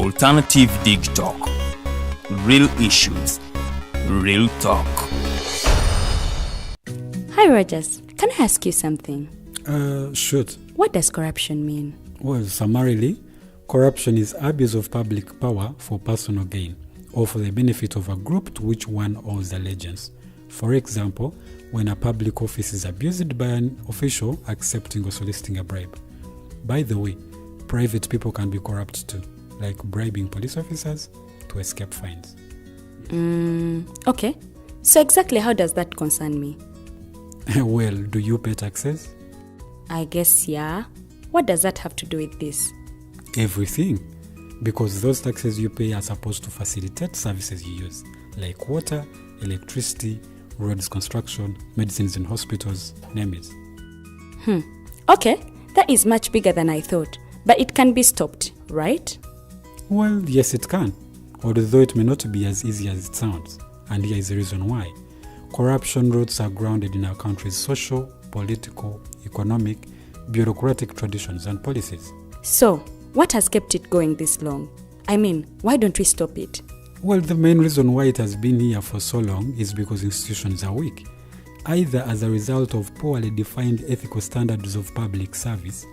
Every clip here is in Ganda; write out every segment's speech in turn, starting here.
Alternative Digitalk. Real issues, real talk. Hi Rogers, can I ask you something? Shoot. What does corruption mean? Well, summarily, corruption is abuse of public power for personal gain or for the benefit of a group to which one owes allegiance. For example, when a public office is abused by an official accepting or soliciting a bribe. By the way, private people can be corrupt too, like bribing police officers to escape fines. Okay. So exactly how does that concern me? Well, do you pay taxes? I guess, yeah. What does that have to do with this? Everything. Because those taxes you pay are supposed to facilitate services you use, like water, electricity, roads construction, medicines in hospitals, name it. Okay, that is much bigger than I thought. But it can be stopped, right? Well, yes it can, although it may not be as easy as it sounds. And here is the reason why. Corruption roots are grounded in our country's social, political, economic, bureaucratic traditions and policies. So, what has kept it going this long? I mean, why don't we stop it? Well, the main reason why it has been here for so long is because institutions are weak, either as a result of poorly defined ethical standards of public service,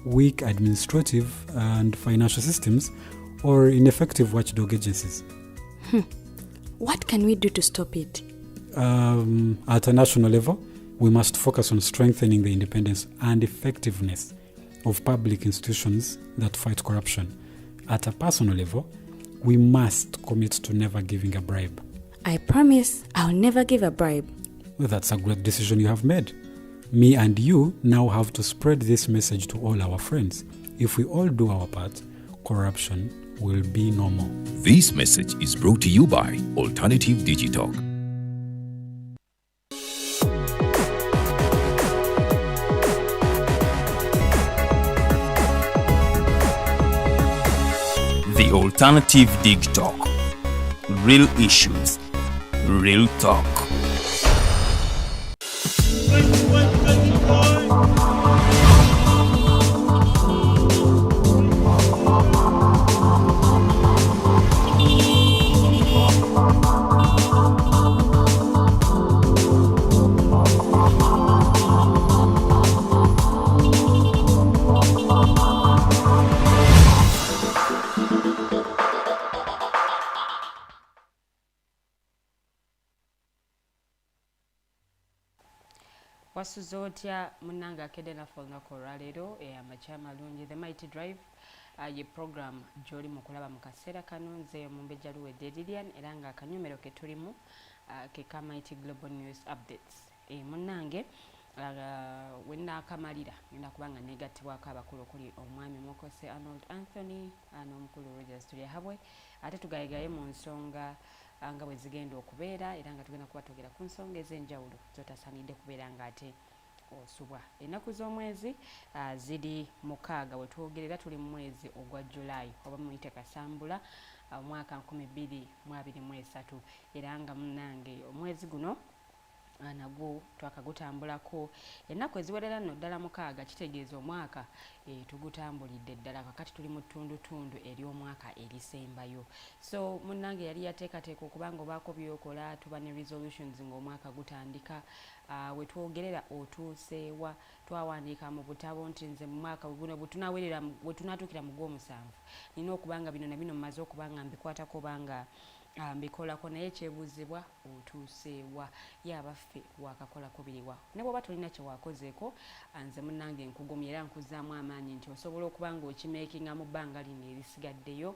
weak administrative and financial systems, or ineffective watchdog agencies. What can we do to stop it? At a national level, we must focus on strengthening the independence and effectiveness of public institutions that fight corruption. At a personal level, we must commit to never giving a bribe. I promise I'll never give a bribe. Well, that's a great decision you have made. Me and you now have to spread this message to all our friends. If we all do our part, corruption will be no more. This message is brought to you by Alternative Digitalk. The Alternative Digitalk. Real issues, real talk. Wasuze otya munnange akedde naffe olunaku olwaleero amakya amalungi The Mighty Drive ye program gy'oli mu kulaba mu kaseera kano nze Mumbejja luwedde Lilian era nga akanyomero ke tulimu ke ka Mighty Global News Updates. Munnange wennaakamalira ngenda kuba nga negattibwako abakulu okuli omwami Mukose Arnold Anthony n'omukulu Rogers Tulyahabwe ate tugayigaye mu nsonga nga bwe zigenda okubeera era nga tugenda kuba twogera ku nsonga ez'enjawulo zotasaanidde kubeera nga ate osubwa. Ennaku z'omwezi ziri 6 we twogerera tuli mu mwezi ogwa July oba muyite Kasambula omwaka 2023 era nga munnange omwezi guno nagwo twakagutambulako ennaku eziwerera nno ddala 6 kitegeeza omwaka tugutambulidde ddala kakati tuli mu ttundu ery'omwaka erisembayo. So munnange yali yateekateeka okubanga obaako byokola tuba ne resolutions ng'omwaka gutandika we twogerera otuuseewa twawandiika mu butabo nti nze mu mwaka guno bwe tunaatuukira mu gw'omusanvu nina okubanga bino na bino mmaze okubanga mbikwatako obanga mbikolako naye kyebuuzibwa otuuseewa yabaffe wakakolako biriwa ne bw'oba tolina kye wakozeeko nze munnange nkugumya era nkuzaamu amaanyi nti osobola okuba nga okimeekinga mu bbanga lino erisigaddeyo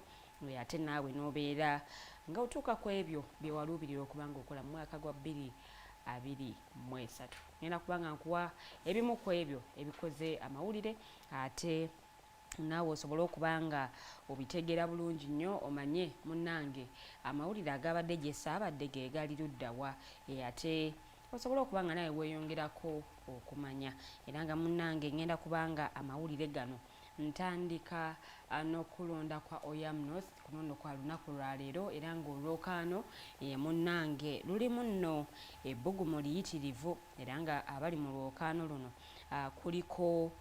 ate naawe n'obeera nga otuuka ku ebyo bye waluubirira okuba nga okola mu mwaka gwa 2023. Ngenda kuba nga nkuwa ebimu ku ebyo ebikoze amawulire ate naawe osobola okuba nga obitegeera bulungi nnyo omanye munnange amawulire agabadde gye saabadde ge gali luddawa ate osobola okuba nga nawe weeyongerako okumanya era nga munnange ngenda kuba nga amawulire gano ntandika n'okulonda kwa Oyamnos kuno nno kwa lunaku lwaleero era ng'olwokaano munnange lulimu nno ebbugumu liyitirivu era nga abali mu lwokaano luno kuliko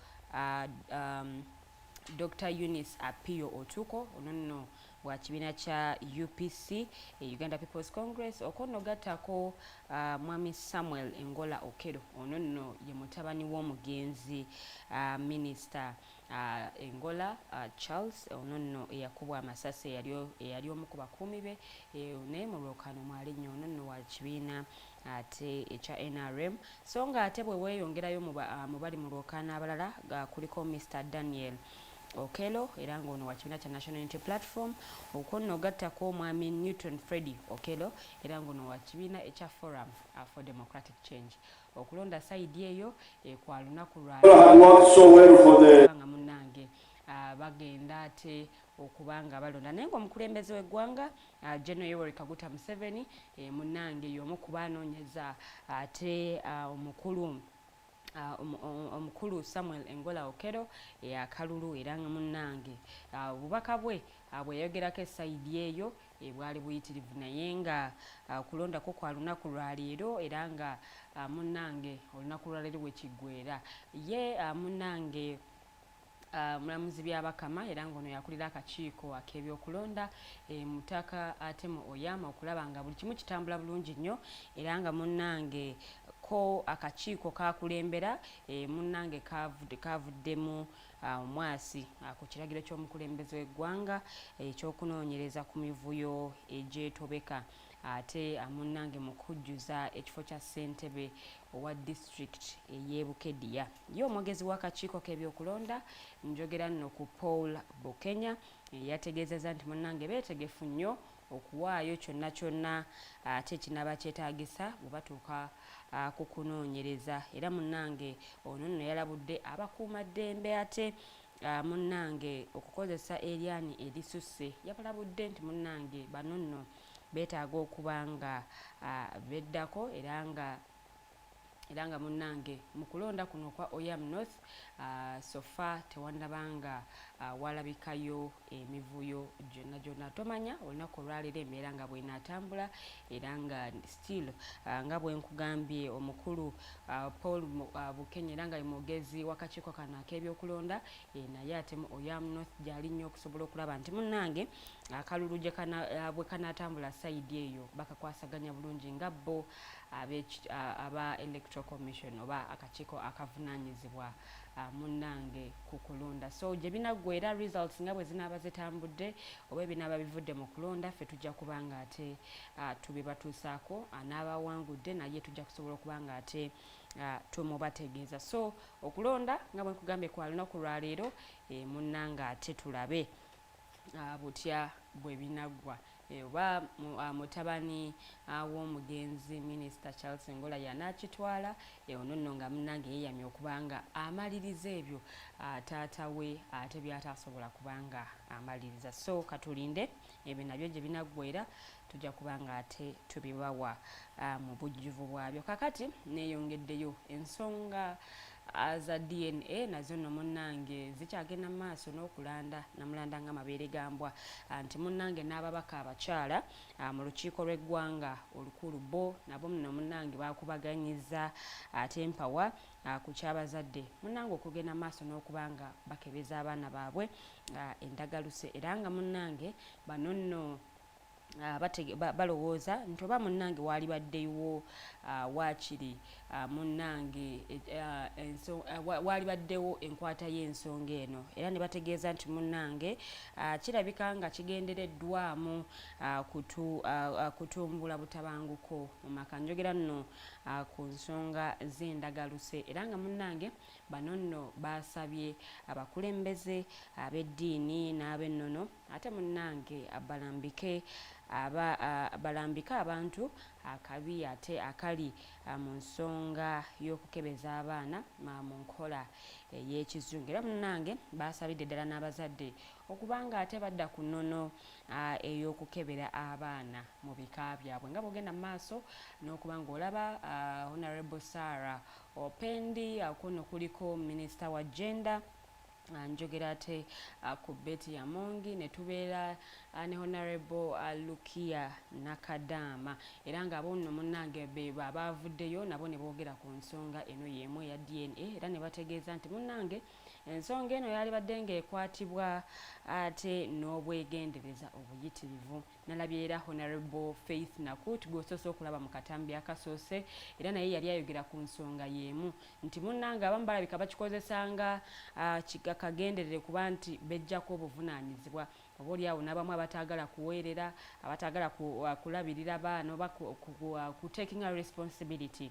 Dr. Eunice Apio Otuko ono nno wa kibiina kya UPC Uganda People's Congress okono gattako mwami Samuel Engola Okero ono nno ye mutabani w'omugenzi Minister Engola Charles ono nno eyakubwa amasasi eyali omu ku bakuumi be naye mu lwokaano mwalinnya ono nno wa kibiina ate ekya NRM so nga ate bwe weeyongerayo mu bali mu lwokaano abalala kuliko Mr Daniel Okelo era ng'ono wa kibiina kya National Unity Platform okono gattako omwami Newton Freddy Okelo era ng'ono wa kibiina ekya Forum for Democratic Change okulonda saidi eyo kwa lunaku lwanga munnange bagenda ate okubanga balonda naye ng'omukulembeze w'eggwanga General Yoweri Kaguta Museveni munnange y'omu ku banoonyeza ate omukulu Samuel Engola Okero akalulu era nga munnange obubaka bwe bweyogerako essayidi eyo bwali buyitirivu naye nga kulondako kwa lunaku lwa leero era nga munnange olunaku lwa leero wekiggwera ye munnange mulamuzi byabakama era ng'ono yakulira akakiiko ak'ebyokulonda mutaka ate mu Oyama okulaba nga buli kimu kitambula bulungi nnyo era nga munnange ko akakiiko kakulembera munnange kavuddemu omwasi ku kiragiro ky'omukulembeze w'eggwanga ekyokunoonyereza ku mivuyo egyetobeka ate munnange mu kujjuza ekifo kya ssentebe owa district ey'e Bukedya ye omwogezi w'akakiiko k'ebyokulonda njogera nno ku Paul Bukenya yategeezezza nti munnange beetegefu nnyo okuwaayo kyonna kyonna ate kinaba kyetaagisa bwe batuuka ku kunoonyereza era munnange ono nno yalabudde abakuumaddembe ate munnange okukozesa eryani erisusse yabalabudde nti munnange bano nno beetaaga okuba nga beddako era nga munnange mu kulonda kuno kwa Oyam North sofa tewannabanga walabikayo emivuyo gyonna tomanya olunaku olwaleero embeera nga bw'enaatambula era nga still nga bwe nkugambye omukulu Paul Bukenya era nga ye mwogezi w'akakiiko kano ak'ebyokulonda naye ate mu Oyam North gy'ali nnyo okusobola okulaba nti munnange akalulu bwe kanaatambula sayidi eyo bakakwasaganya bulungi nga bo aba Electoral Commission oba akakiiko akavunaanyizibwa munnange ku kulonda so gye binaggwera results nga bwe zinaaba zitambudde oba ebinaaba bivudde mu kulonda ffe tujja kubanga ate tubibatuusaako anaabawangudde naye tujja kusobola okubanga ate tumubategeeza so okulonda nga bwe nkugambye kwa lunaku lwa leero munnange ate tulabe butya bwe binaggwa oba mutabani w'omugenzi Minister Charles Engola yanaakitwala ono nno nga munnange yeeyamye okubanga amaliriza ebyo taata we ate byataasobola kubanga amaliriza so katulinde ebyo nabyo gye binaggwera tujja kubanga ate tubibawa mu bujjuvu bwabyo kakati neeyongeddeyo ensonga za DNA nazo nno munnange zikyagenda mu maaso n'okulanda namulanda nga mabeere gambwa nti munnange n'ababaka abakyala mu lukiiko lw'eggwanga olukulu bo nabo nno munnange bakubaganyiza ate empawa ku kyabazadde munnange okugenda mu maaso n'okubanga bakebeza abaana baabwe endagaluse era nga munnange bano nno balowooza nti oba munnange waali baddeyo waakiri munnange waali baddewo enkwata y'ensonga eno era ne bategeeza nti munnange kirabika nga kigendereddwamu kutumbula butabanguko mu maka njogera nno ku nsonga z'endagaluse era nga munnange bano nno baasabye abakulembeze ab'eddiini n'ab'ennono ate munnange balambike abantu akabi ate akali mu nsonga y'okukebeza abaana mu nkola ey'ekizungu era munnange baasabidde ddala n'abazadde okubanga ate badda ku nnono ey'okukebera abaana mu bika byabwe nga bw'ogenda mu maaso n'okuba ng'olaba Honorable Sarah Opendi kuno kuliko Minisita wa Gender njogera ate ku Betty Yamongi ne tubeera ne Honorable Lukia Nakadama era nga abo nno munnange bavuddeyo nabo ne boogera ku nsonga eno y'emu ya DNA era ne bategeeza nti munnange ensonga eno yali badde ng'ekwatibwa ate n'obwegendereza obuyitirivu. Nalabye era Honorable Faith Nakut gw'osoose okulaba mu katambi akasoose era naye yali ayogera ku nsonga y'emu nti munnange abamu balabika bakikozesanga kagenderere kuba nti bejjako obuvunaanyizibwa oba oli awo n'abamu abataagala kuweerera abataagala kulabirira baana oba ku taking a responsibility.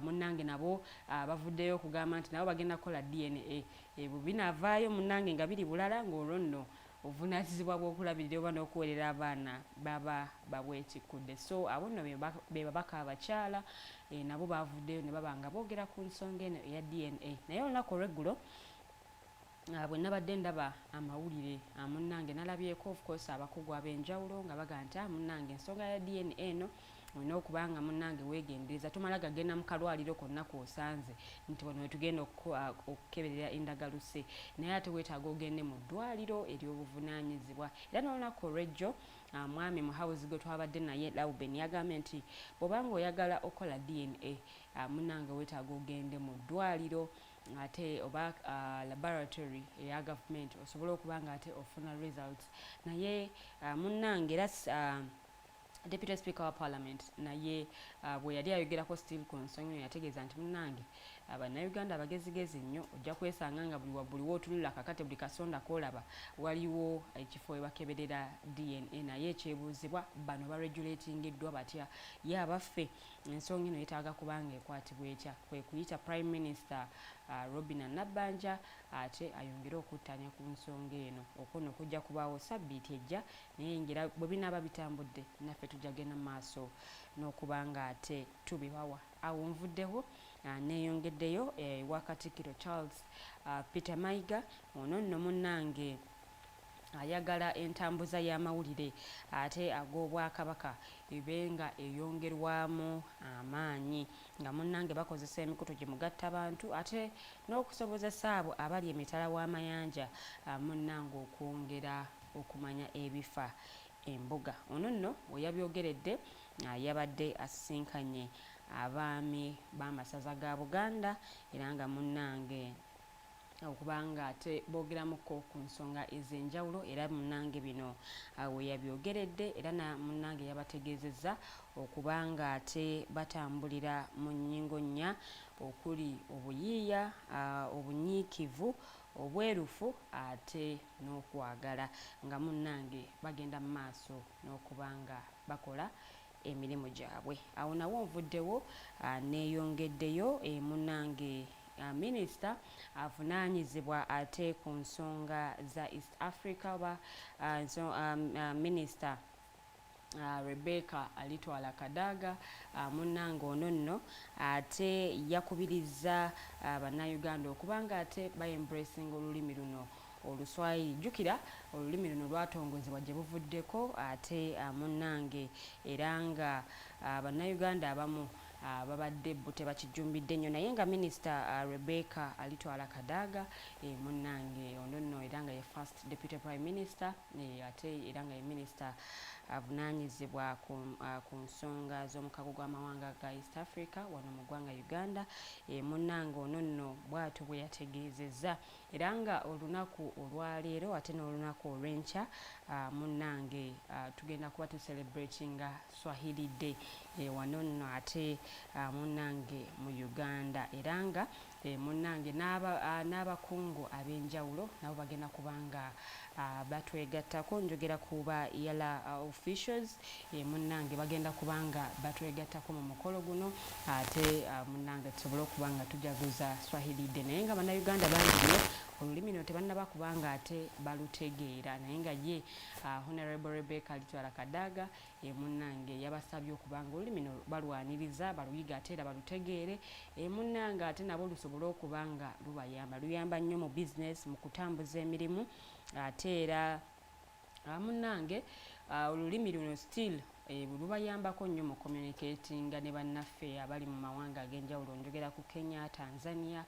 Munnange nabo bavuddeyo okugamba nti nabo bagenda kukola DNA ebyo binaavaayo munnange nga biri bulala ng'olwo nno obuvunaanyizibwa bw'okulabirira oba n'okuweerera abaana baba babwetikudde. So abo nno be babaka abakyala nabo bavuddeyo ne baba nga boogera ku nsonga eno eya DNA. Naye olunaku olw'eggulo bwe nabadde ndaba amawulire munnange nalabyeko of course abakugu ab'enjawulo nga baga nti munnange ensonga ya DNA eno olina okubanga munnange weegendereza tomala gagenda mu kalwaliro konna kwosanze nti wano wetugenda okukeberera endagaluse naye ate weetaaga ogende mu ddwaliro ery'obuvunaanyizibwa. Era n'olunaku olw'ejjo mwami muhawuzi gwe twabadde naye Lauben yagambye nti bw'obanga oyagala okola DNA munnange weetaaga ogende mu ddwaliro ate oba laboratory eya government osobola okubanga ate ofuna results. Naye munnange era Deputy Speaker wa Parliament naye bwe yali ayogerako still ku nsonga eno yategeeza nti munnange bannayuganda abagezigezi nnyo ojja kwesanga nga buli wabbuli w'otunula kakate buli kasonda koolaba waliwo ekifo we bakeberera DNA naye ekyebuuzibwa bano baregulatingiddwa batya ye abaffe ensonga eno yetaaga kubanga ekwatibwa etya kwe kuyita Prime Minister Robina Nabbanja ate ayongere okuttanya ku nsonga eno okwo kujja kubaawo sabbiiti ejja naye ngira bwe binaaba bitambudde naffe tujja genda maaso n'okubanga ate tubibawa. Awo nvuddeho neeyongeddeyo ewa Katikkiro Charles Peter Mayiga ono nno munnange ayagala entambuza y'amawulire ate ag'Obwakabaka ebenga eyongerwamu amaanyi nga munnange bakozesa emikutu gye mugatta bantu ate n'okusobozesa abo abali emitala w'amayanja munnange okwongera okumanya ebifa embuga. Ono nno we yabyogeredde yabadde asisinkanye abaami b'amasaza ga Buganda era nga munnange okubanga ate boogeramuko ku nsonga ez'enjawulo era munnange bino we yabyogeredde era munnange yabategeezezza okubanga ate batambulira mu nnyingo nnya okuli obuyiiya obunyiikivu obwerufu ate n'okwagala nga munnange bagenda mu maaso n'okubanga bakola emirimu gyabwe. Awo nawo nvuddewo neeyongeddeyo munnange minisita avunaanyizibwa ate ku nsonga za East Africa oba minisita Rebecca alitwala Kadaga munnange ono nno ate yakubirizza bannayuganda okubanga ate bayembracinga olulimi luno Oluswayiri. Jjukira olulimi luno lwatongozebwa gye buvuddeko ate munnange era nga bannayuganda abamu babadde bo tebakijumbidde nnyo naye nga minisita Rebecca alitwala Kadaga munnange ono nno era nga ye first deputy prime minister ate era nga ye minisita avunaanyizibwa ku nsonga z'omukago gw'amawanga ga East Africa wano mu ggwanga Uganda. Munnange ono nno bw'atyo bwe yategeezezza era nga olunaku olwaleero ate n'olunaku olw'enkya munnange tugenda kuba tucelebratinga Swahili Day wano nno ate munnange mu Uganda era nga munnange n'abakungu ab'enjawulo nabo bagenda kubanga batwegattako njogera kuba yala officials munnange bagenda kubanga batwegattako mu mukolo guno ate munnange tusobole okubanga tujaguza Swahili Day naye nga bannayuganda bangi nnyo olulimi luno tebannaba kubanga ate balutegeera naye nga ye Honorable Rebecca alitwala Kadaga munnange yabasabye okubanga olulimi luno balwaniriza baluyiga ate era balutegeere munnange ate nabo lusobole okubanga luyamba nnyo mu business mu kutambuza emirimu ate era munnange olulimi luno still lubayambako nnyo mu communicating ne bannaffe abali mu mawanga ag'enjawulo njogera ku Kenya, Tanzania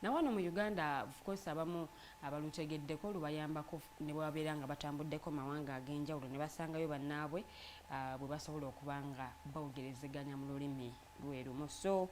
nawano mu Uganda of course abamu abalutegeddeko lubayambako ne bwabeera nga batambuddeko mawanga ag'enjawulo ne basangayo bannaabwe bwe basobola okuba nga bawogerezeganya mu lulimi lwe lumu. So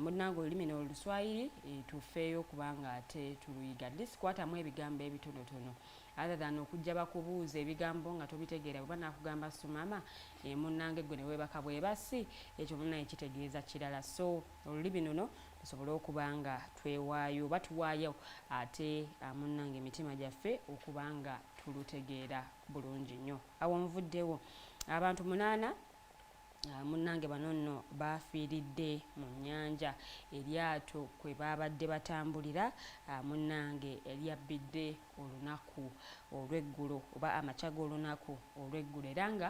munnange olulimi n'Oluswayiri tufeeyo kubanga ate tuluyiga disikwatamu ebigambo ebitonotono other than okujja bakubuuza ebigambo nga tobitegeera bwe banakugamba sumama munnange gwe ne weebaka bwebasi ekyo munnange kitegeeza kirala. So olulimi luno tusobole okuba nga twewaayo oba tuwaayo ate munnange emitima gyaffe okuba nga tulutegeera bulungi nnyo. Awo nvuddewo abantu 8 munnange bano nno baafiiridde mu nnyanja eryato kwe baabadde batambulira munnange eryabbidde olunaku olw'eggulo oba amakya g'olunaku olw'eggulo era nga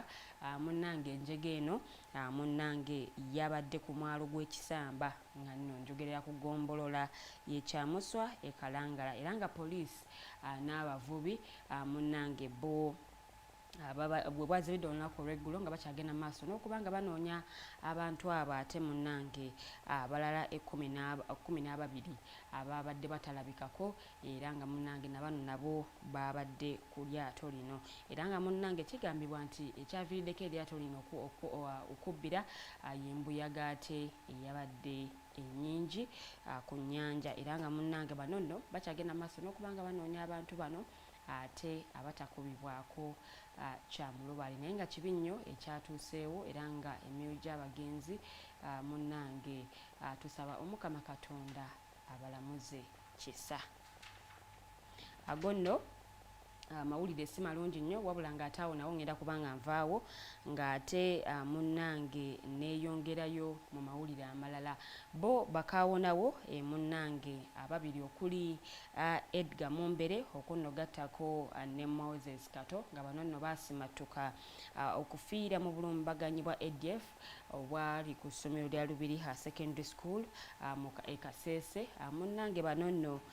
munnange enjege eno munnange yabadde ku mwalo gw'ekisamba nga nno njogerera ku ggombolola y'ekyamuswa ekalangala era nga poliisi n'abavubi munnange bo bwe bwazibidde olunaku olw'eggulo nga bakyagenda mu maaso n'okuba nga banoonya abantu abo ate munnange abalala 12 ababadde batalabikako era nga munnange nabano nabo babadde ku lyato lino era nga munnange kigambibwa nti ekyaviiriddeko eryato lino okubbira y'embuyaga ate eyabadde ennyingi ku nnyanja era nga munnange bano nno bakyagenda mu maaso n'okuba nga banoonya abantu bano ate abatakubibwako kyamulubaali naye nga kibi nnyo ekyatuuseewo era nga emyoyo gy'abagenzi munnange tusaba Omukama Katonda abalamuze kisa. Ago nno amawulire si malungi nnyo wabula ng'ate awo nawo ngenda kubanga nvaawo ng'ate munnange neeyongerayo mu mawulire amalala bo bakaawonawo munnange ababiri okuli Edgar Mumbere okunno gattako ne Moses Kato nga bano nno baasimatuka okufiira mu bulumbaganyi bwa ADF obwali ku ssomero lya Lubiri Secondary School mu Kasese munnange bano nno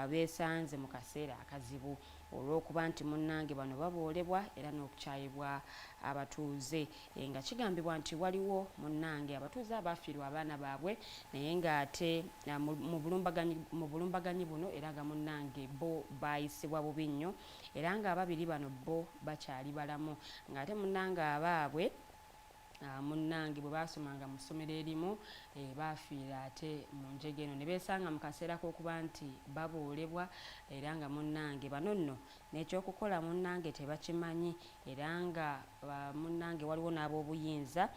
beesanze mu kaseera akazibu olw'okuba nti munnange bano baboolebwa era n'okukyayibwa abatuuze nga kigambibwa nti waliwo munnange abatuuze abaafiirwa abaana baabwe naye ng'ate mu bulumbaganyi buno era nga munnange bo baayisibwa bubi nnyo era nga ababiri bano bo bakyali balamu ng'ate munnange abaabwe munnange bwe baasomanga mu ssomero erimu baafiira ate mu njege eno ne beesanga mu kaseera k'okuba nti baboolebwa era nga munnange bano nno n'ekyokukola munnange tebakimanyi era nga munnange waliwo n'ab'obuyinza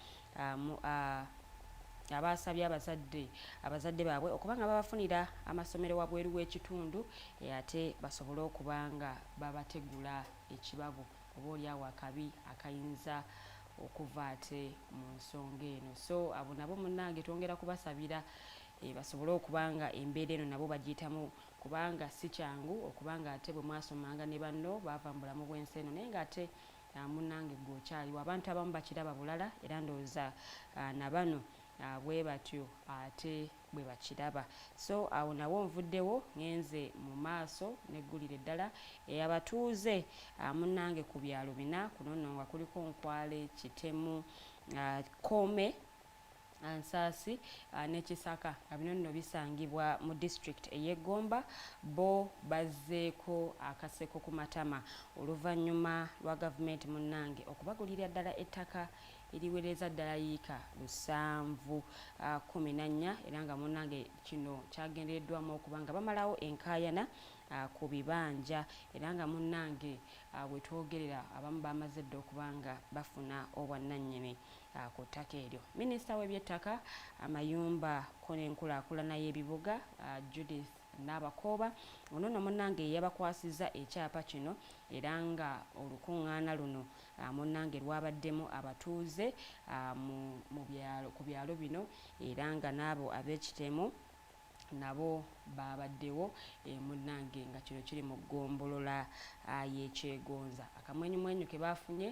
abaasabye abazadde baabwe okuba nga babafunira amasomero wabweru w'ekitundu ate basobole okuba nga babategula ekibabu oba oliawo akabi akayinza okuva ate mu nsonga eno. So abo nabo munnange twongera kubasabira basobole okuba nga embeera eno nabo bagiyitamu kubanga si kyangu okuba nga ate bwe mwasomanga ne banno baava mu bulamu bw'ensi eno naye ng'ate munnange gw'okyaliwo abantu abamu bakiraba bulala era ndowooza na bano bwe batyo ate bwe bakiraba. So awo nawo nvuddewo ngenze mu maaso neggulira eddala ey'abatuuze munnange ku byalo 4 kuno nno nga kuliko Nkwale, Kitemu, Kome, Ansaasi n'Ekisaka nga bino nno bisangibwa mu district ey'Egomba bo bazzeeko akaseko ku matama oluvannyuma lwa gavumenti munnange okubagulira ddala ettaka eriwereza ddala yiika 714 era nga munnange kino kyagendereddwamu okuba nga bamalawo enkaayana ku bibanja era nga munnange bwe twogerera abamu bamaze dda okuba nga bafuna obwannannyini ku ttaka eryo. Minisita w'ebyettaka amayumba ko n'enkulaakulana y'ebibuga Judith Nabakooba ono nno munnange yabakwasizza ekyapa kino era nga olukuŋŋaana luno munnange lwabaddemu abatuuze ku byalo bino era nga n'abo ab'ekitemu nabo babaddewo munnange nga kino kiri mu ggombolola y'ekyegonza. Akamwenyumwenyu ke baafunye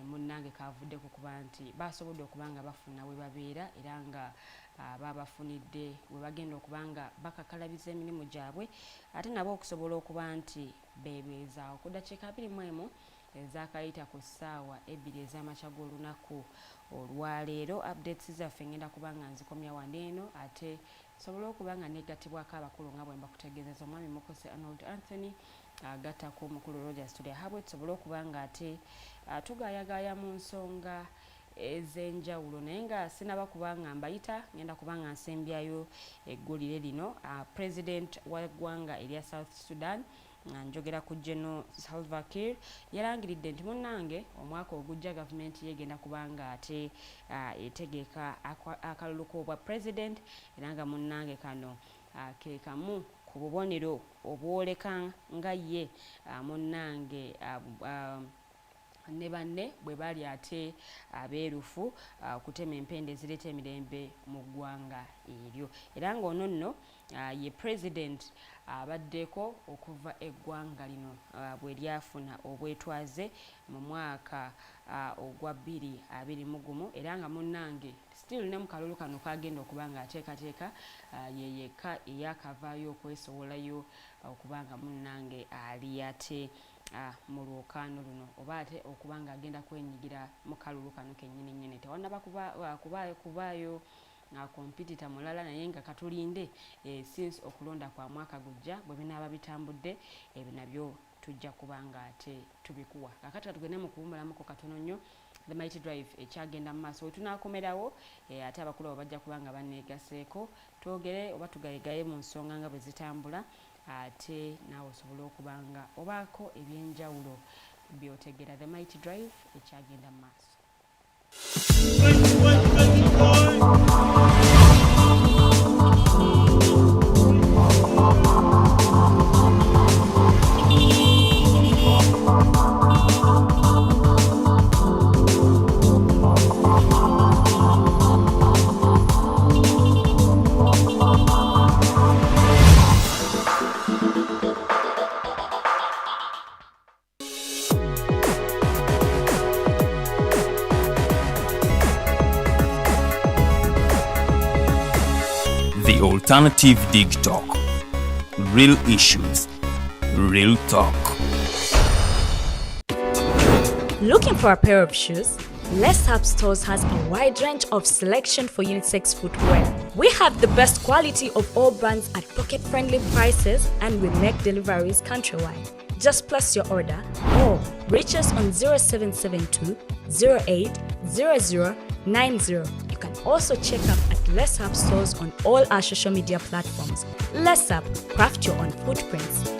munnange kavudde ku kuba nti baasobodde okuba nga bafuna we babeera era nga babafunidde we bagenda okuba nga bakakalabiza emirimu gyabwe ate nabo okusobola okuba nti beebeezaawo ku ddakiika 21 ezakayita ku ssaawa 2 ez'amakya g'olunaku olwaleero. Updates zaffe ngenda kuba nga nzikomya wano eno ate sobole okuba nga negatibwako abakulu nga bwe mbakutegeezeza omwami Mukose Arnold Anthony agattako omukulu Rogers Studio habwe tusobole okuba nga ate tugayagaya mu nsonga ez'enjawulo naye nga sinaba kubanga mbayita ngenda kubanga nsembyayo eggulire lino president wa ggwanga erya South Sudan njogera ku General Salva Kiir yalangiridde nti munnange omwaka ogujja gavumenti yegenda kubanga ate etegeka akalulu k'obwa president era nga munnange kano ke kamu ku bubonero obwoleka nga ye munnange ne banne bwe bali ate abeerufu kutema empende ezireeta emirembe mu ggwanga eryo era ng'ono nno ye president abaddeko okuva eggwanga lino bwe lyafuna obwetwaze mu mwaka ogwa 2021 era nga munnange still ne mu kalulu kano kagenda okuba nga ateekateeka yeyeka eyakavaayo okwesowolayo okubanga munnange ali ate mu lwokaano luno oba ate okuba nga agenda kwenyigira mu kalulu kano kennyini nnyini tewannaba kubaayo kompitita mulala naye nga katulinde since okulonda kwa mwaka gujja bwe binaaba bitambudde ebyo nabyo tujja kubanga ate tubikuwa kakati katugende mu kuwummulamuko katono nnyo the mighty drive ekyagenda mu maaso wetunaakomerawo ate abakulu abo bajja kubanga baneegaseeko twogere oba tugayegaye mu nsonga nga bwe zitambula ate naawe osobole okubanga obaako ebyenjawulo byotegera the mighty drive ekyagenda mu maaso. The Alternative Digitalk. Real issues, real talk. Looking for a pair of shoes? Les Hub Stores has a wide range of selection for unisex footwear. We have the best quality of all brands at pocket-friendly prices and we make deliveries countrywide. Just place your order or reach us on 0772 08 0090. You can also check up at Les Hub Stores on all our social media platforms. Les Hub, craft your own footprints.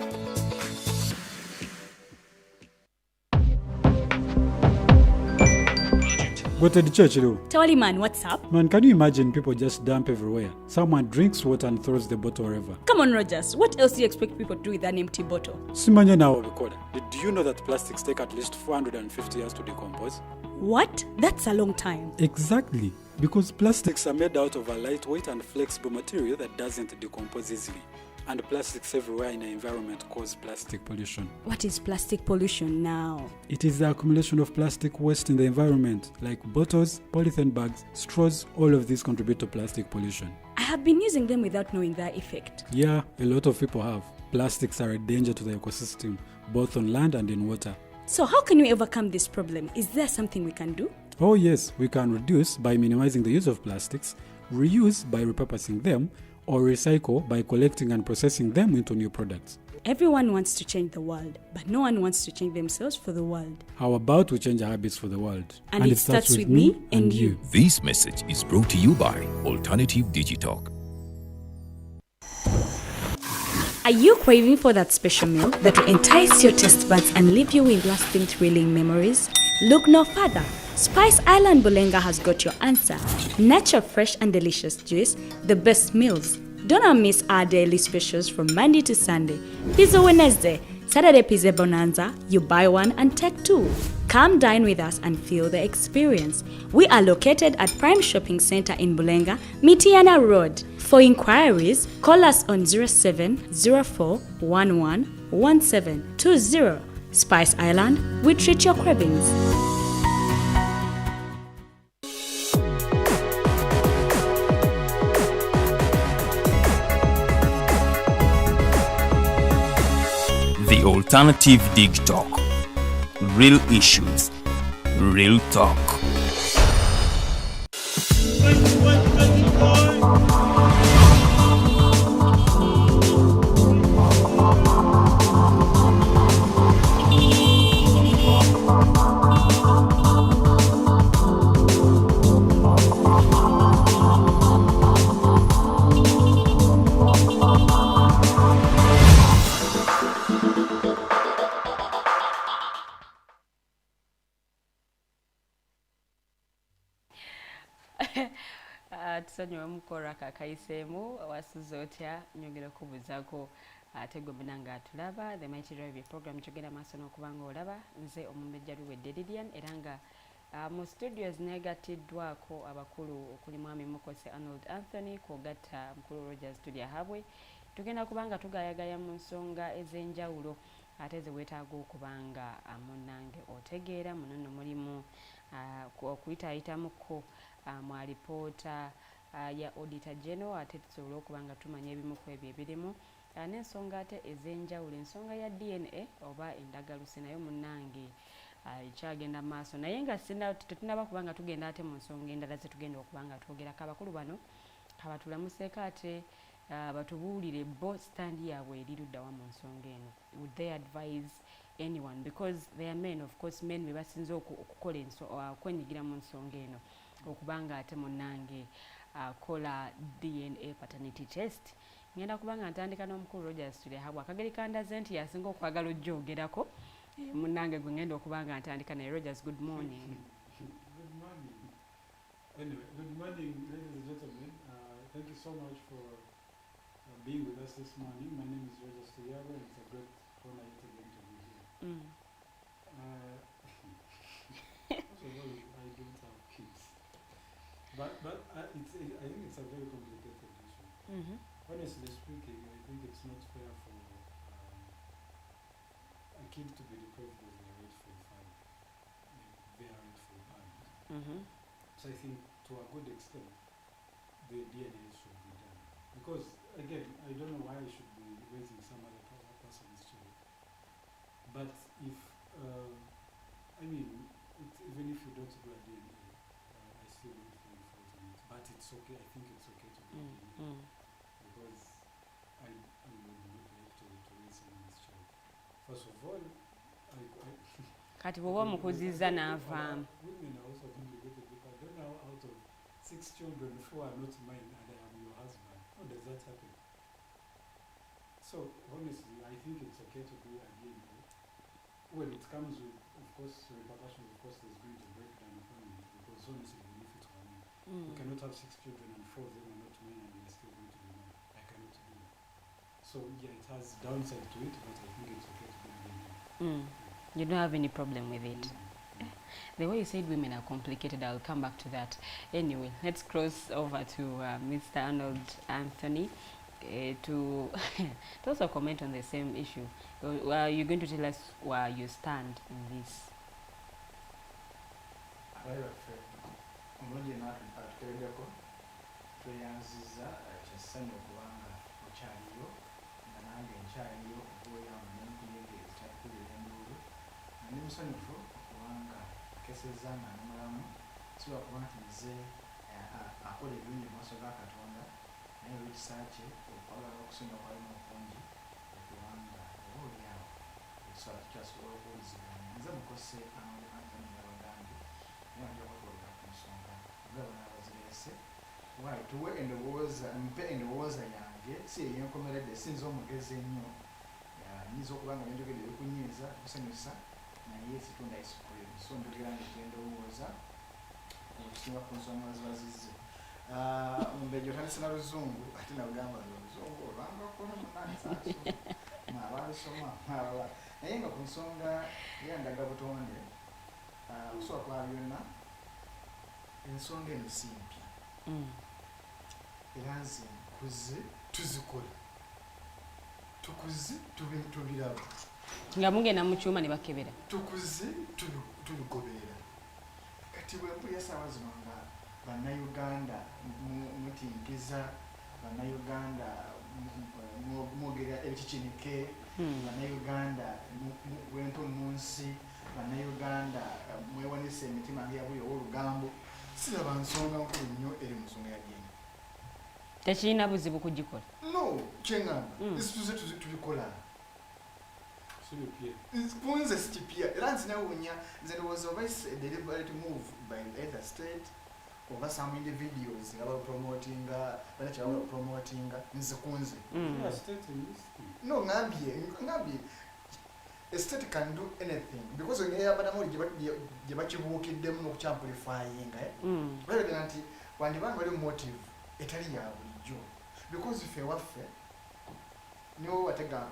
Go to the church, though. Tawali man, what's up? Man, can you imagine people just dump everywhere? Someone drinks water and throws the bottle wherever. Come on, Rogers. What else do you expect people to do with an empty bottle? Manya, Nawe, Kola. Did you know that plastics take at least 450 years to decompose? What? That's a long time. Exactly. Because plastics are made out of a lightweight and flexible material that doesn't decompose easily. And plastics everywhere in the environment cause plastic pollution. What is plastic pollution now? It is the accumulation of plastic waste in the environment, like bottles, polythene bags, straws. All of these contribute to plastic pollution. I have been using them without knowing their effect. Yeah, a lot of people have. Plastics are a danger to the ecosystem, both on land and in water. So how can we overcome this problem? Is there something we can do? Oh yes, we can reduce by minimizing the use of plastics, reuse by repurposing them, or recycle by collecting and processing them into new products. Everyone wants to change the world, but no one wants to change themselves for the world. How about we change our habits for the world? And it starts with me and you. This message is brought to you by Alternative Digitalk. Are you craving for that special meal that will entice your taste buds and leave you with lasting thrilling memories? Look no further. Spice Island Bulenga has got your answer. Natural, fresh and delicious juice, the best meals. Don't miss our daily specials from Monday to Sunday. Pizza Wednesday, Saturday Pizza Bonanza, you buy one and take two. Come dine with us and feel the experience. We are located at Prime Shopping Center in Bulenga, Mitiana Road. For inquiries, call us on 0704111720. Spice Island, we treat your cravings. The Alternative Digitalk. Real issues, real talk. Atasonyiwa Kola kakayiseemu wasuze otya nyongera okubuuzaako ate gwe nga atulaba the mighty drive program kyogenda maaso n'okubanga olaba nze omumbejja luwedde Lilian era nga mu studios neegatiddwako abakulu okuli mwami Mukose Arnold Anthony kwogatta mukulu Rogers studio habwe tugenda kubanga tugayagaya mu nsonga ez'enjawulo ate ze weetaaga okubanga munnange otegeera muno nno mulimu okuyitaayitamuko mu alipoota ya auditor general ate tusobole okubanga tumanya ebimu ku ebyo ebirimu n'ensonga ate ez'enjawulo ensonga ya DNA oba endagalusi nayo munnange ekyagenda maaso naye nga tetunaba kubanga tugenda ate mu nsonga endala zetugenda okubanga twogerako abakulu bano kabatulamuseeko ate batubuulire bo stand yaabwe eriruddawa mu nsonga eno would they advise anyone because they are men of course men be basinze okukola okwenyigira mu nsonga eno okubanga ate munnange kola DNA paternity test ngenda kubanga ntandika n'omukulu Rogers studio habwa akageri kandaze nti yasinga okwagala ojjogerako munnange gwe ngenda okubanga ntandika naye Rogers good morning. Good morning. Anyway, good morning ladies and gentlemen. Thank you so much for being with us this morning. My name is Rogers Tuyago and it's a great honor yet again to be here. First of all, I don't have kids. But I think it's a very complicated issue. Honestly speaking, I think it's not fair for a kid to be deprived of their rightful father, their rightful parent. So I think to a good extent, the DNA should be done. Because again, I don't know why I should be raising some other person's child. But if, I mean, even if you don't do a DNA, I still don't find fault in it. But it's okay, I think it's okay to do a DNA. Because I would not like to raise someone's child. First of all, kati bw'oba omukuzizza n'avaamu. Women are also complicated because I don't know out of 6 children, 4 are not mine and I am your husband. How does that happen? So honestly, I think it's okay to do a DNA. When it comes with, of course, repercussions, of course, there's going to break down the family because honestly, even if it's for me, you cannot have 6 children and 4 of them are not mine and they're still going to be mine. I cannot do that. So yeah, it has downside to it, but I think it's okay to do DNA. You don't have any problem with it. The way you said women are complicated, I'll come back to that. Anyway, let's cross over to Mr. Arnold Anthony to also comment on the same issue. You're going to tell us where you stand in this. Nimusanyufu okubanga kesezanga n'omulamu siba kuba nti nze akola ebirungi mu maaso ga Katonda naye olw'ekisakye okwagala okusinga kwalimu okungi okubanga oba oliawo ekisala tukyasobola okuwuliziganya nze Mukose Arnold Anthony Nabagandi naye ajja kwetolera ku nsonga agaba n'abazireese waayi tuwe endowooza mpe endowooza yange si eyenkomeredde sinza omugezi ennyo nyiza okubanga benjogedde bikunyiiza kusanyusa naye situndwa isukulu so njogera ngendowooza okusinga ku nsonga ziba zizze mumbejo tandise na luzungu ate nabugamba oluzungu olwangakola munansaso abalusoma abala naye nga ku nsonga yandaga butonde okusobola kwa byonna ensonga eno si mpya era nze nkuze tuzikola tukuze tubiraba nga mugenda mu kyuma ne bakebera tukuze tubigoberera kati bwempulya saawa zino nga bannayuganda mutinkiza bannayuganda mwogera ebikikinike bannayuganda bwentonunsi bannayuganda mwewanisa emitima ngeyabuli ow'olugambo siraba nsonga nkulu nnyo eri mu nsonga ya dini tekirina buzibu kugikola no kyeŋŋamba isituze tubikola kunze sikipya era nzinawunya nze ndowooza oba a deliberate move by either state oba some individuals nga bapromotinga bana kyabala promotinga nze kunze no ngambye a state can do anything because when you have a gye bakibuukiddemu n'okukyamplifyinga balabira nti wandibanga wali motive etali ya bulijjo because ffe waffe niwo wanga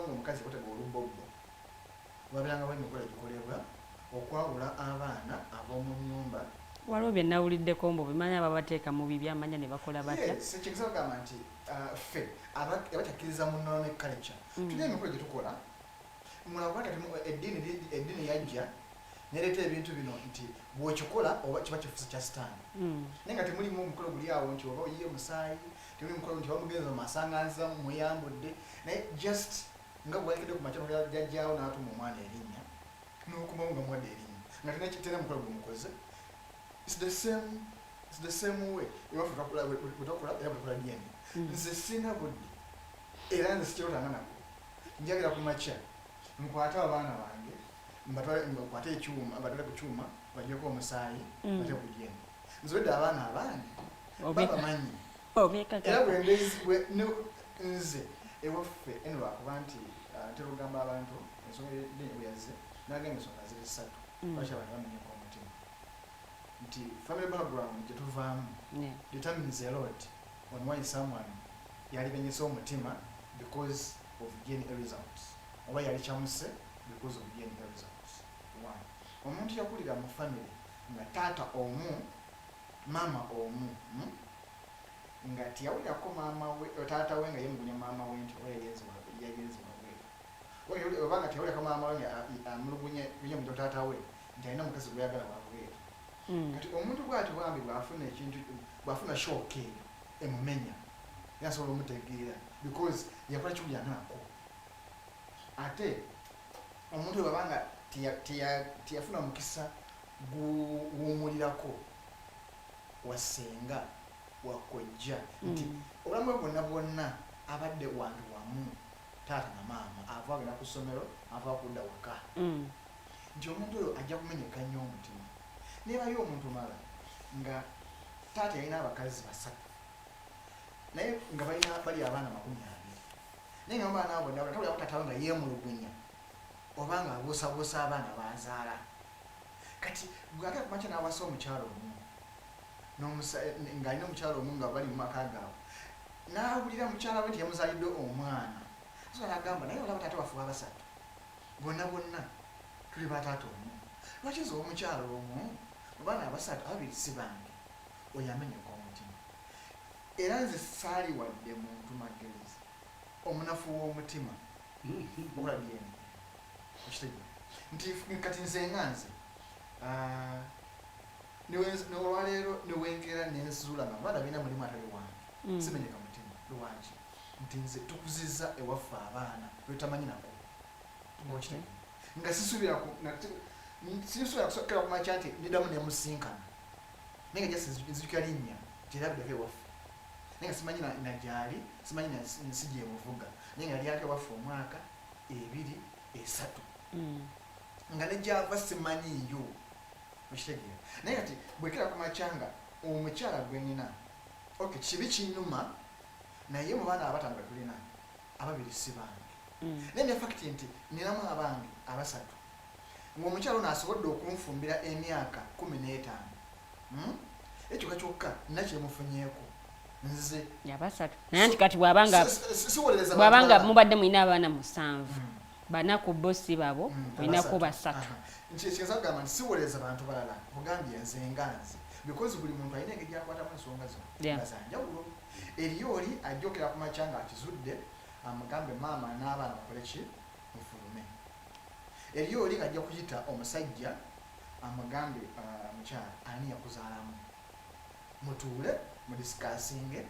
omukazi watega olubobbo wabiranga bwemikola gikolebwa okwawula abaana ab'omu nnyumba waliwo bye nawuliddeko mbu bimanya babateeka mu bibi amanya ne bakola batya kyekiza kugamba nti ffe abatakkiriza mu economic culture tulina emikolo gye tukola mulabanga eddiini yajja nereeta ebintu bino nti bw'okikola oba kiba kifuusa kya sitaani naye nga temulimu omukolo guli awo nti oba oyiye omusaayi temuli mukolo nti bamugenza mumasanganza muyambudde naye just nga bwalekedde ku makyano jajjaawo n'atuma omwana erinnya n'okumawo nga muwadde erinnya nga tena mukolo gwe mukoze it's the same way bwetakola era bwetukola dna nze sina budde era nze sikirotanga nako njagira ku makya nkwate abaana bange mbakwate ekyuma batale ku kyuma bajeko omusaayi bate ku dna nzodde abaana abangi babamanyi era nze ewaffe eno lwakuba nti ntera okugamba abantu ensonga bweyazze nagamba ensonga ziri ssatu lwaki abantu bamenyeka omutima nti family background gye tuvaamu determines a lot on why someone yalibenyesa omutima because of DNA results oba yali kyamuse because of DNA results. One, omuntu yakulira mu family nga taata omu mama omu nga tiyawulirako maama we taata we nga yemugunya maama we nti oba yagenzebwa bweru obanga tiyawulirako maama we nga amulugunya mu taata we nti alina omukazi gweyagala wabweru kati omuntu bwati bwambi bwafuna ekintu bwafuna shock eyo emumenya yasobola omutegeera because yakola kikulyanaako ate omuntu wabanga tiyafuna mukisa guwumulirako wasenga wakojja nti obulamu bwe bwonna bwonna abadde wantu wamu taata na maama ava agenda ku ssomero ava kudda waka nti omuntu oyo ajja kumenyeka nnyo omutima nebayo omuntu mala nga taata yalina abakazi 3 naye nga bali abaana 20 naye nga omwana abo ndabula tabula taata nga yeemulugunya obanga abuusabuusa abaana bazaala kati gwagala kumakya n'awasa omukyalo omu ng'alina omukyalo omu nga bali mu maka gaabwe n'awulira mukyala we nti yamuzaalidde omwana so n'agamba naye olaba taata waffe abasatu bonna bonna tuli bataata omu lwaki nze omukyalo omu abaana abasatu ababiri si bange oyo amenyeka omutima era nze saali wadde muntu magereza omunafu w'omutima okulabyeni okitegeera nti kati nze nga nze olwaleero newenkera nenzuula nga abaana birina mulimu atali wange simenyeka mutima lwaki nti nze tukuzizza ewaffe abaana lwetamanyi nako okitegeera nga sisuubira kusokera kumakya nti ndidamu nemusinkana naye nga jasi nzijukira linnya gyerabiddako ewaffe naye nga simanyi nagyali simanyi nsi gyemuvuga naye nga lyako ewaffe omwaka 2 3 nga nejava simanyiyo okitegeera naye kati bwekera kumakya nga omukyala gwenina okay kibi kinnuma naye mu baana abatanga tulina ababiri si bange naye nefakiti nti ninamu abange abasatu ng'omukyalo naasobodde okunfumbira emyaka 15 ekyo kakyokka nakyemufunyeeko nze yabasatu naye nti kati bwabanga mubadde mulina abaana 7 bana ku bosi babo olinaku 3 nkiza kugamba nti siwoleza bantu balala kugambye nze nganze because buli muntu alina engeri gyakwatamu ensonga zino zanjawulo eriyo oli ajjokera ku makya nga akizudde amugambe maama n'abaana bakole ki mufulume eriyo oli ng'ajja kuyita omusajja amugambe mukyala ani yakuzaalamu mutuule mudisikasinge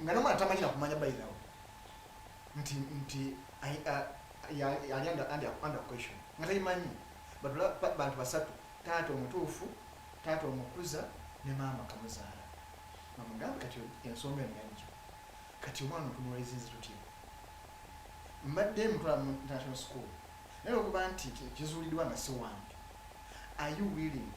nga nomwana tamanyi nakumanya bayirawo nti yali under question nga tayimanyi bantu 3 taata omutuufu taata omukuza ne maama kamuzaala amugambe kati ensonga eno yajja kati omwana otunulaizinze tutya mbadde mutwala mu international school naye okuba nti kizuuliddwa nga si wange are you willing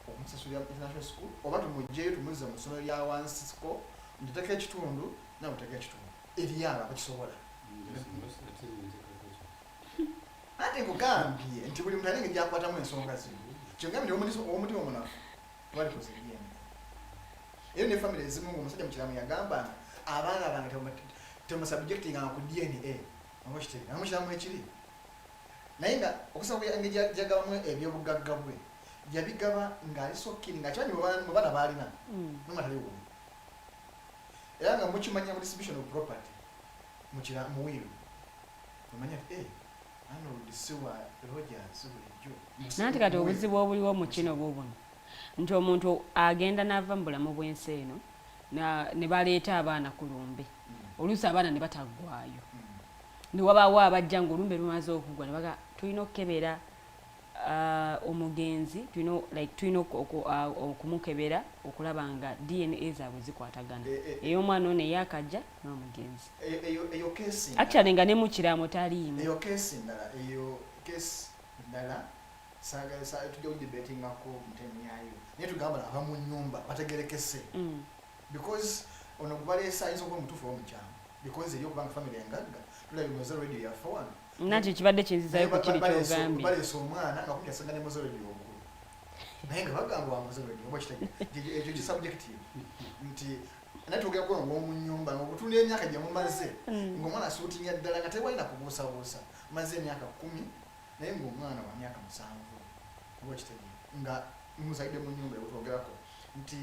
okusasulira international school oba tumugyeyo tumuzize mu ssomero lya wansiko ntiteka ekitundu nawe muteka ekitundu eryabo abakisobola ate nkugambye nti buli muntu alenge gyakwatamu ensonga zino kyongambye omutima omunafu twalikoze ebyene Era ne family ezimu omusajja mukiramu yagamba abaana bange temusubjectinga ku DNA. Amukitege amukiramu ekiri. Naye nga okusaba engeri gyagabamu ebyobugagga bwe yabigaba ng'ali sokkiri nga kimanyi mu baana baalina n'omwatali wubi. Era nga mukimanya mu distribution of property mu wiru omanya Arnold Sewa Rogers bulijjo. Nanti kati obuzibu obuliwo mu kino bubuno nti omuntu agenda n'ava mu bulamu bw'ensi eno ne baleeta abaana ku lumbe oluusi abaana ne bataggwaayo ne wabaawo abajja ng'olumbe lumaze okugwa ne baga tulina okukebera omugenzi tulina okumukebera okulaba nga DNA zaabwe zikwatagana ey'omwana ono eyakajja n'omugenzi eyo kesi actually nga ne mu kiraamo taliimu eyo kesi ndala tujja kudibetingako mutemu yayo naye tugamba aba mu nnyumba bategerekese because ono gubaleesa ayinza okuba omutuufu w'omukyamu because eri okubanga family engagga tulabye muzo radio yafa wano nakyo kibadde kinzizayo ku kiri kyogambye baleesa omwana nga kumya asanga ne muzo radio ogulu naye nga bagamba wa muzo radio oba kitege ekyo ki subjective nti naye twogera kuba ng'omu nnyumba ng'okutunda emyaka gye mumaze ng'omwana asuutinya ddala nga tewalina kubuusabuusa maze emyaka 10 naye ng'omwana wa myaka 7 oba kitege nga muzaide mu nnyumba ebutwogerako nti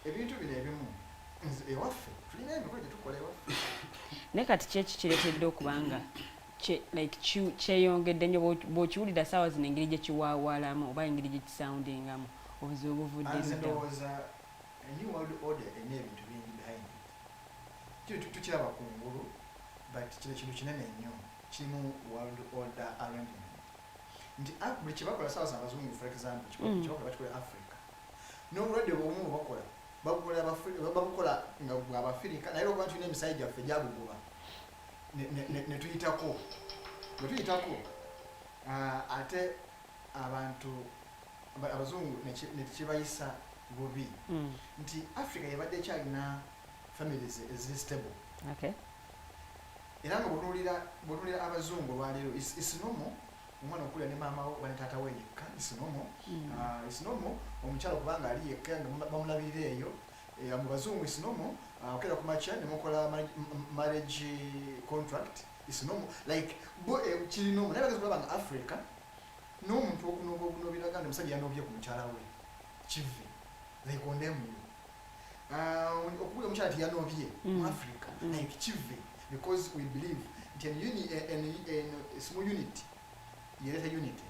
ebintu bino ebimu ewaffe tulina emikolo gye tukola ewaffe naye kati kyeki kireetedde okubanga kyeyongedde nnyo bw'okiwulira ssaawa zino engeri gye kiwaawalamu oba engeri gye kisoundingamu obuzibu buvudde ndowooza new world order erina ebintu bingi behind it tukiraba kungulu but kino kintu kinene nnyo kirimu world order arrangement nti buli kyebakola ssaawa zino abazungu for example kyebakola bakikola africa n'obulwadde bwomu bakola babukola nga bwabafirika naye olwokuba tulina emisayi gyaffe gyabuguba netuyitako ate abantu abazungu nekibayisa bubi nti africa yebadde ekyalina families eziri stable era nga bwotulira abazungu olwaleero isinomo omwana okulira ne maama we oba ne taata we yekka isinomo omukyala okubanga ali yekka nga bamulabirira eyo mu bazungu isinomo okera ku makya ne mukola marriage contract isinomo like kirinomo naye bagezi kulaba nga africa n'omuntu okunoba okunobiraga nti omusajja yanobye ku mukyala we kive they condemn you okubuga omukyala tiyanobye mu africa like kive because we believe nti small unity yereta unity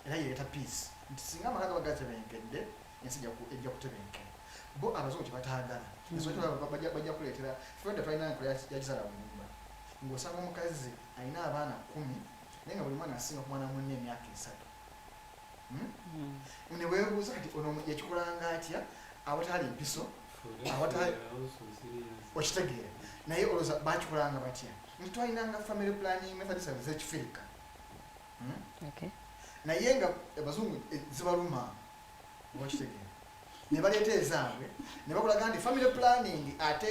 era yereta peace nti singa amaka gaba gatebenkedde ensi ejja kutebenkera bo abazungu kyebataagala bajja kuleetera fedda twalina nkola yakisala mu nyumba ng'osanga omukazi alina abaana 10 naye nga buli mwana asinga ku mwana munne emyaka 3 ne weebuuza kati ono yakikolanga atya awatali mpiso okitegeera naye olowooza bakikolanga batya nti twalinanga family planning method service ekifirika naye nga abazungu zibaluma okitegeera ne baleeta ezaabwe ne bakulaga nti family planning ate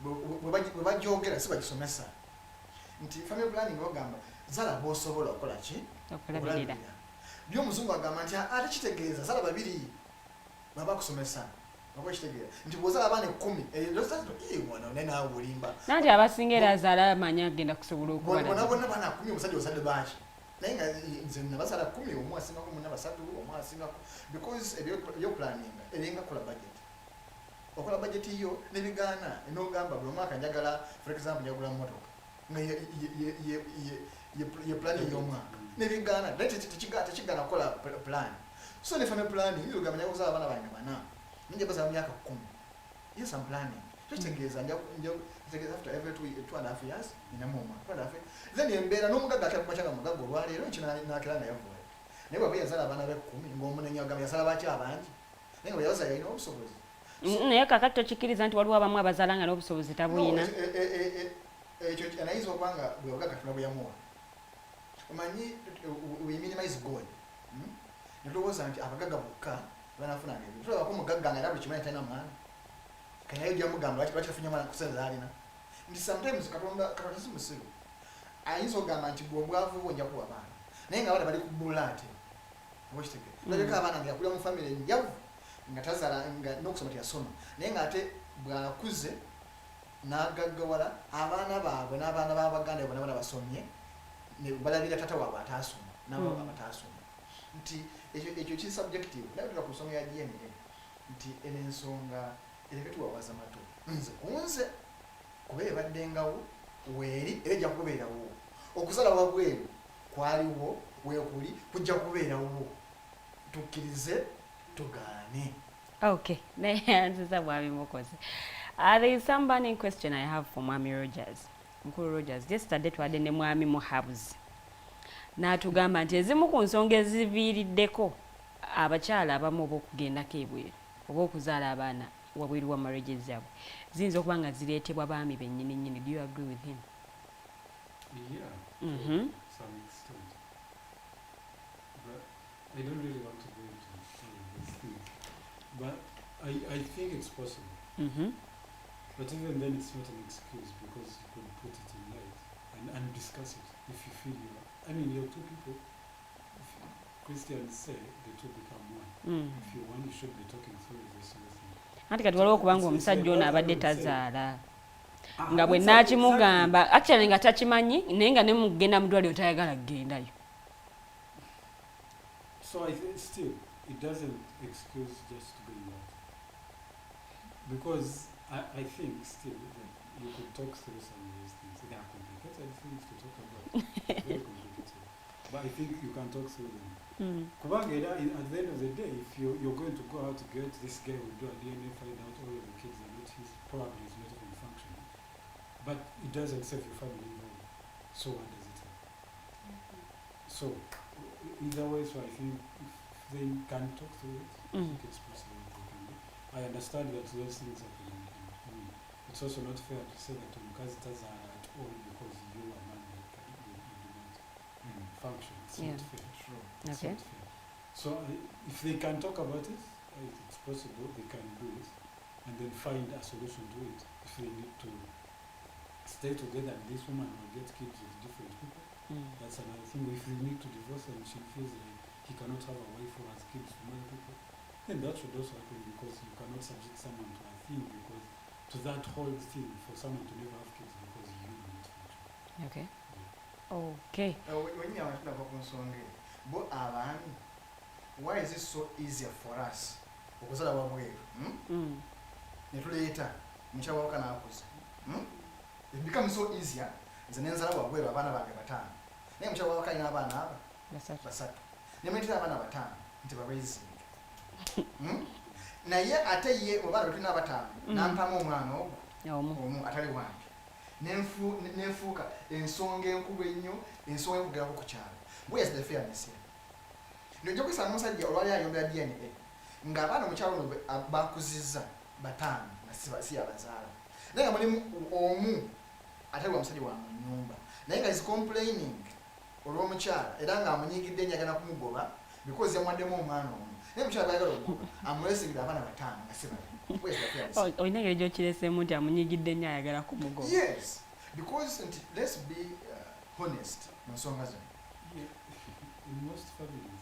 bwe bajogera si bagisomesa nti family planning bagamba zala b'osobola okukola ki okulabirira by'omuzungu agamba nti ate kitegeeza zala babiri baba kusomesa oba kitegeera nti bw'ozala abaana 10 mwana one naawe olimba nanti abasinga era azaala Manya agenda kusobola okubalabira bonna baana 10 omusajja ozadde baaki naye nga nze nabasala 10 omu asingako munna basatu omu asingako because ebyo planning eringa kola budget okola budget yo nebigaana n'ogamba buli mwaka njagala for example njagula motoka nga ye plan y'omwaka nebigaana tekigana kola plan so ne family planning yogamba njagala kuzala abaana bange 4 ninja baza myaka 10 yes I'm planning kitegeeza kitegeeza after every 2.5 years ninamoma 2.5 then embeera n'omugaga atali kumakyanga mugaga olwaleero ekyo nakira nayavuye naye bwaba yazala abaana be 10 ng'omunenya agamba yazala baki abangi naye nga bwe yazala yalina obusobozi naye kakati tokikiriza nti waliwo abamu abazaala nga n'obusobozi tabuyina ekyo anayinza okuba nga bwe bugaga tuna bwe yamuwa omanyi we minimize goal netulowooza nti abagaga bokka banafunanga ebintu tulabako omugagga nga era buli kimanyi talina mwana kanaye gyamugamba lwaki tafunye mwana kusenza alina nti sometimes katonda si musiru ayinza okugamba nti bwe obwavu bwo nja kuwa baana naye nga abaana bali kubbula ate oba kitegere tulabeko abaana nga yakulira mu famire enjavu nga tazala nga n'okusoma teyasoma naye ng'ate bw'akuze n'agaggawala abaana baabwe n'abaana b'Abaganda bonna bana basomye ne balabira tata waabwe ataasoma n'abo abataasoma nti ekyo kiri subjective naye tula ku nsonga ya DNA nti eno ensonga ereke tuwawaza mato nze kunze kuba ebaddengawo weeri era ejja kubeerawo okusala wabweru kwaliwo weekuli kujja kubeerawo tukkirize tugaane. Okay, nayanziza bwami mukozi. There is some burning question I have for Mwami Rogers. Mkulu Rogers, yesterday twadde ne Mwami Muhabuzi. N'atugamba nti ezimu ku nsonga eziviiriddeko abakyala abamu oba okugendako ebweru oba okuzaala abaana wabweru wa marriages yaabwe ziyinza okuba nga zireetebwa baami bennyini nnyini. Do you agree with him? Yeah, to some extent. But I don't really want to go into these things. But I think it's possible. But even then, it's not an excuse because you could put it in light and discuss it if you feel you are. I mean, you're two people. If Christians say the two become one. If you want, you should be talking through this sort of thing. Anti kati waliwo okubanga omusajja ono abadde tazaala nga bwe naakimugamba actually nga takimanyi naye nga ne mugenda mu ddwaliro tayagala kugendayo. So I think still it doesn't excuse just going out because I think still that you could talk through some of these things. They are complicated things to talk about. Very complicated. But I think you can talk through them. Kubanga at the end of the day, if you're going to go out to get this guy who do a DNA, find out all of the kids are not his, probably is not even functioning. But it doesn't save your family involved. So what does it have? So either way, so I think if they can talk through it, I think it's possible they can do. I understand that those things happen. I mean, it's also not fair to say that Omukazi tazara at all because you are man that you do not function. It's not fair. True. It's not fair. So if they can talk about it, it's possible they can do it and then find a solution to it. If they need to stay together and this woman will get kids with different people, that's another thing. If they need to divorce and she feels like he cannot have a wife who has kids from other people, then that should also happen because you cannot subject someone to a thing because to that whole thing for someone to never have kids because you are not functioning. Okay. Okay. When you are talking about nsonga bo abaami, why is it so easier for us okuzala wabweru ne tuleeta mukyala wa kanaakuze? It becomes so easier nze nenzala wabweru abaana bange 5 naye mukyala wa kalina abaana aba 3 ne mwetera abaana 5 nti babaising naye ate ye obaana betulina 5 nampamu omwana ogwo omu atali wange nenfuuka ensonga enkulu ennyo, ensonga ekugeraku ku kyalo. Where's the fairness here? Nojja kwisanga omusajja olwali ayombera DNA ng'abaana omukyalo ono bakuzizza 5 nga si abazaala naye nga mulimu omu atali wa musajja wa mu nnyumba naye nga is complaining olw'omukyala era ng'amunyigidde enjagala kumugoba because yamwaddemu omwana omu naye mukyala bayagala okugoba amulesingira abaana 5 nga si babiri. Olina engeri gy'okireseemu nti amunyigidde nnyo ayagala kumugoba. Yes, because let's be honest mu nsonga zino. In most families,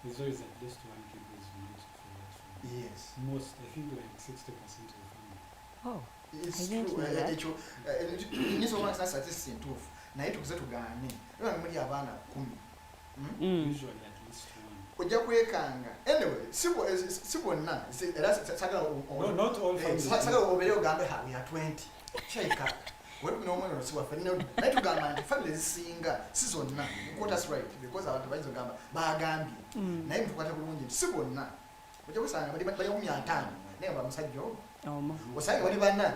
there's always at least one kid who's not for that family. Yes. Most, I think like 60% of the family. Oh, it's true. Nizo wana sana statistics ntuufu. Naye tukuze tugaane. Era muli abaana 10. Usually at least one. Ojja kwekanga. Anyway, si bonna. Era sagala not all families. Sagala obere ogambe ha we are 20. Shaika. Wewe kuna omwana osiwa fanya naye tugamba nti family zisinga si zonna. That's right because abantu bayinza ogamba bagambye. Naye mutukwate bulungi nti si bonna. Ojja kusanga bali ku 500 naye ba musajja omu. Osanga bali banna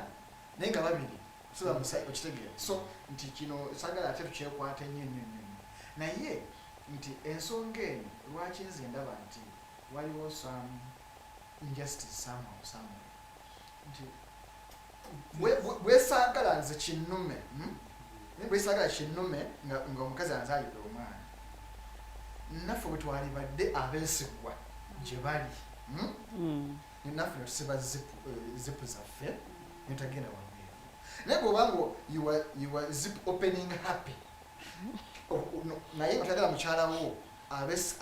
naye nga babiri. So musajja okitegeera. So nti kino sagala ate tukyekwate nnyo. Naye nti ensonga eno lwaki nze ndaba nti waliwo some injustice somewhere. Nti bwesagala nze kinnume bwesagala kinnume nga omukazi anzaalidde omwana naffe bwe twalibadde abeesigwa gye bali naffe netusiba zipu zaffe netagenda wabweru naye bwobanga you are zip opening happy naye nga tagala mukyala wo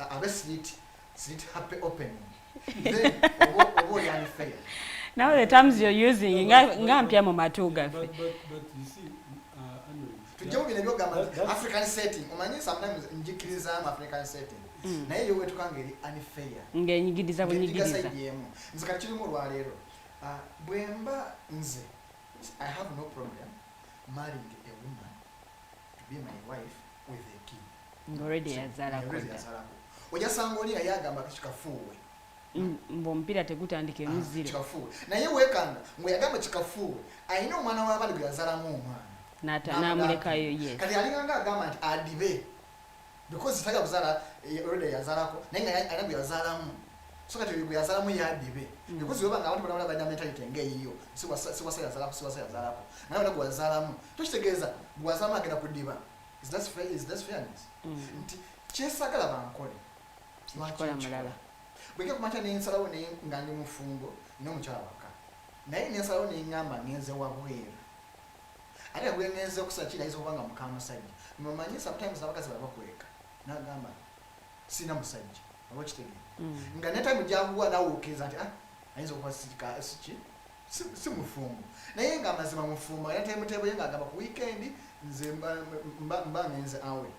abe slit happy opening then obo unfair. Now the terms you're using ngampya mu matu gaffe. But you see, Tujja bino byogamba African setting. Omanyi sometimes njikiriza African setting. Naye yo wetukanga eri unfair. Ng'enyigiriza bunyigiriza. Nze kati kiri mu lwaleero. Bwemba nze I have no problem marrying a woman to be my wife with a kid. Already yazalako. Ojasanga oli yagamba kikafuuwe. Mbompira tegutandike muziro. Kikafuuwe. Naye weekanga ngwe yagamba kikafuuwe. Ayina omwana w'abali gwe yazalamu omwana. N'amulekayo yes. Kati alinganga agamba nti adibe. Because taga kuzala already yazalako. Naye ayina gwe yazalamu. So kati gwe yazalamu yadibe. Because webanga abantu bana bana mentality ngeyiyo. Siwasa yazalako. Naye gwe yazalamu. Tukitegeeza gwe yazalamu agenda kudiba. Is that fairness? Nti kyesagala bankole. Kikola mulala. Bweke kumacha n'ensalawo ne ngandi mufungo n'omukyala waka. Naye n'ensalawo ne ngamba ngenze wabweru. Ate bwe ngenze okusakira izo kubanga mukama musajja. Mumanyi sometimes abakazi bakweka. Nagamba sina musajja. Abo kitege. Nga neta mujabuwa nawo okeza ati ayinza okwasika si mufungo. Naye nga mazima mufungo era temutebo yenga agamba ku weekend nze mba ngenze awe.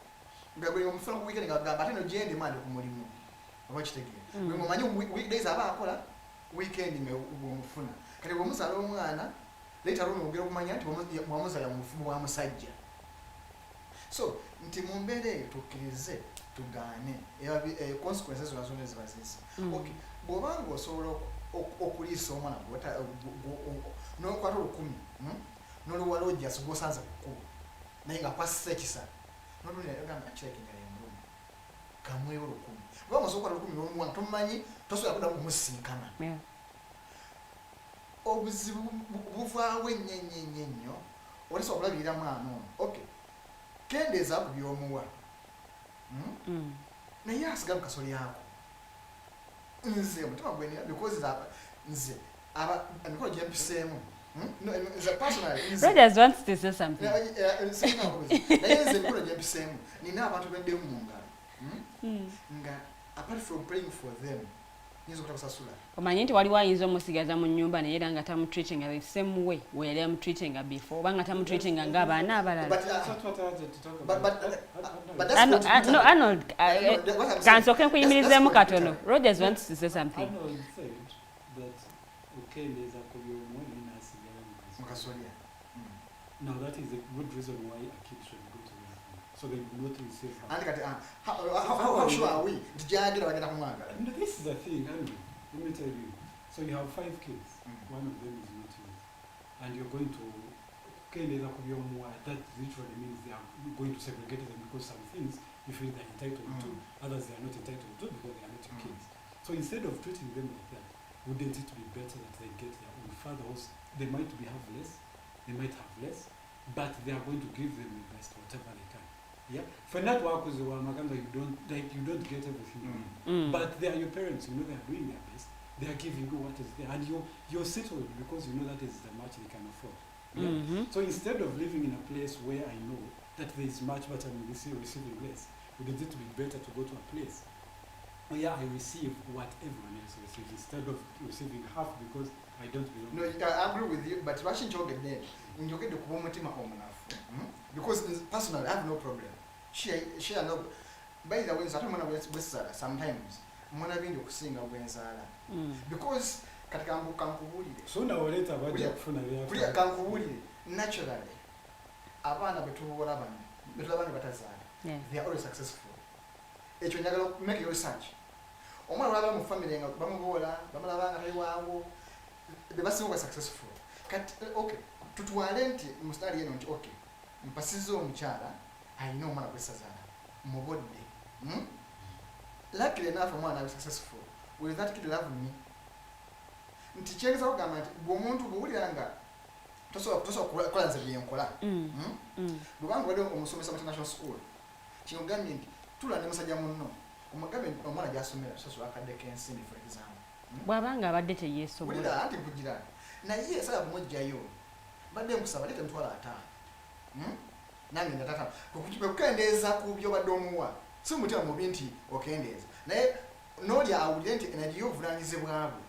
Nga bwe mufungo ku weekend ngagamba ate no gende mande ku mulimu. Abo kitege. Bwe mumanyi weekdays aba akola weekend me ubumufuna. Kati bwe musala omwana later on ogera kumanya nti mwamuzala mu mufumo wa musajja. So nti mumbere tukirize tugane consequences zonazone zibazisa. Okay, bwobanga osobola okuliisa omwana no kwata 10 n'oluwala ojja sigosanza kukuba naye nga kwasisa ekisa n'oluli yagamba kirekinga y'omulumu kamwewo 10 bwobanga osobola kwata 10 n'omwana tomumanyi tosobola kudda kumusinkana. Obuzibu buvaawo ennyo olisobola okulabirira mwana ono. Okay, kendeeza ku by'omuwa naye asigala mu kasoli ako. Nze omutima gwenira because nze emikolo gye mpiseemu Rogers wants to say something. Naye nze emikolo gye mpiseemu nina abantu bendemu mu ngalo nga apart from praying for them nyinza okutabasasula. Omanyi nti waliwo ayinza omusigaza mu nnyumba naye era nga tamutreatinga the same way we yali amutreatinga before oba nga tamutreatinga ng'abaana abalala. Arnold, kansooke nkuyimirizeemu katono. Rogers wants to say something. Now that is a good reason why a kid should go to the husband, so they will not receive her. How sure are we? No, this is the thing, Andrew. Let me tell you. So you have 5 kids. One of them is not yours, and you're going to that literally means they are going to segregate them because some things you feel they're entitled to, others they are not entitled to because they are not your kids. So instead of treating them like that, wouldn't it be better that they get their own fathers? They might have less, but they are going to give them the best, whatever they can. Yeah. For that work with you don't get everything. But they are your parents, you know they are doing their best. They are giving you what is there, and you're settled because you know that is the much they can afford. Yeah? So instead of living in a place where I know that there is much but I'm receiving less, wouldn't it be better to go to a place where I receive what everyone else receives instead of receiving half because I don't belong? No, I agree with you, but watching Choga there, in your get the Omunafu, because personally I have no problem. She no. By the way, sometimes mwana bindi okusinga bwenzala because katika mbukankubuulire sooner or later bajja kufuna bya kankubuulire naturally abaana betubola bano batazaala they are always successful. Ekyo njagala make your research. Omwana waba mu family nga bamubola bamalabanga taliwaawo bebasinga successful. Kati okay tutwale nti mustari yeno nti okay mpasizo omukyala alina omwana gwesazaala mubodde luckily enough omwana was successful. Will that kid love me? Nti kyengeza kugamba nti bw'omuntu bw'owuliranga tosobola kukola nze bye nkola lubanga wali omusomesa mu international school kimugambye nti tula ne musajja munno omugambye omwana gy'asomera sasula akadde k'ensimbi for example bw'abanga abadde teyeesobola wulira anti kugira naye esala kumugjayo badde nkusaba leeta emitwalo 5 nange ndatata kukendeeza ku byobadde omuwa si mutima mubi nti okendeeza naye n'oli awulire nti naye obuvunaanyizibwa bwe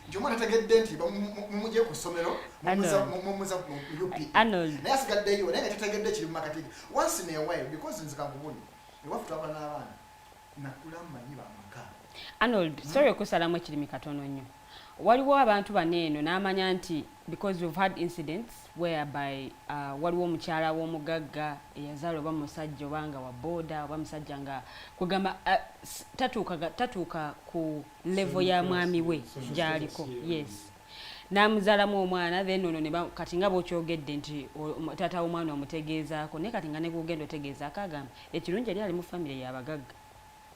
nti omwana ategedde nti mumugye ku ssomero mumuza mu UP naye asigaddeyo naye nga tategedde kiri mu makati ge once in a while because nzika nkubuli ewaffe twaba n'abaana nakula mmanyi bamaka Arnold sorry okusalamu ekirimi katono nnyo waliwo abantu baneeno n'amanya nti because we've had incidents whereby waliwo omukyala w'omugagga eyazaala oba musajja obanga wa boda oba musajja nga kugamba tatuuka ku level ya mwami we gy'aliko yes n'amuzaalamu omwana then ono kati nga bw'okyogedde nti taata w'omwana omutegeezaako naye kati nga ne gugenda otegeezaako agamba ekirungi eri ali mu famire y'abagagga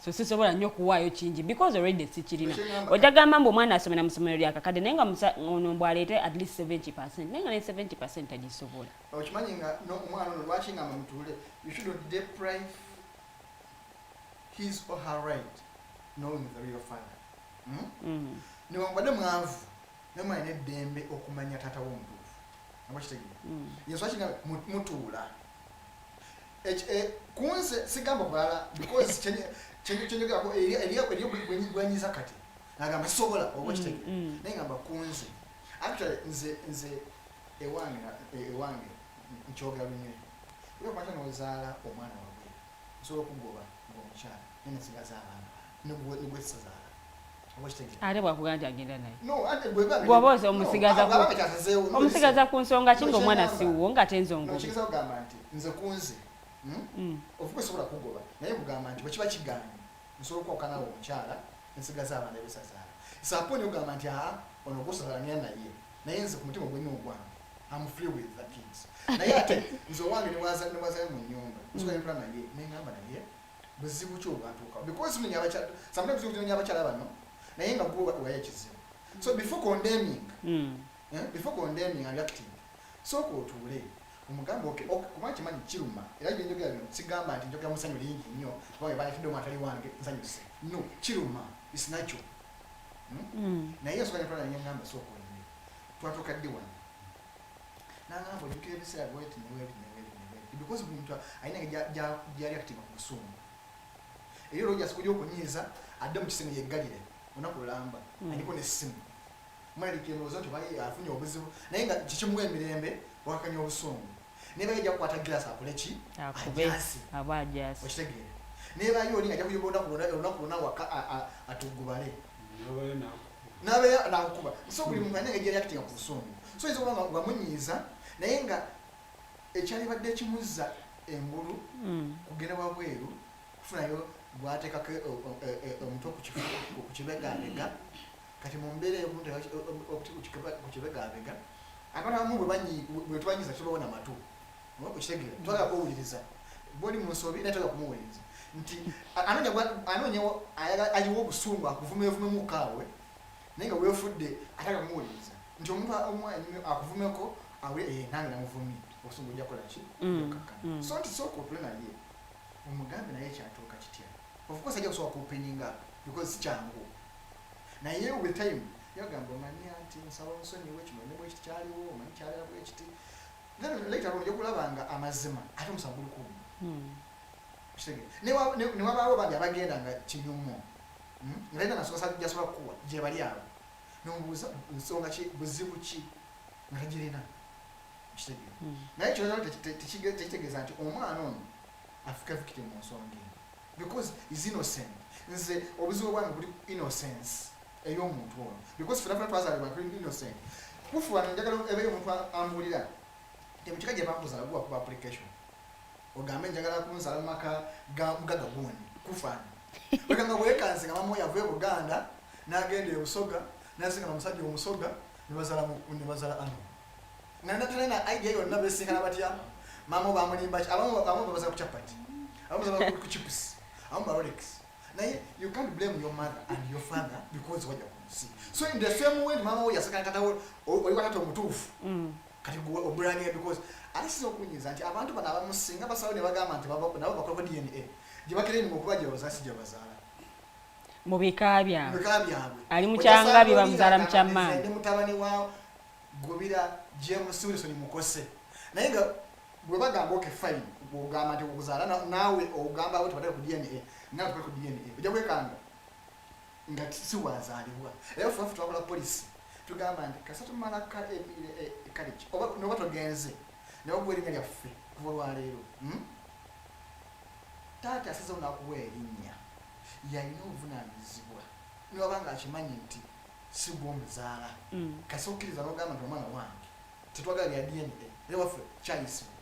so sisobola nnyo kuwaayo kingi because already sikirina ojagamba mbu omwana asomera mu ssomero lya kakadde naye nga ono mbwaleete at least 70% naye nga ne 70% tagisobola okimanyi nga omwana ono lwaki nga mutule you should deprive his or her right knowing the real father niwambadde mwavu nemwana n'eddembe okumanya taata w'omutuufu nabwo kitegeera yesu akinga mutuula kunze sigamba kulala because chenjogako eriyo gwenyiza kati nagamba sisobola oba kitegeera naye ngamba kunze actually nze ewange nkyogera lunywe wekwata nozaala omwana wabwe nsobola okugoba ng'omukyala nene sigaza abaana negwesisazaala oba kitegeera ate bwakugamba nti agenda naye bw'oba ose omusigaza ku nsonga ki ng'omwana siwuwo nga tenzongo kigeza kugamba nti nze kunze of course sobola kugoba naye kugamba nti bwekiba kigaanye nsobola okwokanawo omukyala nsigaza abaana besazaala saaponi ogamba nti ono gosazalania naye nze ku mutima gwenna ogwange I'm free with the kids naye ate nze owange newazayo mu nnyumba nsobola nkola naye nengamba naye buzibu ki obwatuukawo because sometimes nya abakyala bano naye nga gwe waye ekizibu so before condemning and reacting sooka otuule omugambo kuba kimanyi kiruma era byenjogera bino sigamba nti njogera musanyu lingi nnyo kubanga banatidde omwatali wange nsanyuse no kiruma is natural naye ensonga netwala naye ngamba sooka olime twatuuka ddi wano nangamba ojjukira ebiseera bweti newebi because omuntu ayina gyali akitima ku busungu era olwo jasikujja okunyiiza adde mu kisimu yeggalire olunaku lulamba aliko n'essimu mwalikirowooza nti afunye obuzibu naye nga kikimuwa emirembe wakanya obusungu nebayo ajja kukwata girasi akole ki ajasi okitegeere nebayo oli nga ajja kuyoba olunaku lwonna waka atugubale nabeera nakukuba so buli muntu alina nga gyali akitinga ku busungu so yinza okuba nga wamunyiiza naye nga ekyalibadde ekimuzza engulu kugenda wabweru kufunayo gwateekako omutwe ku kibegabega kati mu mbeera ku kibegabega abantu abamu bwe tubanyiza tubawona matu okitegeera twagala kuwuliriza bwoli mu nsobi naye twagala kumuwuliriza nti anoonya aliwo obusungu akuvumevumemu kaawe naye nga weefudde atagala kumuwuliriza nti omuntu akuvumeko awe nange namuvumi obusungu ojja kukola ki so nti sooka otule naye omugambe naye kyatuuka kitya of course ajja kusobola kuopeninga because si kyangu naye with time yagamba omanya nti nsaba nsonyiwe kino ne bwekiti kyaliwo omanyi kyalira bwekiti then later on ojja kulaba nga amazima ate omusango gulikuuma newabaawo bandi abagenda nga kinyumu nga talina nasobola jasobola kukuwa gye bali abo nomubuuza nsonga ki buzibu ki nga tagirina kitegeera naye kyona tekitegeeza nti omwana ono afuka victim mu nsonga eno because is innocent nze obuzibu bwange buli innocence ey'omuntu ono because fenafena twazaalibwa tuli innocent kufuwano njagala ebeyo omuntu ambuulira temukika gye bambuzaala guwa kuba application ogambe njagala kunzaala mu maka ga mugaga gundi kufaana ogamba bwekanze nga mamoyo avuye Buganda n'agenda e Busoga n'asinga n'omusajja omusoga ne bazaala ano natalina idea yonna beesinkana batya mama bamulimba abamu babaza ku chapati abamu babaza ku chips abamu ba Rolex naye you can't blame your mother and your father because wajja kumusi so in the same way mama we yasakana tatawo oli watata omutuufu kati obrania because alisiza okunyiza nti abantu bano abamusinga basawo ne bagamba nti nabo bakola DNA gye bakireni mu kuba gye bazaala si gye bazaala mu bika byabwe ali mu kyanga bye bamuzaala mu kyammaanyi ne mutabani wa Gobira James Wilson mukose naye nga bwe bagamba okay fine bw'ogamba nti okuzaala nawe ogamba abo tebatali ku DNA nawe tebali ku DNA ojja kwekanga nga si wazaalibwa era ffe twakola polisi tugamba nti kasa tumala college oba noba togenze nawe gwe erinnya lyaffe kuva olwaleero taata asazeho nakuwa erinnya yalina obuvunaanyizibwa niwaba nga akimanyi nti si gw'omuzaala kasi okkiriza n'ogamba nti omwana wange tetwagala lya DNA era waffe kyayisibwa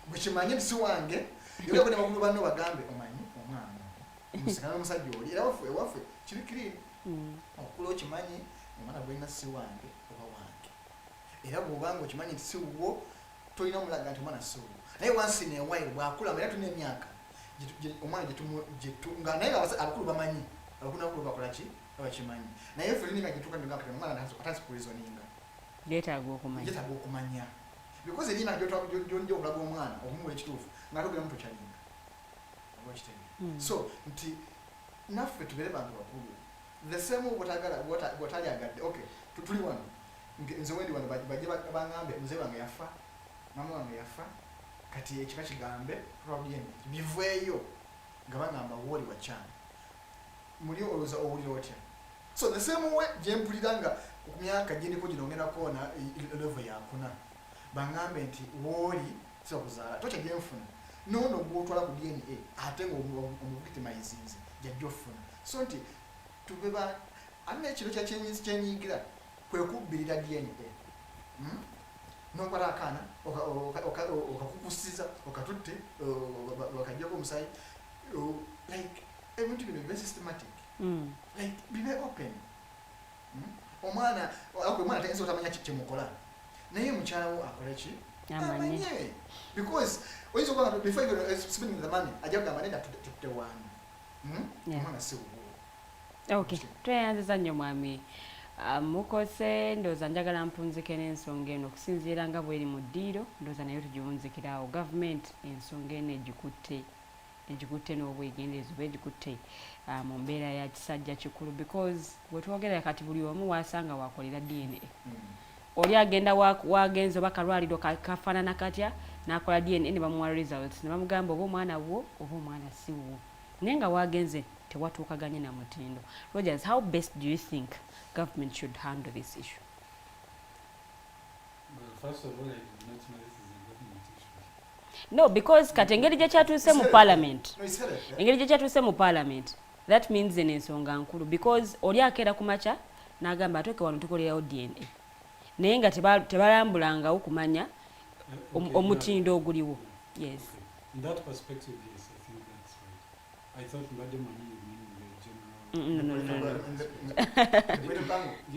bwe kimanye nti si wange era bwe ne bakulu banno bagambe omanyi omwana musikana n'omusajja oli era waffe kibikiriini okula okimanyi omwana gwena si wange oba wange era bw'obanga okimanyi nti si wuwo tolina omulaga nti omwana si wuwo naye wansi newaire bw'akula era tulina emyaka omwana nga naye abakulu bamanyi abakulu bakola ki abakimanyi naye ffe lininga gyetuka ndigakati omwana atazikulizoninga yeetaaga okumanya because erina gyonja okulaga omwana okumuwa ekituufu ngaatogera mu tokyalinga oba okitegeera so nti naffe tubeere bantu bakulu the same bwotali agadde okay tuli wano nze wendi wano bajje baŋŋambe muzee wange yafa mama wange yafa kati ekika kigambe probably biveeyo nga baŋŋamba wooli wakyana muli olowooza owulira otya so the same way gyempulira nga ku myaka gyendiko ginongerako na level yakuna baŋŋambe nti wooli sibakuzaala tokya gyenfuna noono gwotwala ku DNA ate ngaomuvictimizinze jajja ofuna so nti tubeba alina ekiro kyenyigira kwe kubbirira DNA nokwala akaana okakukusiza okatutte wakajjako omusayi like ebintu bino bibe systematic like bibe open omwana atenza otamanya kyemukola naye mukyalawo akola ki amanye because oyinza okuba before you spending the money ajja kugamba nenda Totewana omwana si wuwo okay tweyanziza nnyo mwami mukose ndowooza njagala mpunzike n'ensonga eno okusinziira nga bweri mu ddiiro ndowooza naye tugiwunzikirawo gavumenti ensonga eno egikutte n'obwegenderezi oba egikutte mu mbeera ya kisajja kikulu because bwetwogerera kati buli omu wasanga wakolera DNA oli agenda wagenze oba kalwaliro kafaanana katya n'akola DNA ne bamuwa results ne bamugamba oba omwana wo oba omwana si wo naye nga wagenze tewatuukaganye na mutindo. Rogers, how best do you think government should handle this issue? Well, first of all, I do not know this is a government issue. No, because kati engeri gye kyatuuse mu parliament. Engeri gye kyatuuse mu parliament. That means ensonga nkulu because oli akeera ku makya n'agamba atoke wano tukolerawo DNA. Naye nga tebalambulangawo kumanya omutindo oguliwo. Yes. Okay. In that perspective, yes, I think that's right. I thought Madam Manya you mean the general. No.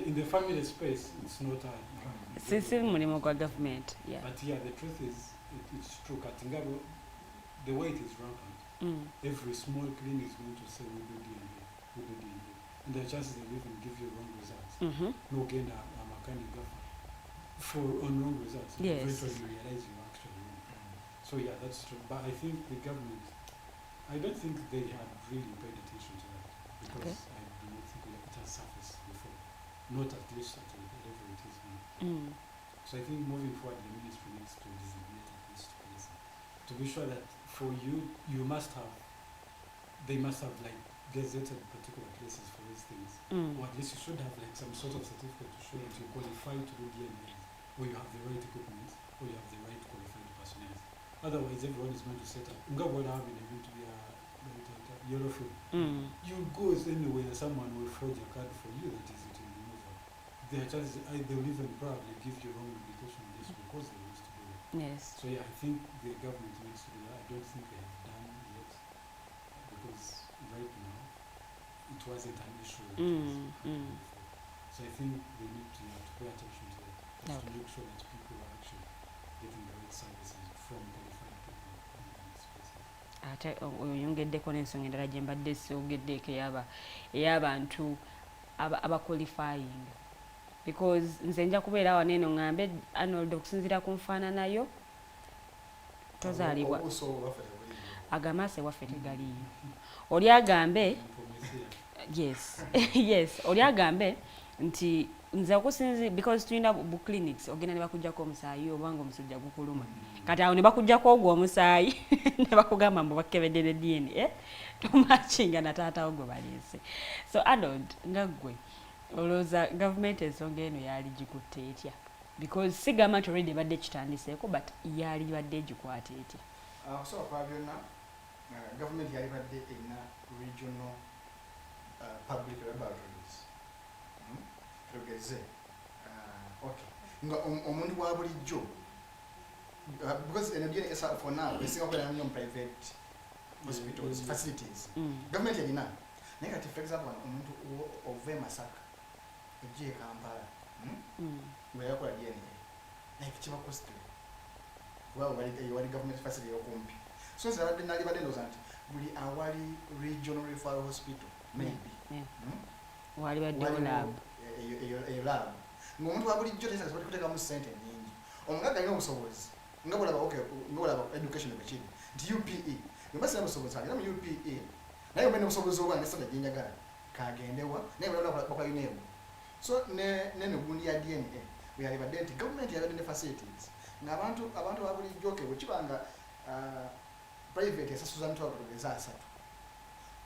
In the family space, it's not a... Sisi mulimu kwa government, yeah. But yeah, the truth is, it's true. Katingabo, the way it is rampant, every small clinic is going to say we do DNA, we do DNA. And the chances they even give you wrong results. No gain a mechanic on wrong results. Yes. Eventually you realize you actually wrong. So yeah, that's true. But I think the government, I don't think they have really paid attention to that because I do not think it has surfaced before. Not at least at the level it is now. So I think moving forward, the ministry needs to designate at least places to be sure that for you, they must have like gazetted particular places for these things, or at least you should have like some sort of certificate to show that you qualify to do DNA, or you have the right equipment, or you have the right qualified personnel. Otherwise, everyone is going to set up. Yellow food. You go anywhere, someone will forge a card for you that is it in removal. Their chances, they will even probably give you wrong indication just because they used to do it. Yes. So yeah, I think the government needs to do that. I don't think they have done yet because right now it wasn't an issue. So I think they need to pay attention to that, just to make sure that people are actually getting the right services from qualified people in these places. Ate oyongeddeko n'ensonga endala gye mbadde siogeddeeko ey'abantu abaqualifying because nze nja kubeera wano eno ŋŋambe Arnold okusinziira ku nfaananayo tozaalibwa agamaaso ewaffe tegaliiyo oli agambe yes yes oli agambe nti nze okusinzi because tulina bu clinics ogenda ne bakuggyako omusaayi obanga omusujja gukuluma kati awo ne bakuggyako ogwo omusaayi ne bakugamba mbu bakebeddere DNA tomakinga na taatawo gwe baleese so Arnold nga ggwe olowooza gavumenti ensonga eno yaali gikutte etya because sigamba nti already ebadde kitandiseeko but yaali badde gikwata etya okusobola kwa byonna gavumenti yali badde erina regional public laboratories tugeze nga omuntu wa bulijjo because energy for now esinga kubeera nnyo mu private hospitals facilities government erina naye kati for example omuntu ova e Masaka ojja e Kampala nga yakola DNA naye kiba costly wali government facility eyokumpi so nali badde ndowooza nti buli awali regional referral hospital maybe wali baddewo lab eyo lab ng'omuntu wa bulijjo tesobola kuteekamu ssente nnyingi omugagga alina obusobozi nga bwolaba education bwekiri nti UPE bwembasina obusobozi alina mu UPE naye obeera obusobozi obwana nesada gyenjagala kagendewa naye bakola yuneebu so n'emigundi ya DNA bwe yali badde nti gavumenti yabadde ne facilities ng'abantu ba bulijjo ke bwe kibanga private esasuza mitwalo tugeza 3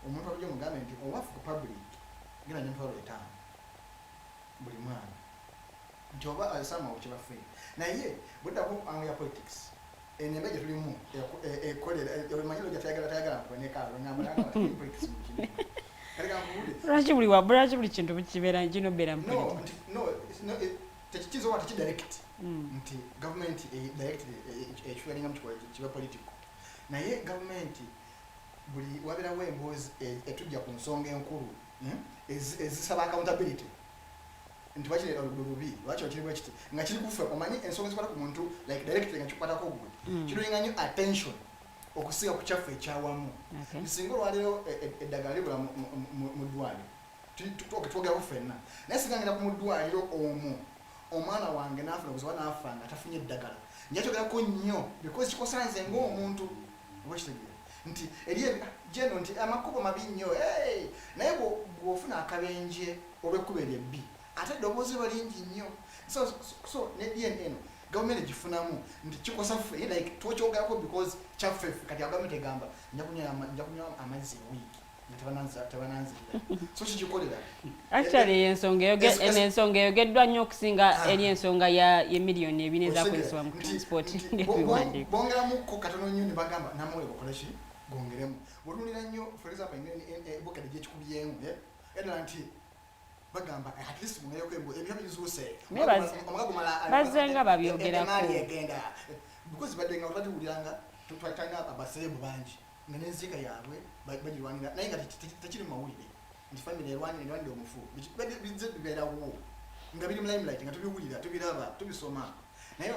omuntu wa bulijjo mugambe nti owafu ku public genda nnyo mitwalo 5 buli mwana nti oba alisama okibaffe naye buddako ango ya politics enembe gye tulimu ekolera emanyiro gye tayagala kubonekaalo ngamba politics lwaki buli kintu kibeera kino beera tekikiza oba tekidirect nti gavumenti direct ekifalinga kiba political naye gavumenti buli wabeerawo emboozi etujja ku nsonga enkulu ezisaba accountability nti bakiri olubi lwaki bakiri bwekiti nga kiri kufe omanyi ensonga zikwata ku muntu like directly nga kikwatako gwe kirulinga nnyo attention okusinga ku kyaffe ekyawamu singa olwaliro eddagala libula mu ddwaliro twogeraku ffenna naye singa ngenda ku mu ddwaliro omwo omwana wange naafuna obuzibu naafa nga tafunye eddagala njakyogerako nnyo because kikosanze ng'omuntu oba kitegeera nti eri jeno nti amakubo mabi nnyo naye bw'ofuna akabenje olw'ekkubo eryebbi ate eddoboozi balingi nnyo so ne DNA eno gavumenti egifunamu nti kikosa ffe like twokyogerako because kyaffe kati gavumenti egamba nja kunywa amazzi ewiiki nga tebananzirira so kikikolera actually ensonga eyogeddwa nnyo okusinga eri ensonga ye miliyoni 4 ezakozesebwa mu transport n'ebiwandiiko bongeramuko katono nnyo ne bagamba namwe bakoleki gongeremu bwolulira nnyo for example ebokadde gyekikubyemu era nti bagamba at least mungayoko ebyo bizuuse bazenga babyogerako egenda because badenga batuwuliranga twatanga abaserebu bangi nga n'enzika yaabwe bagirwanira naye nga tekiri mawulire nti family erwanira omufu bize bibeerawo nga biri mu limelight nga tubiwulira tubiraba tubisoma naye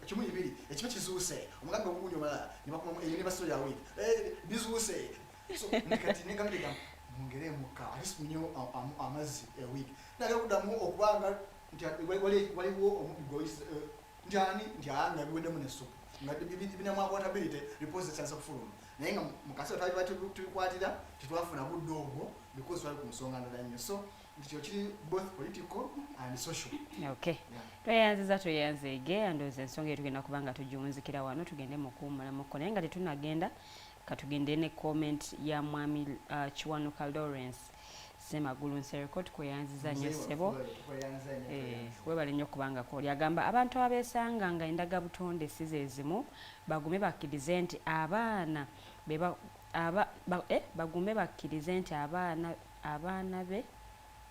kimu ibiri ekiba kizuuse omugagga omugundi omala ne basolo ya week bizuuse so kati negamdega mungeremuka alisimunyo amazzi eweek naye kudamu okubanga nti waliwo omubigo njani nti anga biwedemu n'essupu nga binamu accountability reports ekisansa kufuluma naye nga mukasera twali tubikwatira tetwafuna budde obwo because twali ku nsonga ndala nnyo so nti kiri both political and social. Okay. Tweyanziza andooza ensonga etugenda kubanga tugiwunzikira wano tugende mu kuwummulamuko naye nga tetunagenda katugende ne comment ya mwami Kiwanuka Lawrence Semagulu Nsereko tukweyanziza nnyo ssebo webale nnyo kubanga kooli agamba abantu abeesanga nga endagabutonde si ze zimu bagume bakkirize nti abaana bagume bakkirize nti abaana be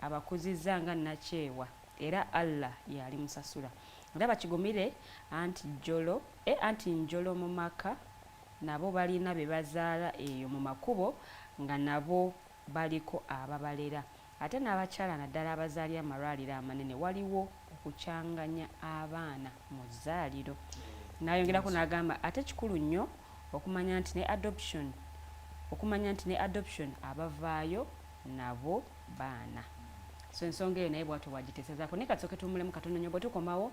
abakuzizza nga nakyewa era Allah yali musasula era bakigumire anti njolo mu maka nabo balina be bazaala eyo mu makubo nga nabo baliko ababalera ate n'abakyala naddala abazaali amalwaliro amanene waliwo okukyanganya abaana mu zzaaliro n'ayongerako n'agamba ate kikulu nnyo okumanya nti ne adoption abavaayo nabo baana so ensonga eyo naye bwatyo bwagiteesezaako naye katusooke tuwummulemu katono nnyo bwe tukomawo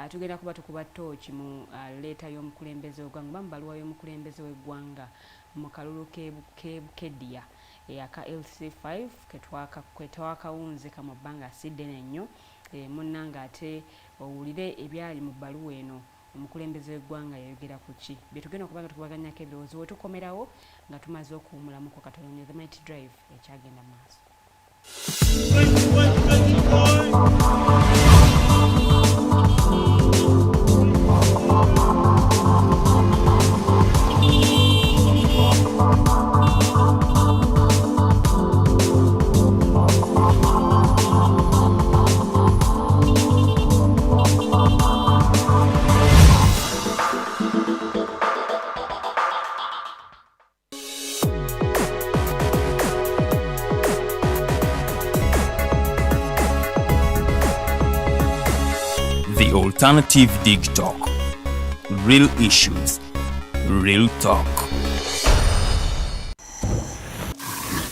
tugenda kuba tukuba tooci mu leeta y'omukulembeze w'eggwanga oba mu baluwa y'omukulembeze w'eggwanga mu kalulu k'ebukedya aka LC5 ketwakawunze kamu bbanga si ddene nnyo munnanga ate owulire ebyali mu bbaluwa eno omukulembeze w'eggwanga yayogera ku ki bye tugenda okubanga tukubaganyako ebirowoozo we tukomerawo nga tumaze okuwumulamuko katono the mighty drive ekyagenda mu maaso. The alternative Digitalk. Real issues, real talk.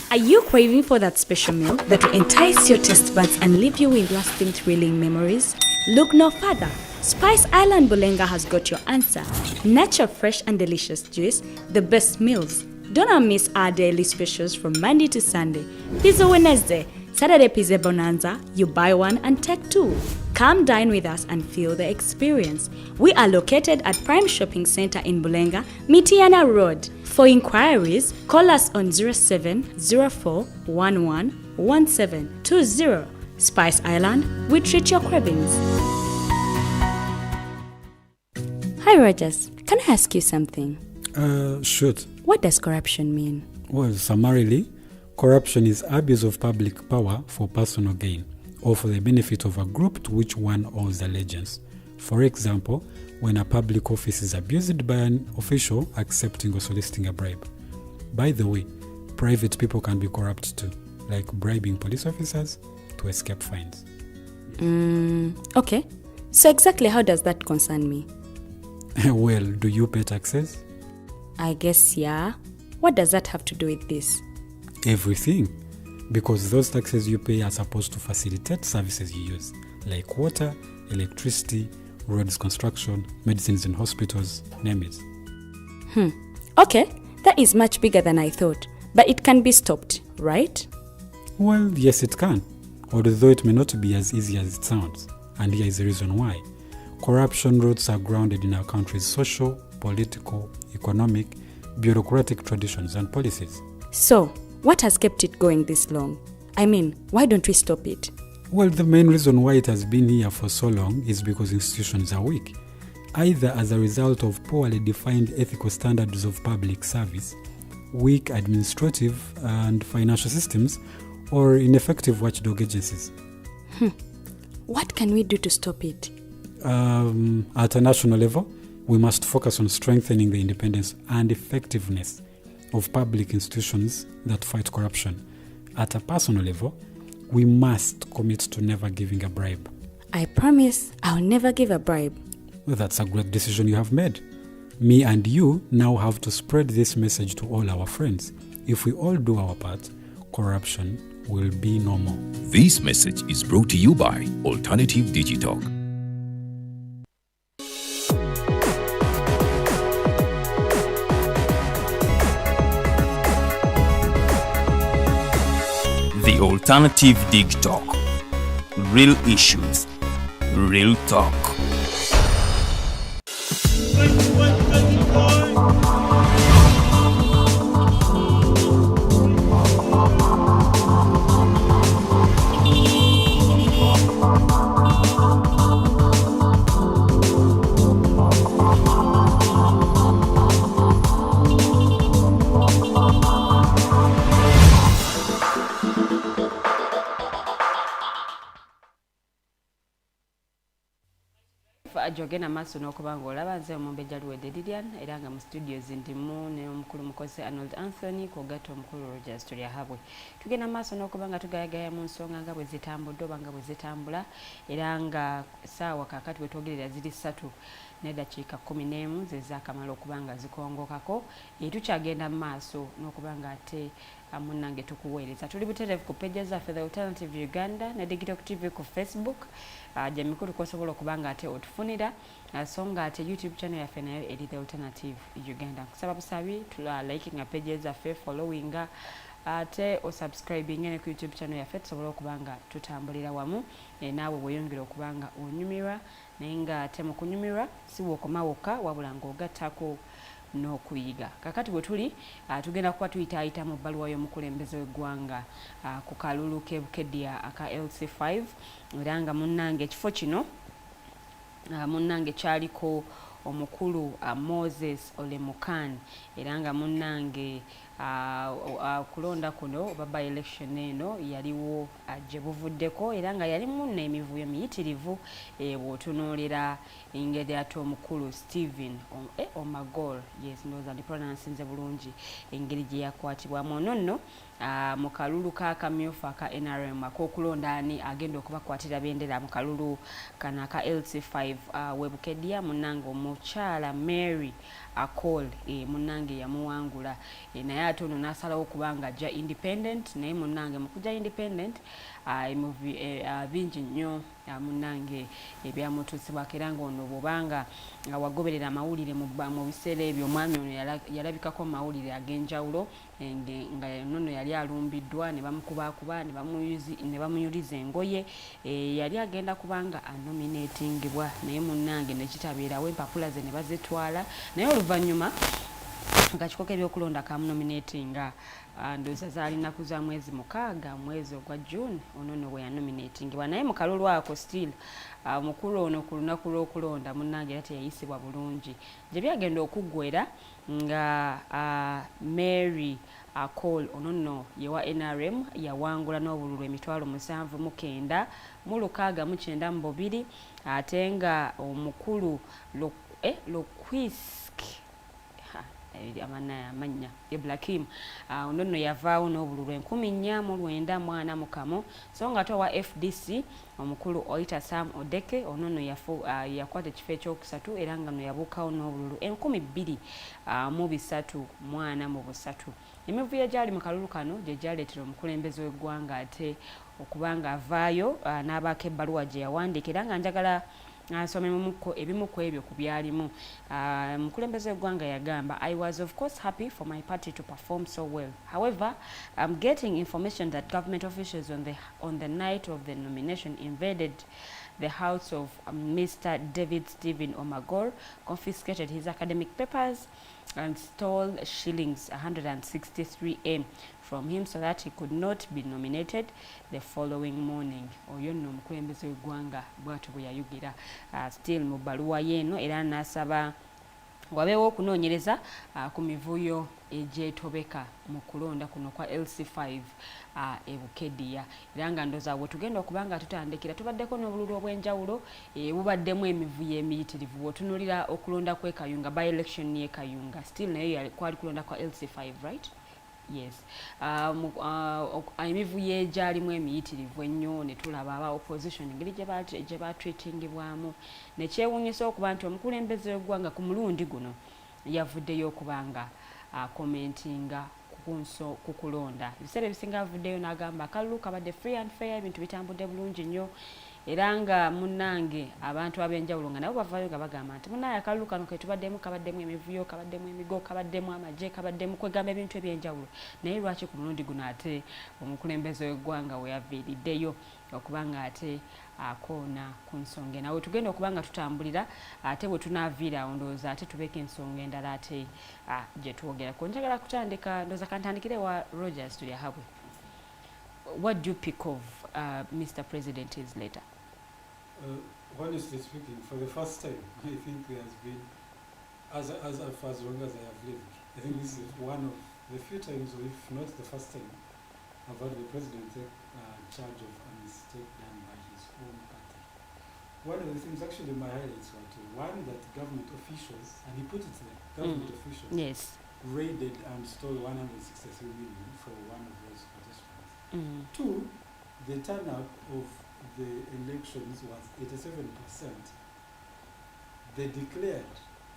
Are you craving for that special meal that will entice your taste buds and leave you with lasting thrilling memories? Look no further. Spice Island Bulenga has got your answer. Natural, fresh and delicious juice, the best meals. Don't miss our daily specials from Monday to Sunday. Pizza Wednesday, Saturday Pizza Bonanza, you buy one and take two. Come dine with us and feel the experience. We are located at Prime Shopping Center in Bulenga, Mitiana Road. For inquiries, call us on 0704111720. Spice Island, we treat your cravings. Hi Rogers, can I ask you something? Shoot. What does corruption mean? Well, summarily, corruption is abuse of public power for personal gain or for the benefit of a group to which one owes allegiance. For example, when a public office is abused by an official accepting or soliciting a bribe. By the way, private people can be corrupt too, like bribing police officers to escape fines. Okay. So exactly how does that concern me? Well, do you pay taxes? I guess yeah. What does that have to do with this? Everything. Because those taxes you pay are supposed to facilitate services you use, like water, electricity, roads construction, medicines in hospitals, name it. Okay, that is much bigger than I thought. But it can be stopped, right? Well, yes it can, although it may not be as easy as it sounds. And here is the reason why. Corruption roots are grounded in our country's social, political, economic, bureaucratic traditions and policies. So, what has kept it going this long? I mean, why don't we stop it? Well, the main reason why it has been here for so long is because institutions are weak, either as a result of poorly defined ethical standards of public service, weak administrative and financial systems, or ineffective watchdog agencies. What can we do to stop it? At a national level, we must focus on strengthening the independence and effectiveness of public institutions that fight corruption. At a personal level, we must commit to never giving a bribe. I promise I'll never give a bribe. Well, that's a great decision you have made. Me and you now have to spread this message to all our friends. If we all do our part, corruption will be no more. This message is brought to you by Alternative Digitalk. The alternative Digitalk. Real issues, real talk. Jogena maaso n'okuba ng'olaba nze omumbejja luwedde Lilian era nga mu studios ndimu ne omukulu mukozi Arnold Anthony kw'ogatta omukulu Rogers Tulyahabwe. Tugenda maaso n'okuba nga tugayagaya mu nsonga nga bwe zitambudde oba nga bwe zitambula era nga ssaawa kaakati bwe twogerera ziri 3 n'eddakiika 11 ze zaakamala okuba nga zikongokako. Tukyagenda mu maaso n'okuba nga ate munnange tukuweereza. Tuli butereevu ku page zaffe The Alternative Uganda ne Digitalk TV ku Facebook. Jamikulu kosobola okuba nga ate otufunira so nga ate YouTube channel yaffe nayo eri The Alternative Uganda. Kusaba busabi tula liking pages zaffe, following ate osubscribing ne ku YouTube channel yaffe tusobole okubanga tutambulira wamu naawe weyongera okubanga onyumirwa naye nga ate mu kunyumirwa si wokomawoka wabula ng'ogattako n'okuyiga. Kakati bwe tuli tugenda kuba tuyitaayita mu bbaluwa y'omukulembeze w'eggwanga ku kalulu k'ebukedya aka LC5 era nga munnange ekifo kino munnange kyaliko omukulu Moses Olemukan era nga munnange kulonda kuno baba election eno yaliwo gye buvuddeko era nga yalimu n'emivuyo miyitirivu bw'otunuulira engeri ate omukulu Stephen Omagol, yes ndowooza ndi pronouncing bulungi engeri gye yakwatibwamu ono nno mu kalulu k'akamyufu aka NRM ak'okulonda ani agenda okubakwatira bendera mu kalulu kano aka LC5 webukedya munnange omukyala Mary Akol munnange yamuwangula naye ate ono n'asalawo okubanga ajja independent naye munnange mu kujja independent bingi nnyo munnange ebyamutuusibwako era ng'ono bw'obanga wagoberera amawulire mu biseera ebyo omwami ono yalabikako mu mawulire ag'enjawulo nga nono yali alumbiddwa ne bamukubaakuba ne bamuyuliza engoye yali agenda kubanga anominatingibwa naye munnange ne kitabeerawo empapula ze ne bazitwala naye oluvannyuma nga kikoko ebyokulonda kamunominatinga ndowooza zaali nnaku za mwezi 6 mwezi ogwa June ono nno bwe yanominatingibwa naye mu kalulu ako still mukulu ono ku lunaku lw'okulonda munnange era teyayisibwa bulungi gye byagenda okuggwera nga Mary Akol ono nno yewa NRM yawangula n'obululu 79,692 ate nga omukulu Manya Eblakim ono nno yavaawo n'obululu 4,441 so nga towa FDC omukulu Oita Sam Odeke ono nno yakwata ekifo ekyokusatu era nga no yabuukawo n'obululu 2,343 emivuyo gyali mu kalulu kano gye gyaleetera omukulembeze w'eggwanga ate okubanga avaayo n'abaako ebbaluwa gye yawandiika era nga njagala nsomemumuko ebimu ku ebyo ku byalimu omukulembeze w'eggwanga yagamba I was of course happy for my party to perform so well. However, I'm getting information that government officials on the night of the nomination invaded the house of Mr. David Stephen Omagor, confiscated his academic papers and stole shillings 163M from him so that he could not be nominated the following morning. Oyo nno omukulembeze w'eggwanga bw'atyo bwe yayogera still mu bbaluwa y'eno era n'asaba wabeewo okunoonyereza ku mivuyo egyetobeka mu kulonda kuno kwa LC5 ebukedya era nga ndowooza bwe tugenda okubanga tutandikira tubaddeko n'obululu obw'enjawulo bubaddemu emivuyo emiyitirivu bw'otunuulira okulonda kw'ekayunga by election y'ekayunga still naye kwali kulonda kwa LC5 right? Yes. Emivuyo egyalimu emiyitirivu ennyo ne tulaba aba opposition engeri gye batreatingibwamu ne kyewuunyisa okuba nti omukulembeze w'eggwanga ku mulundi guno yavuddeyo okubanga commentinga ku kulonda ebiseera ebisinga avuddeyo n'agamba akalulu kabadde free and fair ebintu bitambudde bulungi nnyo era nga munnange abantu ab'enjawulo nga nabo bavaayo nga bagamba nti munnange akalulu kano ke tubaddemu kabaddemu emivuyo kabaddemu emigo kabaddemu amagye kabaddemu kwegamba ebintu eby'enjawulo naye lwaki ku mulundi guno ate omukulembeze w'eggwanga we yaviiriddeyo okubanga ate akoona ku nsonga nawe tugenda okubanga tutambulira ate bwe tunaaviira awo ndowooza ate tubeeko ensonga endala ate gye twogerako njagala kutandika ndowooza kantandikire wa Rogers tuli ahabwe. What do you pick of Mr. President's letter? Honestly speaking, for the first time, I think there has been, as long as I have lived, I think this is one of the few times, or if not the first time, I've had the president take charge of a mistake done by his own party. One of the things, actually, my highlights were one, that government officials, and he put it there, government officials, yes, raided and stole 163 million for one of those participants. Two, the turnout of the elections was 87%. The declared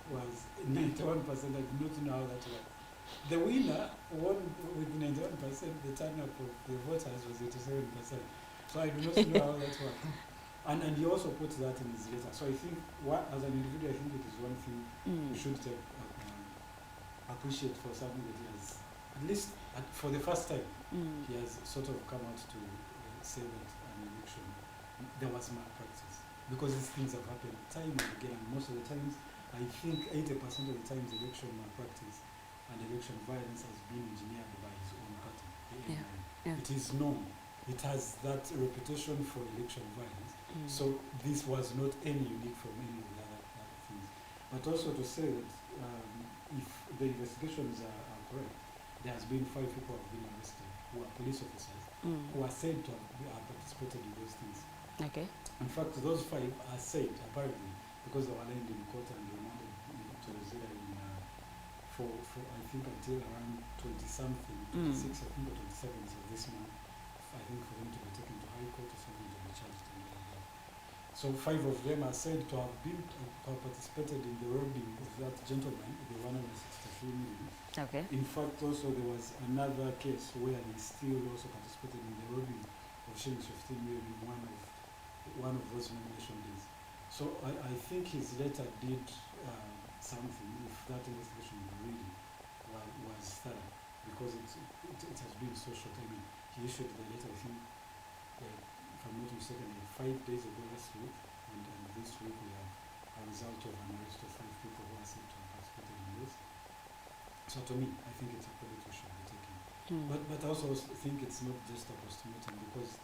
was 91%. I do not know how that worked. The winner won with 91%. The turnout of the voters was 87%. So I do not know how that worked. And he also put that in his letter. So I think, as an individual, I think it is one thing we should take, appreciate for something that he has least for the first time, he has sort of come out to say that an election, there was malpractice. Because these things have happened time and again, and most of the times, I think 80% of the times election malpractice and election violence has been engineered by his own party, the NRM. It is known. It has that reputation for election violence. So this was not any unique from any of the other things. But also to say that if the investigations are correct, there has been 5 people who have been arrested who are police officers who are said to have participated in those things. Okay. In fact, those 5 are said, apparently, because they were named in court and remanded to Rosetta for I think until around 20-something, 26, I think, or 27th of this month, I think, for them to be taken to High Court or something to be charged and like that. So 5 of them are said to have participated in the robbing of that gentleman, the 163 million. Okay. In fact, also there was another case where they still also participated in the robbing of shillings 15 million in one of those nomination days. So I think his letter did something, if that investigation really was thorough, because it has been so short. I mean, he issued the letter, I think, if I'm not mistaken, 5 days ago last week, and this week we have a result of an arrest of 5 people who are said to have participated in this. So to me, I think it's a policy we should be taking. But I also think it's not just a postmortem, because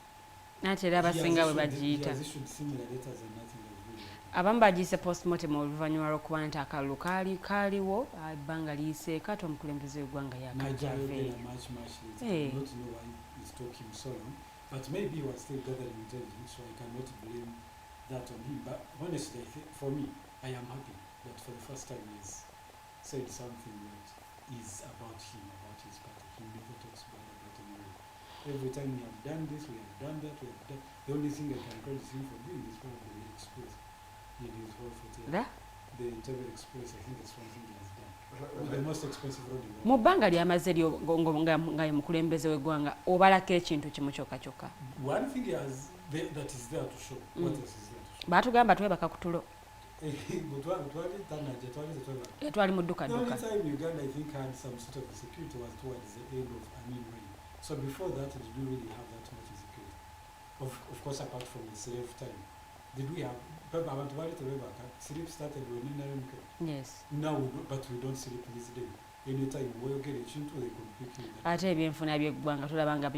he has issued similar letters and nothing has really happened. Abamu bagiise postmortem oluvannyuma lw'okuba nti akalulu kaaliwo ebbanga liyiseeka ate omukulembeze w'eggwanga yakajjaveeyo. I don't know why he's talking so long, but maybe he was still gathering intelligence, so I cannot blame that on him. But honestly, I think for me, I am happy that for the first time he's said something that is about him, about his party. He never talks bad about anyone. Every time we have done this, we have done that, we have done. The only thing I can credit him for doing is probably the Express. In his whole 40 years. The Table Express, I think it's one thing he has done. The most expensive road in the world. Mu bbanga ly'amaze nga mukulembeze w'eggwanga obalako ekintu kimu kyokka. One thing that is there to show. What else is there to show? Baatugamba twebaka ku tulo. Twali mu dduka. The only time Uganda, I think, had some sort of security was towards the end of Amin reign. So before that, did we really have that much security? Of course, apart from the slave time. Did we have? Sleep started when NRM came. Yes. Now, but we don't sleep this day. Anytime we get a chintu, they could pick you. Ate ebyenfuna by'eggwanga tulabanga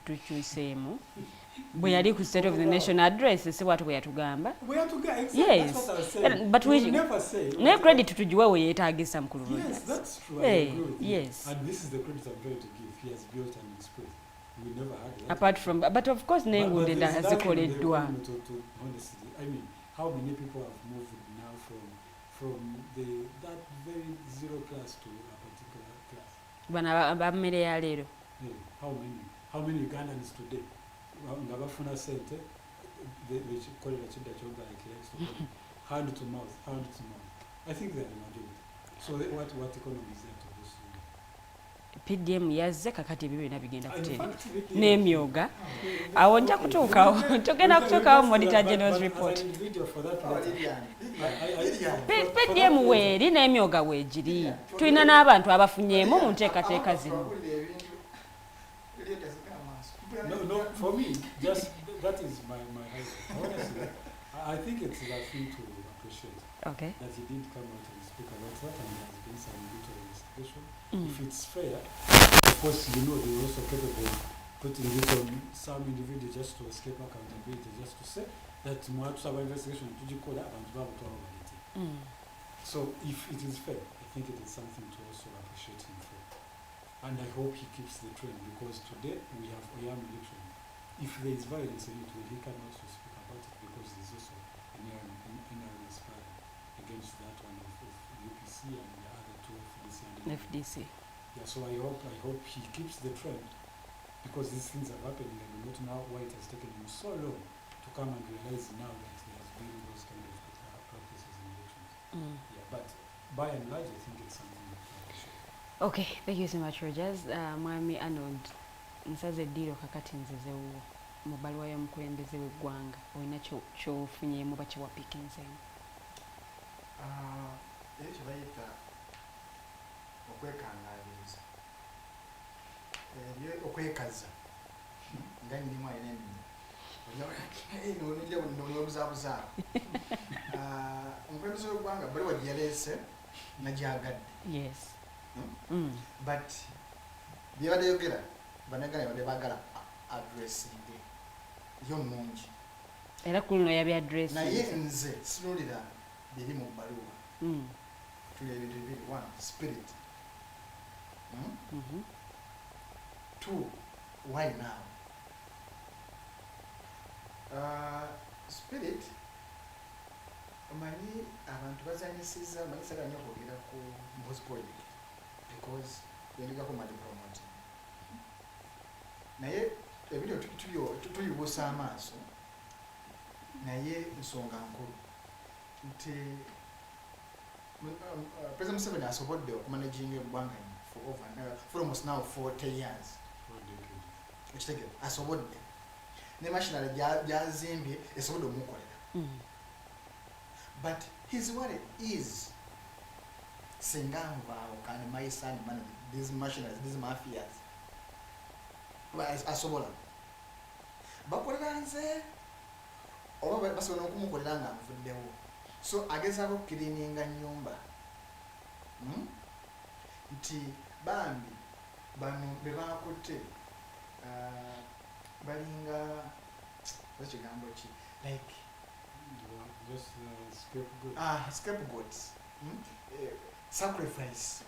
tukyuseemu. Bwe yali ku State of the Nation address, si bwatu bwe yatugamba. Yes. That's what I was saying. But we never say. No credit tutugiwe we yeetaagisa mukulu Rogers. Yes, that's true. I agree with you. Yes. And this is the credit I'm trying to give. He has built an express. We never had that. Apart from, but of course, Nengude hazikoleddwa. Honestly, I mean, how many people have moved now from that very zero class to a particular class? Bana bammere ya leero. How many Ugandans today nga bafuna sente bekikolera kidda kyogga like he likes to call it, hand to mouth. I think they are the majority. So what economy is that to this? PDM yazze kakati ebyo byonna bigenda kuteera n'emyoga awo nja kutuukawo tugenda kutuukawo Monitor General's report. PDM weeri n'emyoga weegiri tulina n'abantu abafunyeemu mu nteekateeka zino. No, for me, just that is my highlight. Honestly, I think it's a thing to appreciate. Okay. That he did come out and speak about that, and there has been some bit of investigation. If it's fair, of course, they are also capable of putting it on some individual just to escape accountability, just to say that Mwatu investigation tujikola abantu babo twabalete. So if it is fair, I think it is something to also appreciate him for. And I hope he keeps the trend, because today we have Oyam election. If there is violence in it, he can also speak about it, because there's also an NRM inspired against that one of UPC and the other two FDC. Yeah, so I hope he keeps the trend, because these things are happening, and we don't know why it has taken him so long to come and realize now that there has been those kind of practices in elections. Yeah, but by and large, I think it's something that we appreciate. Okay, thank you so much, Rogers. Mwami Arnold, nsaze diro kakati nzezewo mu bbaluwa y'omukulembeze w'eggwanga olina ky'ofunyeemu ba kyewapikinzeemu? Ekyo bayita okwekangaabiriza. okwekaza nga nyirimu alina eminnyo nobuzaabuzaabo omukulembeze w'eggwanga bali wagi yaleese nagyagadde but byebadde yogera banagala badde baagala addressinge yo nnungi era ku luno yabi address naye nze sinulira biri mu bbaluwa tuli ebintu bibiri one spirit two why now spirit omanyi abantu bazanyisiza manyi sagala nnyo okwogera ku mpozi project because yendigako mali promoting naye ebintu tuyibuusa amaaso naye nsonga nkulu nti President Museveni asobodde okumanaginga eggwanga for almost now 40 years ekitegere asobodde ne mashinari gyazimbye esobodde omukolera but his worry is singa nvaawo kandi my son manage these machineries these mafias asobola bakolera nze oba basobola okumukolera nga nvuddewo so agezaako okukiriininga nnyumba nti bambi bano be baakutte balinga ekigambo ki like scapegoats sacrifice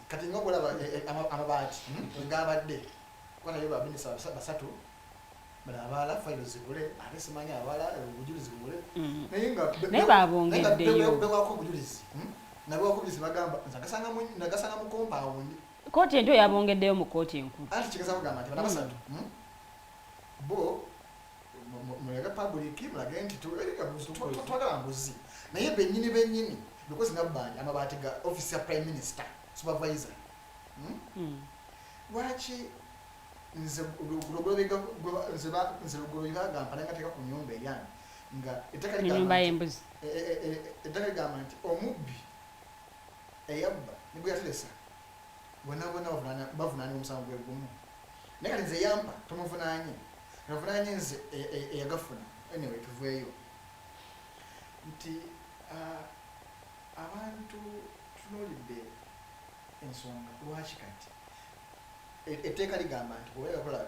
kati nga okulaba amabaati gabadde kwanayo babinisa basatu bala abaala fayiro zigule ate simanyi abaala obujulizi bugule naye babongeddeyo bewako obujulizi nabewako obujulizi bagamba nagasanga mu compound kooti ento yabongeddeyo mu kooti enkulu ati kigeza kugamba nti bana basatu bo mulage public mulage nti twagala mbuzi naye bennyini because nabbanja amabaati ga office ya prime minister supervisor lwaki nze lugobe bagamba naye ngateeka ku nyumba eryange nga nyumba y'embuzi ettaka ligamba nti omubbi eyabba nibwe yateresa bonna bavunaanibwa omusango gwe gumu naye kati nze yampa tomuvunaanye navunaanye nze eyagafuna anyway tuveeyo nti abantu tunuulidde ensonga lwaki kati etteeka ligamba nti kubeera kola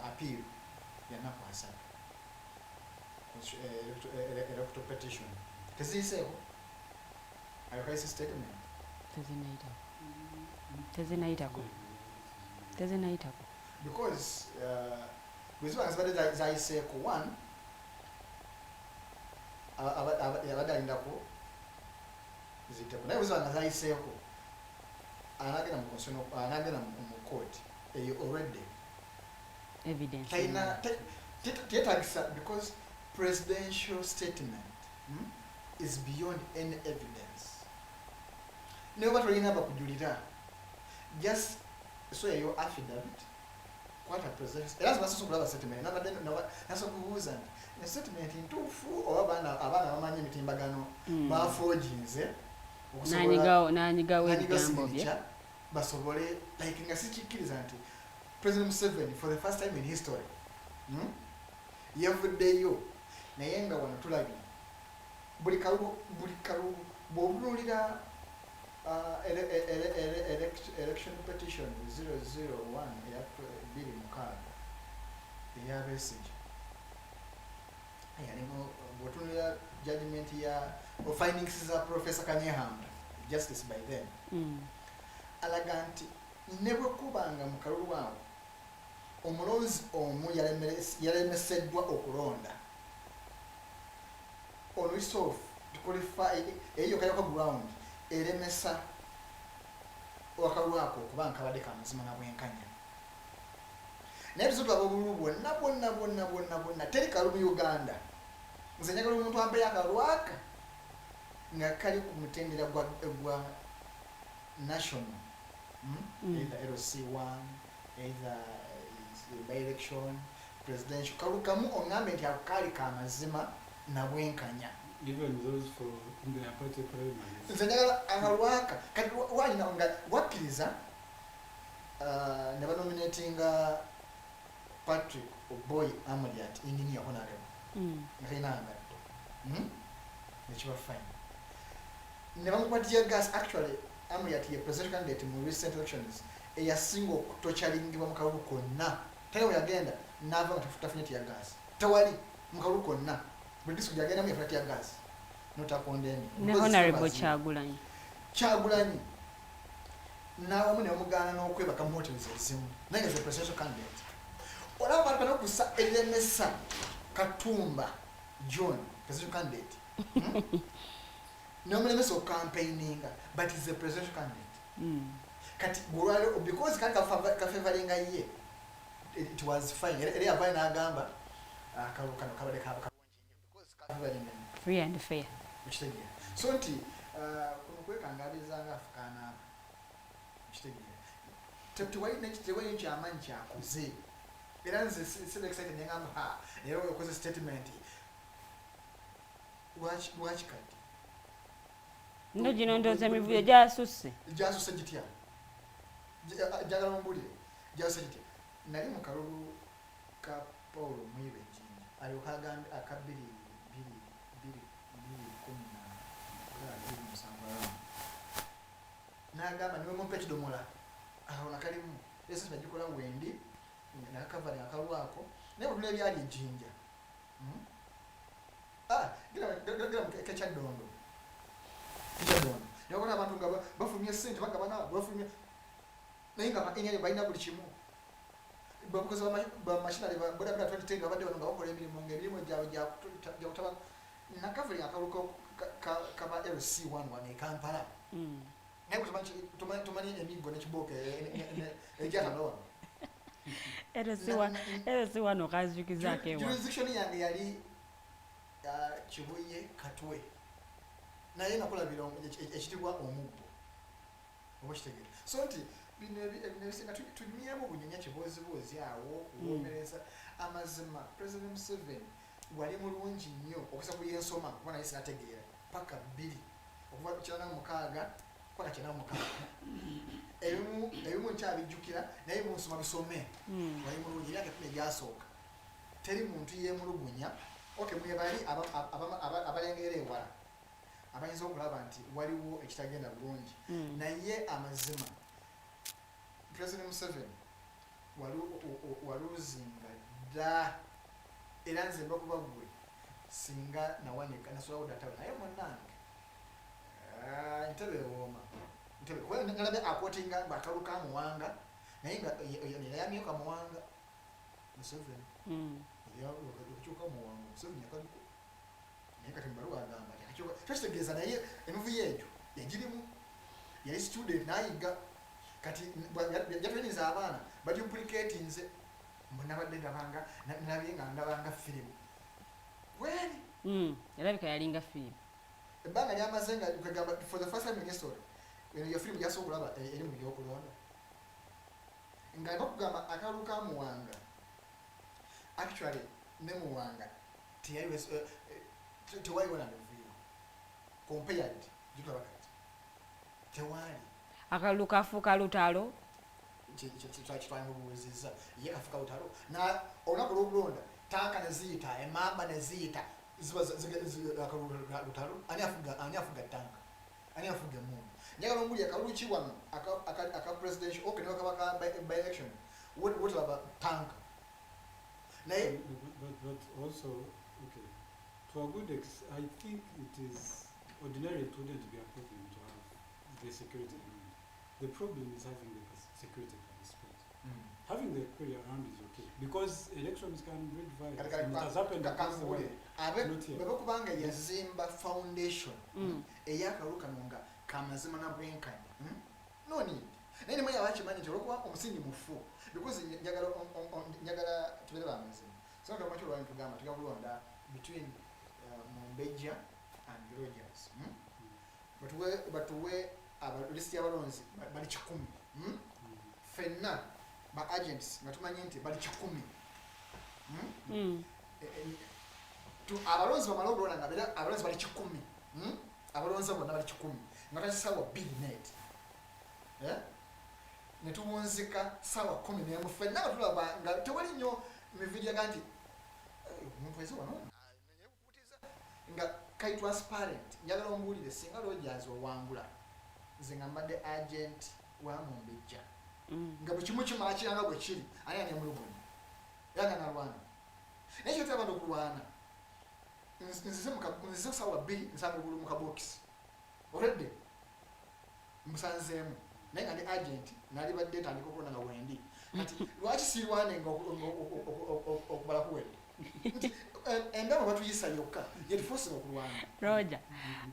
appeal yanaku asatu electoral petition teziiseeko crisis statement tezinayitako because bwezibanga zibadde zayiseeko one abadde alindako ziteeko naye bwezibanga zayiseeko anagenda mu court eyo already evidence tetagisa because presidential statement is beyond any evidence naye oba tolina bakujulira just so eyo affidavit kwata presidential era zibasobola okulaba statement nasokubuuza nti statement ntuufu oba abaana bamanyi emitimbagano bafoginze nanyigawo ebigambo bye basobole like nga sikikkiriza nti President Museveni for the first time in history yavuddeyo naye nga wano tulabye buli kalulu bw'obunuulira election petition 001 eya 26 eya Besigye yalimu bw'otunulira judgment ya findings za Professor Kanyehamba justice by then alaga nti ne bwe kubanga mu kalulu awo omulonzi omu yalemeseddwa okulonda on which of to qualify eyo kayoka ground eremesa wakalwako okuba nkabadde ka mazima na bwenkanya naye tuzotwaba obululu bwonna teri kalu mu Uganda nze njagala omuntu ampe yakalwaka nga kali ku mutendera gwa national either LC1 either by election presidential kalukamu ongambe nti akali ka mazima na bwenkanya even those for the party primaries nze njagala akalwaka kati wanyina nga wakkiriza ne banominating Patrick Oboy Amodiat engineer honorable nga ngatto nekiba fine ne bamukwatira gas. Actually Amodiat ye presidential candidate mu recent elections eyasinga okutokyalingibwa mu kalulu konna. Tale we yagenda n'ava nga tafunye tiya gas tewali mu kalulu konna buli disitulikiti yagendamu yafuna tiya gas notakondeni ne honorable Kyagulanyi n'awamu ne bamugaana n'okwebaka mu hotels ezimu naye nga ze presidential candidate. Olaba abantu banokusa elemesa Katumba John presidential candidate n'omulemesa ocampaigninga but is a presidential candidate. Kati gulwale because kali kafavoringa ye it was fine. Eri abaye n'agamba kano kabade kaba because kafavoringa free and fair. Mkitegera. So nti kuno kwekangabizanga afukana mkitegera. Tetuwayi n'ekyamanyi kyakoze. Era nze si excited ngamba era okoze statement. Lwaki kati? Ndo gino ndowooza emivuyo gyasusse. Gyasusse gitya? Njagala mumbulire. Gyasusse gitya? Nali mu kalulu ka Paulo Mwibe Jinja. Alyoka agamba akabiri biri kumina. N'agamba niwe mumpe ekidomola. Awo nakalimu. Ese bagikola wendi. Nakavali akalulu ako. Naye buli byali Jinja. Gira kekyadondo. Yabona abantu nga bafumye sente bagabana bafumye naye nga enyali balina buli kimu bakoze bamashina ba boda 2010 abadde bano nga bakola emirimu ng'emirimu gyabwe gyakutaba nakavuli akaluko kaba LC11 e Kampala naye tumanyi emigo n'ekibooko egyatalowa LC1 okazijukizaako ewa jurisdiction yange yali Kibuye Katwe naye nakulabira ekitibwa omuggo oba kitegere. So nti bino ebisinga tunyumiremu obunyanya kiboozibuozi awo okuwomereza amazima. President Museveni wali mulungi nnyo okusa ku yensoma kuba naye sinategeera paka 2 okuva 96 paka 96 ebimu nkyabijjukira naye munsoma bisome wali mulungi era nga gyasooka teri muntu yeemulugunya mwebali abalengera ewala abayinza okulaba nti waliwo ekitagenda bulungi naye amazima President Museveni waluzinga dda era nze mbakuba gwe singa nawanika nasolawo datawe naye munange ntebe ewooma ntebe kuba nalabye akotinga ng'akalu ka Muwanga naye nga yayamyeko Muwanga Museveni okukyuka Muwanga Museveni yakaliko naye kati mbaluwa agamba tekitegeeza naye emivuyo egyo yagirimu yali student nayiga kati yatweniza abaana baduplicatinze mbonabadde nalabye nga ndabanga firimu weri erabika yalinga firimu ebbanga lyamaze nga kagamba for the first time in history iyo firimu gyasobola okulaba eri mu byokulonda nga bakugamba akalu ka Muwanga actually ne Muwanga tewali wala mivuyo compared jitwala kati tewali akalu kafuuka lutalo kitwanya obuweziza ye kafuuka lutalo na olunaku lw'okulonda tanka neziyita emamba neziyita ziba akalu lutalo ani afuga tanka ani afuga emundu njagala omuli akalulu ki wano aka presidential okay nebakabaka by election wotalaba tanka naye but also okay to a good I think it is ordinary. It wouldn't be a problem to have the security around. The problem is having the security participate. Having the security around is okay because elections can breed violence. It has happened across the world. Bwekubanga yazimba foundation eyakalu kano nga kamazima na bwenkanya no need naye nemanya abakimanyi nti olwokuba omusingi mufu because njagala tubeere bamazima so ndo makyo lwani tugamba tugakulonda between Mombeja and Rogers but we abalisi y'abalonzi bali 100 fenna ba agents nga tumanyi nti bali 100 abalonzi bamala okulonda nga bera abalonzi bali 10 abalonzi bonna bali 10 nga takisawa big net ne tuwunzika ssaawa 11 ffenna nga tulaba nga tewali nnyo mividiyo ganti omuntu weze wano nga kai transparent njagala ombuulire singa Rogers owangula nze nga mbadde agent wa Mumbejja nga bwe kimu kimala kiranga bwe kiri ani ani amulubuni yanga nalwana naye kyo twabadde okulwana nzize ssaawa 2 nsanga ogulu mu kabokisi olwedde musanzeemu naye nga ndi agent nali badde tandika okulona nga wendi kati lwaki sirwanenga okubala kuwedde nti endaba batuyisa yokka yetufosera okulwana Roger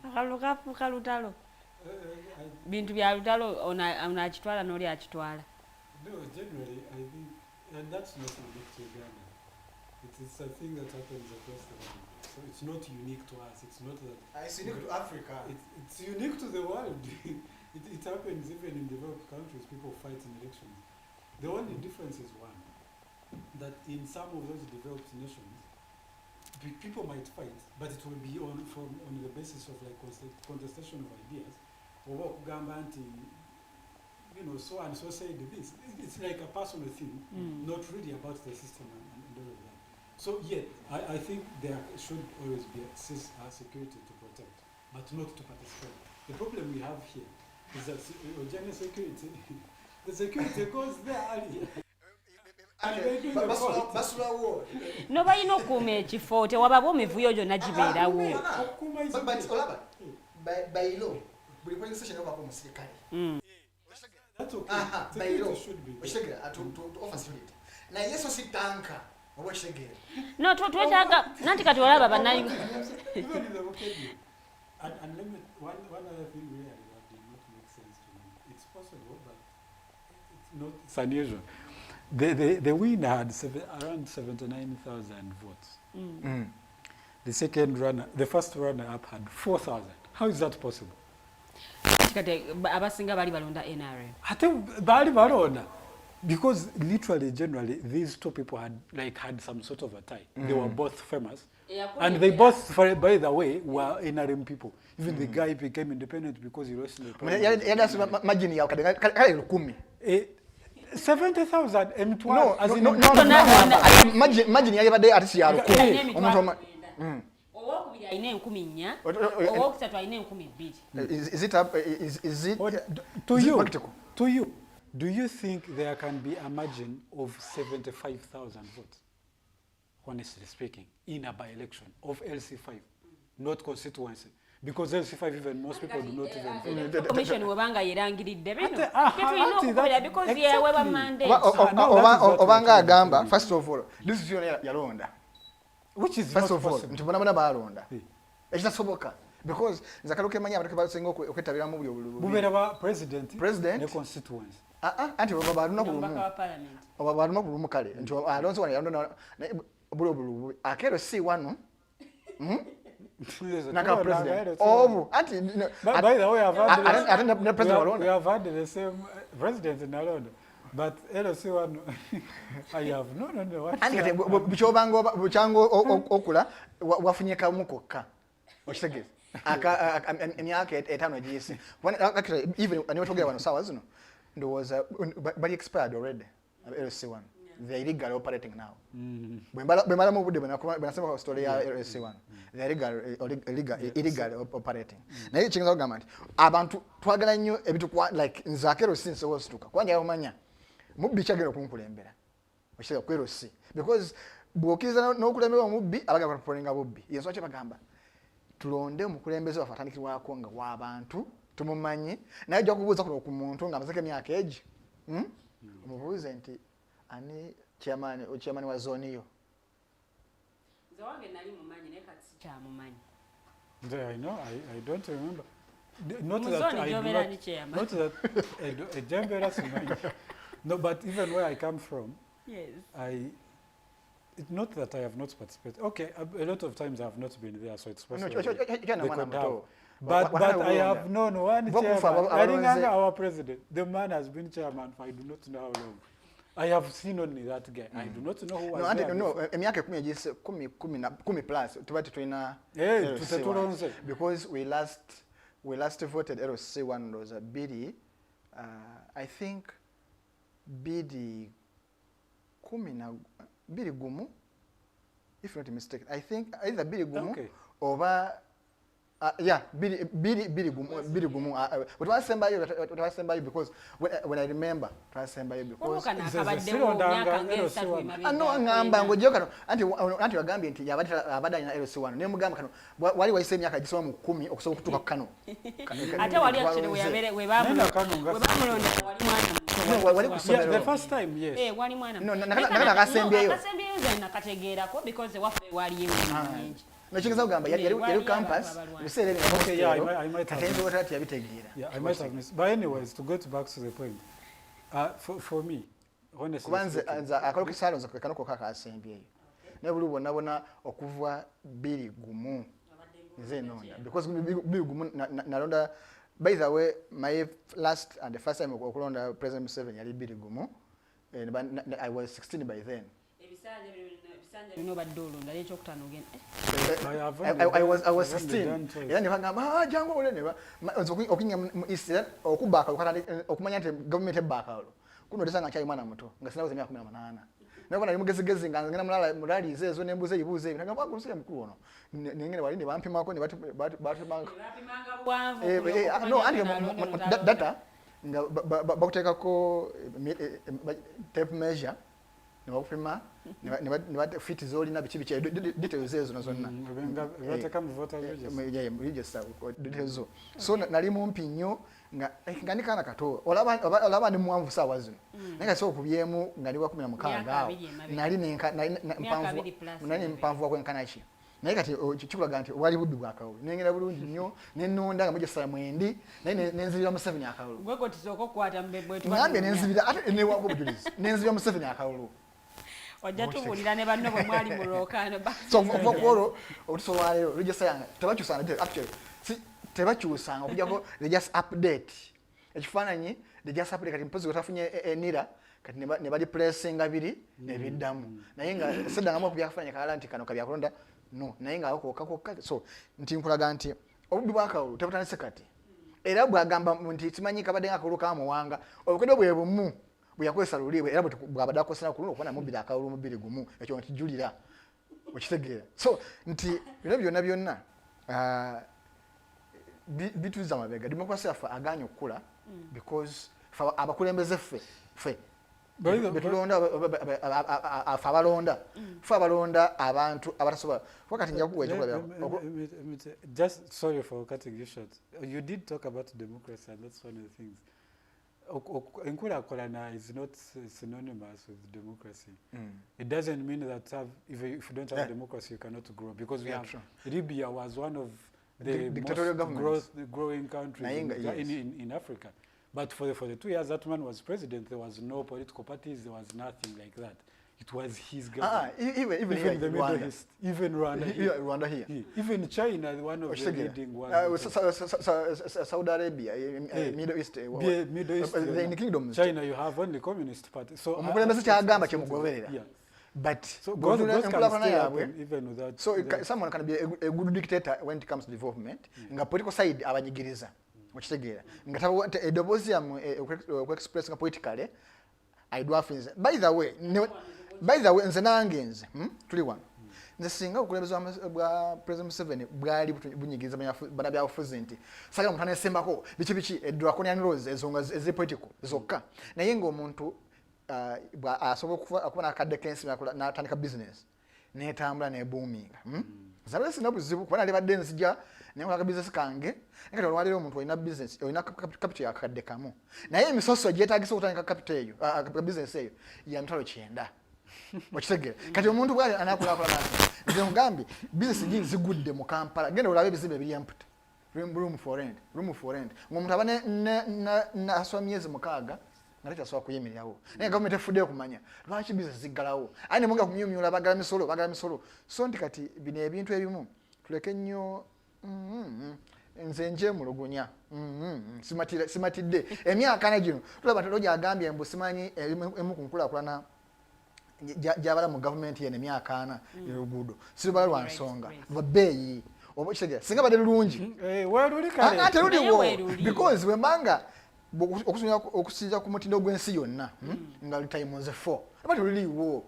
akalulu kafuuka lutalo bintu bya lutalo ono akitwala n'oli akitwala. No, generally I think, and that's not unique to Ghana. It's a thing that happens across the world. So it's not unique to us. It's not that. It's unique to Africa. It's unique to the world. It happens even in developed countries. People fight in elections. The only difference is one, that in some of those developed nations, people might fight, but it will be on the basis of like contestation of ideas, or so and so said this. It's like a personal thing, not really about the system and all of that. So yeah, I think there should always be security to protect, but not to participate. The problem we have here is that general security, the security goes there earlier. No balina okuuma ekifo tewababa omivuyo gyonna gibeerawo. Bayiro buli polling station okwako omusirikale. That's okay. Bayiro should be. Okitegera to offer security. Naye so si tanka oba okitegera. No twetaaga nanti kati olaba bannayi. And let me, one other thing really that did not make sense to me. It's possible, but it's unusual. The winner had around 79,000 votes. The first runner-up had 4,000. How is that possible? Abasinga bali balonda NRM. Ate bali balonda because literally, generally, these two people had some sort of a tie. They were both famous, and they both, by the way, were NRM people. Even the guy became independent because he lost in the primary. 70,000 and 12 as in no. Imagine yabadde ati ya lukumi omuntu owokubiri alina 10,000 owokusatu alina 12,000. Is it to you do you think there can be a margin of 75,000 votes, honestly speaking, in a by-election of LC5, not constituency? Because LC5 even most people do not even vote. Commission webanga yerangiridde bino tetulina okukolera because yewewa mandate. Obanga agamba first of all this is yalonda, which is first not of all possible. nti bona balonda ekitasoboka because nzakaluke Manya abateke basenga okwetabiramu buli obululu bubera ba president ne constituency anti baluna Omubaka wa parliament baluna bulumu kale nti alonzo wana yalonda buli obululu akero si wano Naka president. Oh, anti. By the way, I think the president we have had the same president in Alondo, but LC one, I have no. What? Anti buchango okula wafunyeka mukoka. Okitegeza. Emyaka etano gisi. Actually, even anotogera wano sawa zino. There was but expired already. LC1. They're illegal operating now. Bwembala mu budde bwenasema story ya LC1. They're illegal operating. Na hiyo chinga ogamba nti abantu twagala nnyo ebitu like nzakero since was tuka. Kwanja yomanya mubbi kyagero kunkulembera. Oshaka kwero si because bwokiza n'okulemberwa mubbi abaga bapolinga bubbi. Yeso ache bagamba tulonde omukulembeze wafatandikirwako nga w'abantu tumumanyi naye jja kubuuza kuno ku muntu nga amazeke emyaka egi omubuuze nti ani chairman wa zone yo Zawange nali mumanyi naye kati si kyamumanyi. I know, I don't remember. Not that a Jambera Simanyi. No, but even where I come from, yes. It's not that I have not participated. Okay, a lot of times I have not been there, so it's possible. But I have known one chairman. I think our president, the man has been chairman for I do not know how long. I have seen only that guy. I do not know who was there. No, emyaka 10 plus tubati tuina because we last voted LC1 was a bill I think bidi gumu, if not mistaken. I think either bidi gumu oba bidi gumu. But I send by you because when I remember, I send by you because no ngamba ngojo kano anti wagambi nti abada ina LC1 ne mugamba kano wali waise myaka gisoma mu 10 okusobola kutuka kano ate wali actually we bamulonda wali kusomero the first time yes wali mwana no nakana kasembeyo nakategeerako because waffe wali yewe nyingi Nachikaza kugamba yali campus bisere ni okay yeah I might have missed. But anyways, to go back to the point, for me honestly kubanza akalo kisalo za kanoko kaka asembye ne buli bona okuva biri gumu nze nonda because biri gumu nalonda. By the way, my last and the first time okulonda President Museveni yali biri gumu and I was 16 by then. I was 16. Yani ngamba jango olene okinya Israel okubaka okumanya nti government ebaka lo kuno desanga kyali mwana muto ngasina kuza 18 nabona ali mugezigezi ngana mulali izezo nembuze ibuze ngamba kusiya mkulu ono ningene wali ne bampima ko ne bati bank no andi data nga bakuteka ko tape measure ne bakupima ne bate fit zoli na bichi details ezo nazonna bateka mu voter register details so nali mu mpinyo nga nikana kato olaba ni mwanvu sawa zino nanga so kubyemu ngali wa 16 ngao nali mpanvu kwa nkanachi naye kati kikulaga nti wali buddu bwakawo nengera bulungi nnyo nenonda nga mujja mwendi naye nenzibira Museveni akawulu gweko tisoko kwata mbebwe ngambe nenzibira ate ne wako bujulizi nenzibira Museveni akawulu ojja tubulira ne banno bwe mwali mu lokano so kworo otusobalero register yanga tebakyusana actually tebakyusanga okujjako they just update ekifaananyi they just update kati mpozi otafunye enira kati ne bali pressing abiri ne biddamu naye nga sedda ngamo kubyakafanya kala nti kano kabyakulonda no naye nga okokka so nti nkulaga nti obubbi bwakawulu tebutandise kati era bwagamba nti kimanyika badde nga akawulu muwanga obukedde bwe bumu bweyakozesa luliwe era bwabadde akosera kulungi okubona mubiri akawulu mubiri gumu ekyo nkijulira okitegeera so nti bino byonna bituza mabega democracy yafa aganye okukula because abakulembeze ffe betulonda abalonda abantu abatasobola wakati nja kuwa ekyokulabirako. Just sorry for cutting you short. You did talk about democracy and that's one of the things. Enkulakulana is not synonymous with democracy. It doesn't mean that if you don't have democracy you cannot grow because we have Libya was one of the most growing countries in Africa. But for the 2 years that man was president, there was no political parties, there was nothing like that. It was his government. Even the Middle East, even Rwanda here. Even China, one of the leading ones. Saudi Arabia, Middle East. The kingdom. China, you have only communist party. So but so God can stay even without. So someone can be a good dictator when it comes to development. Nga political side abanyigiriza. Okitegeera nga edobozi yamu express nga politically I do things. By the way nze nangenze tuli wano nze singa okulembeza bwa President Museveni bwali bunyigiriza bana bya ofuzi nti sagala mutane esembako biki Draconian laws ezonga ezi political zokka naye nga omuntu asobola okubona kadde kensi n'atandika business netambula neboominga zabe sinabuzibu kubona libadde nzija nenga business kange ngati olwaliro omuntu olina business olina capital ya kadde kamu naye emisoso gyetagisa okutandika capital eyo business eyo ya ntalo 9 okitegeera kati omuntu bwali anakulakula nze mugambi business nyingi zigudde mu Kampala genda olabe ebizimbe ebiri empty room for rent ng'omuntu aba na aswa myezi 6 naleta aswa kuyimirirawo naye government efudde okumanya lwaki business ziggalawo ayi ne munga kumyumyula bagala misolo so nti kati bino ebintu ebimu tuleke nnyo nze nje mulugunya simatidde emyaka na gino tulaba toloja agambye mbu simanyi emu kunkulakulana gyabala mu government yene emyaka 4 y'oluguudo sibala lwa nsonga lwabbeeyi oba kitegeera singa badde lulungi weluli kale ate luliwo because wembanga okusinza ku mutindo gw'ensi yonna nga lutayimuze 4 aba teruliiwo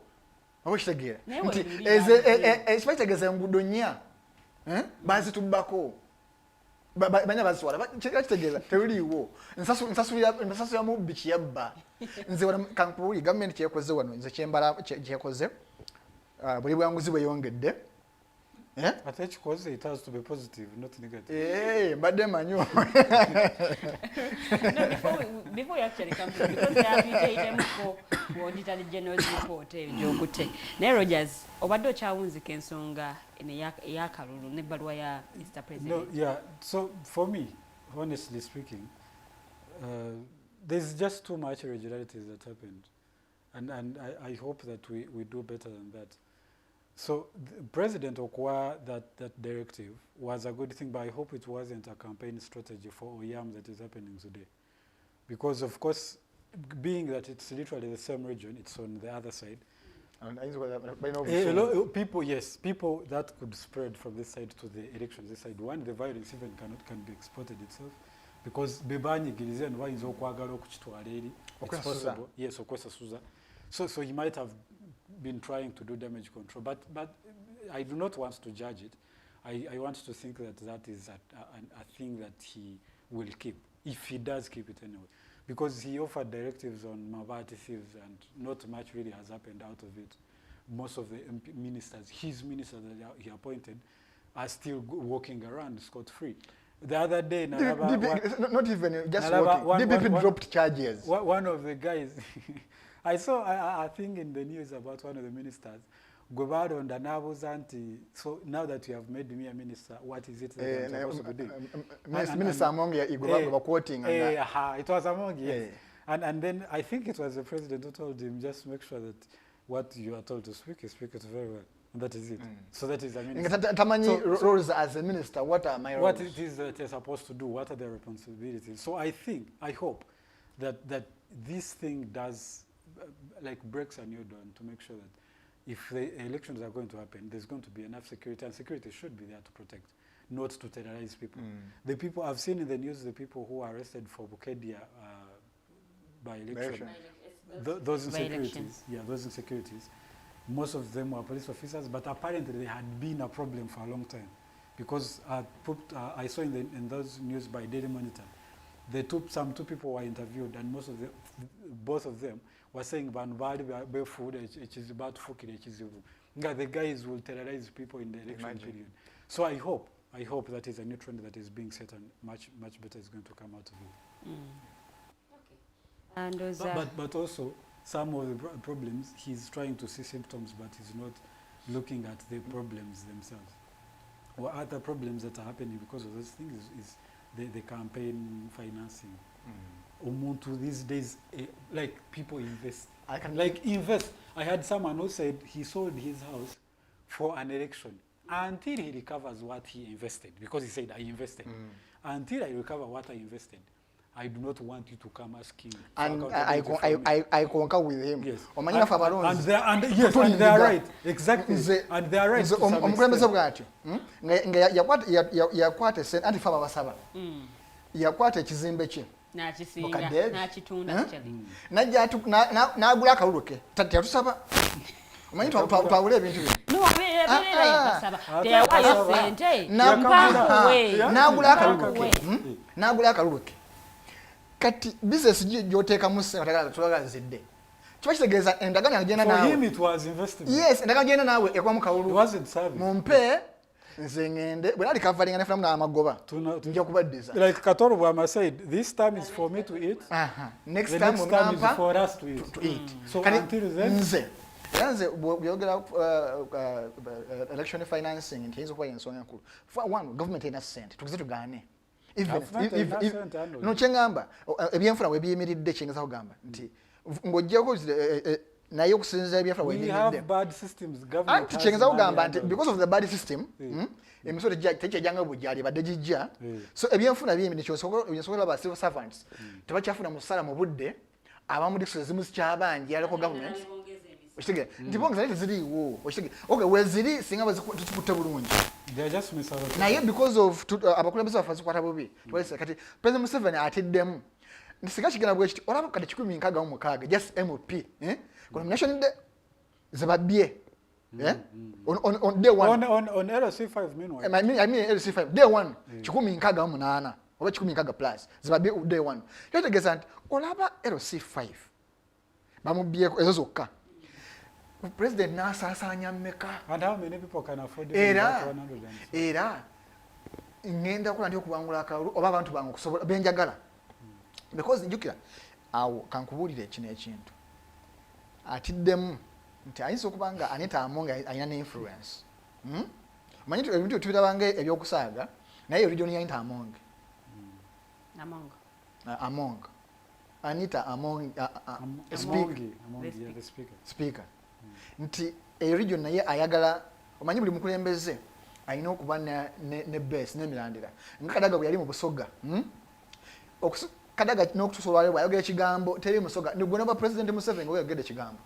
oba kitegeera nti ekitegeeza enguudo nnya bazitubbako banya bazitwala kitegeeza teruliiwo nsasula ya mubbi kiyabba nze kankubuulire gavumenti kyekoze wano nze kyekoze buli bwanguzi bweyongedde Ate ekikoze it has to be positive, not negative. Mbadde manyo. Before you actually come to because they have been for Auditor General's report Jokute. Ne Rogers, obadde okyawunzika ensonga ya kalulu ne balwa ya Mr. President. No, yeah. So for me, honestly speaking, there's just too much irregularities that happened. And I hope that we do better than that. So President Okwa, that directive was a good thing, but I hope it wasn't a campaign strategy for Oyam that is happening today. Because of course, being that it's literally the same region, it's on the other side. A lot of people, yes, people that could spread from this side to the elections this side. One, the violence even can be exported itself. Because Bebanyi Gilizen, why is Okwagalo Kuchituareli? It's possible. Yes, Okwesa Suza. So he might have been trying to do damage control, but I do not want to judge it. I want to think that is a thing that he will keep, if he does keep it anyway. Because he offered directives on Mabati thieves and not much really has happened out of it. Most of the ministers, his ministers that he appointed, are still walking around scot-free. The other day, not even just walking, DPP dropped charges. One of the guys, I saw a thing in the news about one of the ministers. Govado and Anti. So now that you have made me a minister, what is it that I'm supposed to do? Minister among you quoting. It was among yes. And then I think it was the president who told him just make sure that what you are told to speak, you speak it very well. And that is it. So that is a minister. Roles as a minister, what are my roles? What it is that you're supposed to do, what are their responsibilities? So I hope that this thing does breaks a new dawn to make sure that if the elections are going to happen, there's going to be enough security, and security should be there to protect, not to terrorize people. The people I've seen in the news, the people who are arrested for Bukedia by election, those insecurities, those insecurities, most of them were police officers, but apparently they had been a problem for a long time, because I saw in those news by Daily Monitor, some two people were interviewed, and both of them were saying food, it is about the guys will terrorize people in the election period. So I hope that is a new trend that is being set, and much better is going to come out of it. And but also some of the problems, he's trying to see symptoms, but he's not looking at the problems themselves. Or other problems that are happening because of those things is the campaign financing. Umuntu these days, people invest. Invest. I had someone who said he sold his house for an election until he recovers what he invested, because he said, I invested. Until I recover what I invested, I do not want you to come asking. And I concur with him. Yes. And they are right. Exactly. And they are right. Yakwata sen anti faba basaba. Yakwata ekizimbe kye. N'akitunda Najja n'agula akaluluke. Tatusaba. Omanyi twawula ebintu bino. N'agula akaluluke. Kati business gy'oteeka mu ssente twagazidde. Kiba kitegeeza endagaano yagenda naawe. For him it was investment. Yes, endagaano yagenda naawe ekwamu kalulu. It wasn't service. Mumpe nze ngende bwe nali kavalinga nefunamu n'amagoba. Nja kubaddiza. Like Katoro Bwama said, this time is for me to eat. Next the time next time is for us to eat. So until then, nze bw'oyogera election financing nti eyinza okuba y'ensonga enkulu. For one, government erina ssente tugize tugaane. No kyengamba ebyenfuna we biyimiridde kyengeza kugamba nti ng'oggyeko naye okusinziira ebyenfuna we biyimiridde. We have bad systems. Government anti kyengeza kugamba nti because of the bad system emisolo tekyejjanga bwe gyali badde gijja. So ebyenfuna biyimiridde ky'osobola ba civil servants tebakyafuna musala mu budde abamu disitulikiti ezimu zikyabanja local government. Okitegeera nti bongeza naye teziriiwo. Okay, weziri singa bazikutte bulungi. Naye because of abakulembeze baffe bazikwata bubi. Kati President Museveni atiddemu nisiga kigenda bwe kiti olaba kadde 166 just MP kono nomination day zababye on day 1 on LC5 meanwhile I mean LC5 day 1 168 oba 166 plus zababye day 1 kyotegeza nti olaba LC5 bamubyeko ezo zokka president n'asaasaanya mmeka and how many people can afford era ngenda kola ndi okubangula akalulu oba abantu bangu kusobola benjagala because njukira awo kankubuulira ekino ekintu atiddemu nti ayinza okubanga Anita Among ayina ne influence manyi ebintu tubirabanga ebyokusaaga naye region ya Anita Among Anita Among speaker nti region naye ayagala omanyi buli mukulembeze ayina okuba ne base n'emirandira nga Kadaga bwe yali mu Busoga Kadaga n'okutusobola bwe ayogera ekigambo teri Musoga ne gwe n'aba president Museveni we yogera ekigambo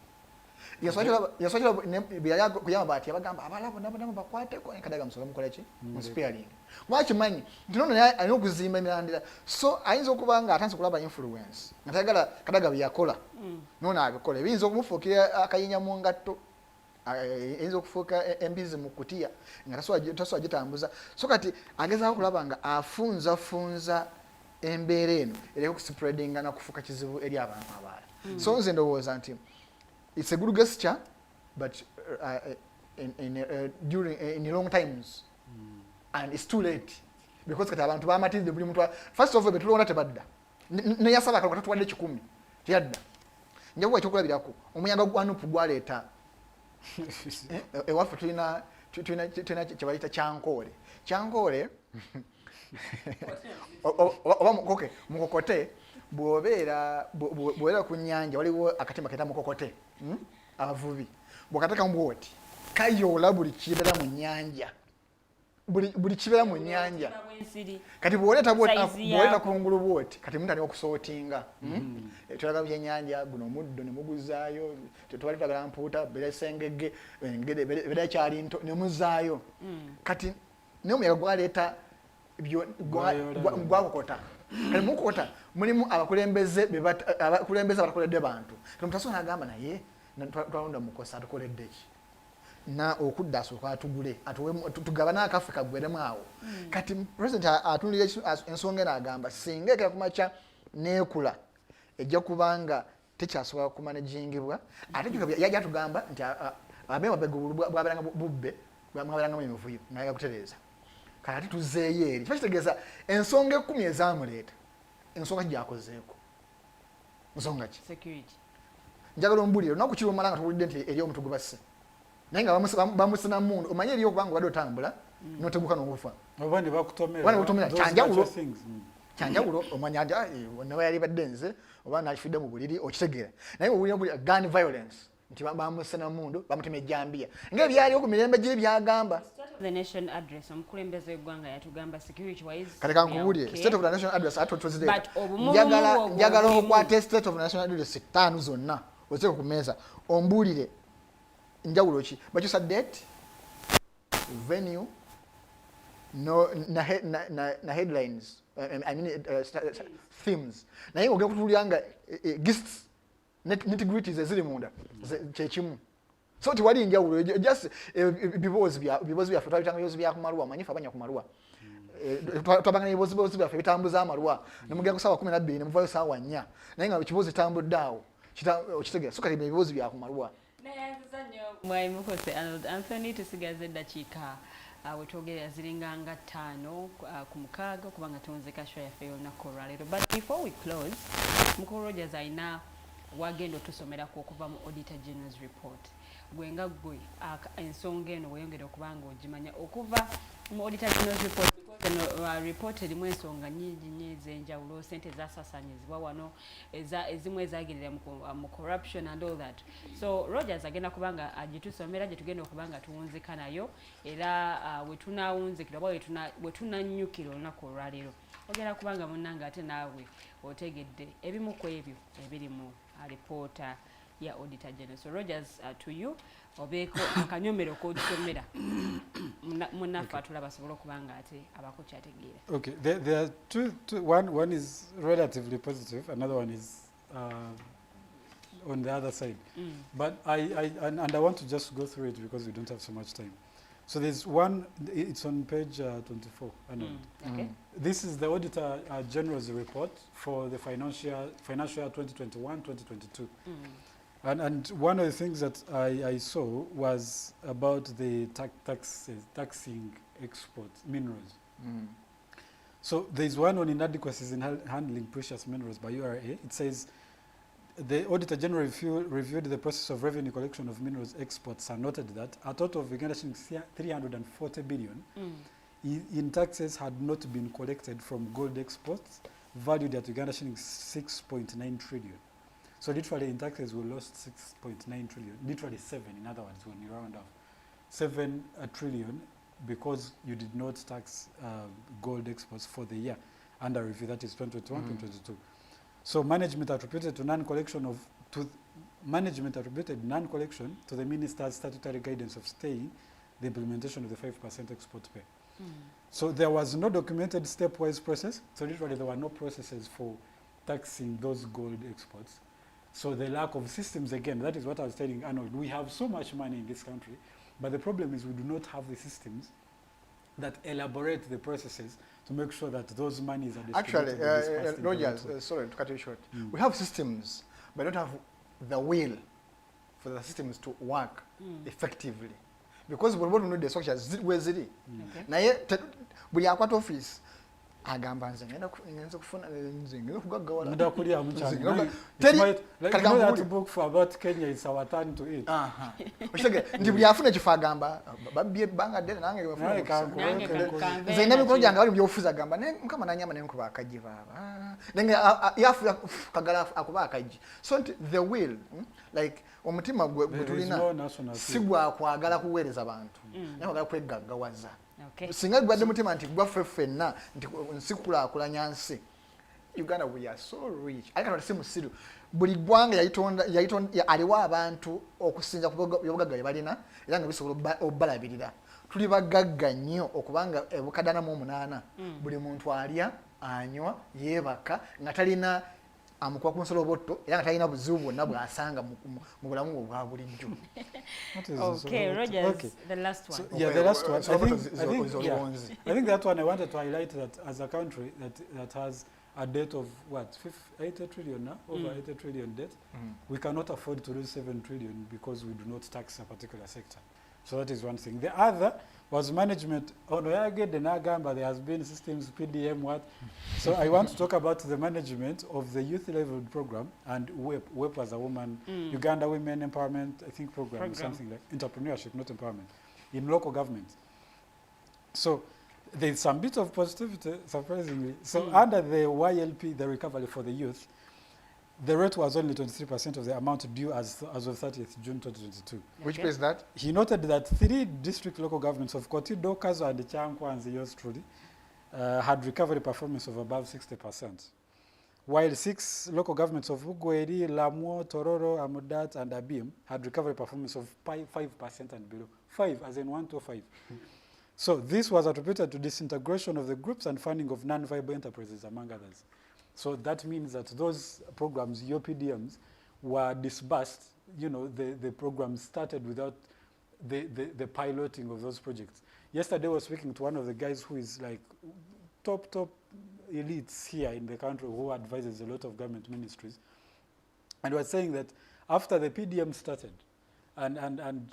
yaswakira kuyamba bati abagamba abalabo nabo bakwateko Kadaga Musoga mukola ki mu sparing mwakimanyi nti nono naye ayina okuzimba emirandira so ayinza okubanga atanze kulaba influence natayagala Kadaga bwe yakola nono abikola ebiyinza okumufuukira akayinya mu ngatto ayinza okufuuka embizi mu kutiya nga taswa gitambuza so kati agezaako kulaba nga afunza embeera eno ereko kuspreadinga na kufuuka kizibu eri abantu abaala so nze ndowooza nti it's a good gesture but in long times and it's too late because kati abantu bamatize buli muntu first of all betulonda tebadda neyasaba akalulu tatuwadde 10 teyadda njakuwa ekyokulabirako omuyaga gwanupu gwaleeta ewaffe tulina kyebayita kyankoole oba mukokote bw'obeera ku nnyanja waliwo akatimba keeta mukokote abavubi bw'okatekamu bwoti kayoola buli kibeera mu nnyanja buli kibeera mu nnyanja kati bw'oleeta kungulu bwoti kati muntu alina okusootinga tulaga byennyanja guno omuddo ne muguzaayo tubali twagala mpuuta beresengege beera kyali nto ne muzaayo kati naye omuyaga gwaleeta gwakokota kati mukokota mulimu abakulembeze abatakoledde bantu mutasobola n'agamba naye twalonda mukosa atukoledde ki na okudda asooka atugule tugaba n'akafe kagweremu awo kati president atunulira ensonga n'agamba singa ekera kumakya neekula ejja kubanga tekyasobola kumanagingibwa ate yajja atugamba nti abemabega bwaberanga bubbe mwaberangamu emivuyo nayaga kutereeza kati tuzeeyo eri kiba kitegeeza ensonga 10 ezaamuleeta ensonga gyakozeeko nsonga ki njagala ombulire olunaku kiri omala nga tuwulidde nti eri omuntu gwe basse naye nga bamusina mundu omanye eriyo okubanga obadde otambula noteguka n'okufa oba ne bakutomera kyanjawulo omanya nawe yali badde nze oba nakifidde mu buliri okitegeera naye owulira gun violence nti bamusina mundu bamutema ejjambiya ng'ebyaliwo ku mirembe gye byagamba the nation address omukulembeze w'eggwanga yatugamba security wise kale kankubulire state of the nation address atotozire njagala okwata state of the nation address 5 zonna ozeko ku meeza ombulire njawulo ki bakyusa date venue na headlines I mean themes naye ogenda kutulira nga guests nitty-gritties eziri munda kyekimu so tiwali njawulo just bibozi byaffe twabitanga bibozi byakumalwa manyifu abanya kumalwa twabanga ebibozi byaffe bitambuza amalwa nemugenda ku ssaawa 12 nemuvayo ssaawa 4 naye nga kibozi tambudde awo okitegeera so kati ebibozi byakumalwa mwai mukose Arnold Anthony tusigaze eddakiika wetwogerera ziringa nga 5 ku 6 kubanga tuwunze kasho yaffe y'olunaku olwaleero but before we close Mukulu Rogers ayina wagenda otusomerako okuva mu Auditor General's report gwe nga gwe ensonga eno weyongera okubanga ogimanya okuva mu Auditor General's report report erimu ensonga nyingi nnyo ez'enjawulo sente zasaasaanyizibwa wano ezimu ezagerera mu corruption and all that so Rogers agenda kubanga agitusomera gye tugenda okubanga tuwunzika nayo era wetunawunzikira oba wetunannyukira olunaku olwaleero ogenda kubanga munnanga ate naawe otegedde ebimu ku ebyo ebiri mu alipoota ya Auditor General. So Rogers, to you, obeeko akanyomero k'otusomera munaffe atulaba asobole okubanga ate abako kyategeera. Okay, there are two one is relatively positive, another one is on the other side. But I want to just go through it because we don't have so much time. So there's one, it's on page 24. Okay. This is the Auditor General's report for the financial year 2021-2022. And one of the things that I saw was about the taxing export minerals. So there's one on inadequacies in handling precious minerals by URA. It says the Auditor General reviewed the process of revenue collection of minerals exports and noted that a total of Uganda shillings 340 billion in taxes had not been collected from gold exports valued at Uganda shillings 6.9 trillion. So literally in taxes we lost 6.9 trillion, literally 7 in other words when you round off. 7 trillion because you did not tax gold exports for the year under review, that is 2021-2022. So management attributed non-collection to the minister's statutory guidance of staying the implementation of the 5% export pay. So there was no documented stepwise process. So literally there were no processes for taxing those gold exports. So the lack of systems, again, that is what I was telling Arnold. We have so much money in this country, but the problem is we do not have the systems that elaborate the processes to make sure that those monies are distributed. Actually, Rogers, sorry to cut you short. We have systems, but don't have the will for the systems to work effectively. Because we want to know the structures where is it. Naye buli akwata office agamba nze ngenda kufuna nze ngenda kugagawala muda kulya mchana. That book for about Kenya is our turn to eat. Oshege ndi buli afuna kifa agamba babye banga dele nange bafuna. Nze ndabye ko janga bali byofuza agamba ne mukama nanyama ne nkuba akaji baba. Nenge yafu kagala akuba akaji. So the will like omutima gwe tulina sigwa kwagala kuweereza abantu. Naye kwegaggawaza. Singa gwadde mutima nti gwaffe ffenna nti nsikula akulanya nsi. Uganda we are so rich. Alika si musiru. Buli ggwanga yayitonda aliwo abantu okusinza ku byobugagga bye balina era nga bisobola obbalabirira. Tuli bagagga nnyo okubanga ebukadana mu 8 buli muntu alya anywa yeebaka nga talina amukwa ku nsolo botto era nga talina buzibu bwonna bw'asanga mu bulamu obwa bulijjo. Okay, Rogers, okay. The last one. So, yeah, the last one. I think that one I wanted to highlight that as a country that has a debt of what, 80 trillion now, over 80 trillion debt, we cannot afford to lose 7 trillion because we do not tax a particular sector. So that is one thing. The other was management. On Oyage, the Nagamba, there has been systems, PDM, what. So I want to talk about the management of the youth level program and WEP as a woman, Uganda Women Empowerment, I think program, something like entrepreneurship, not empowerment, in local government. So there's some bit of positivity, surprisingly. So under the YLP, the recovery for the youth, the rate was only 23% of the amount due as of 30th June 2022. Which is that? He noted that 3 district local governments of Kotido, Kazo, and Chankwanzi, yours truly, had recovery performance of above 60%, while 6 local governments of Ugweri, Lamuo, Tororo, Amudat, and Abim had recovery performance of 5% and below. 5, as in 1 to 5. So this was attributed to disintegration of the groups and funding of non-viable enterprises, among others. So that means that those programs, UPDMs, were disbursed. You know, the programs started without the piloting of those projects. Yesterday I was speaking to one of the guys who is like top elites here in the country who advises a lot of government ministries. And was saying that after the PDM started and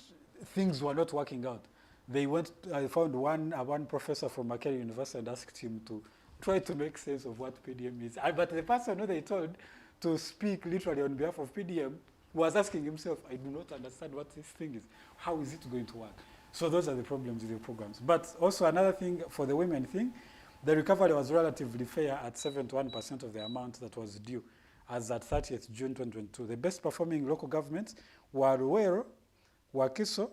things were not working out, they went, I found one professor from Makerere University and asked him to try to make sense of what PDM is. But the person who they told to speak literally on behalf of PDM was asking himself, I do not understand what this thing is. How is it going to work? So those are the problems with the programs. But also another thing for the women thing, the recovery was relatively fair at 71% of the amount that was due as at 30th June 2022. The best performing local governments were Ruwero, Wakiso,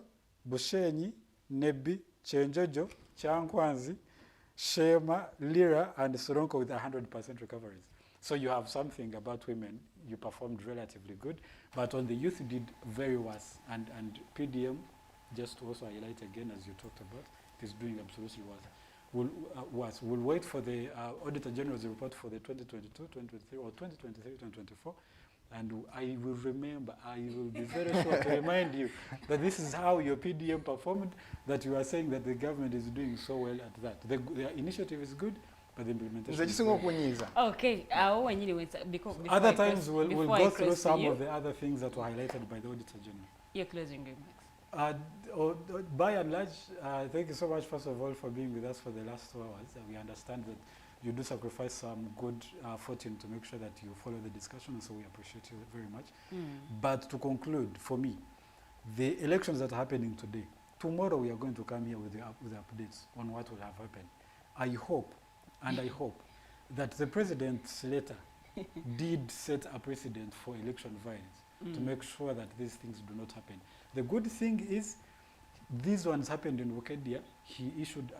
Bushenyi, Nebi, Chenjojo, Chankwanzi, Shema, Lira, and Soronko with 100% recoveries. So you have something about women, you performed relatively good, but on the youth you did very worse. And PDM, just to also highlight again, as you talked about, is doing absolutely worse. We'll wait for the Auditor General's report for the 2022, 2023, or 2023, 2024. And I will remember, I will be very sure to remind you that this is how your PDM performed, that you are saying that the government is doing so well at that. The initiative is good, but the implementation is good. Okay, other times we'll go through some of the other things that were highlighted by the Auditor General. Your closing remarks. By and large, thank you so much, first of all, for being with us for the last 2 hours. We understand that you do sacrifice some good fortune to make sure that you follow the discussion, so we appreciate you very much. But to conclude, for me, the elections that are happening today, tomorrow we are going to come here with the updates on what will have happened. I hope that the president's letter did set a precedent for election violence to make sure that these things do not happen. The good thing is, these ones happened in Wokedia. He issued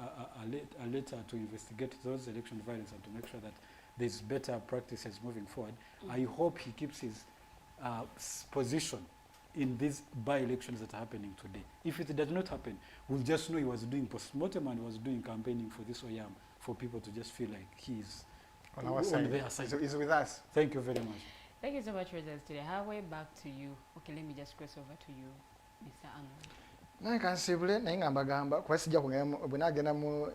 a letter to investigate those election violence and to make sure that there's better practices moving forward. I hope he keeps his position in these by-elections that are happening today. If it does not happen, we'll just know he was doing post-mortem and was doing campaigning for this Oyam, for people to just feel like he's on our side. He's with us. Thank you very much. Thank you so much for this today. Halfway back to you. Okay, let me just cross over to you, Mr. Arnold. Naye kansibule naye nga mbagamba kuba sijja kugenda bwe nagenda mu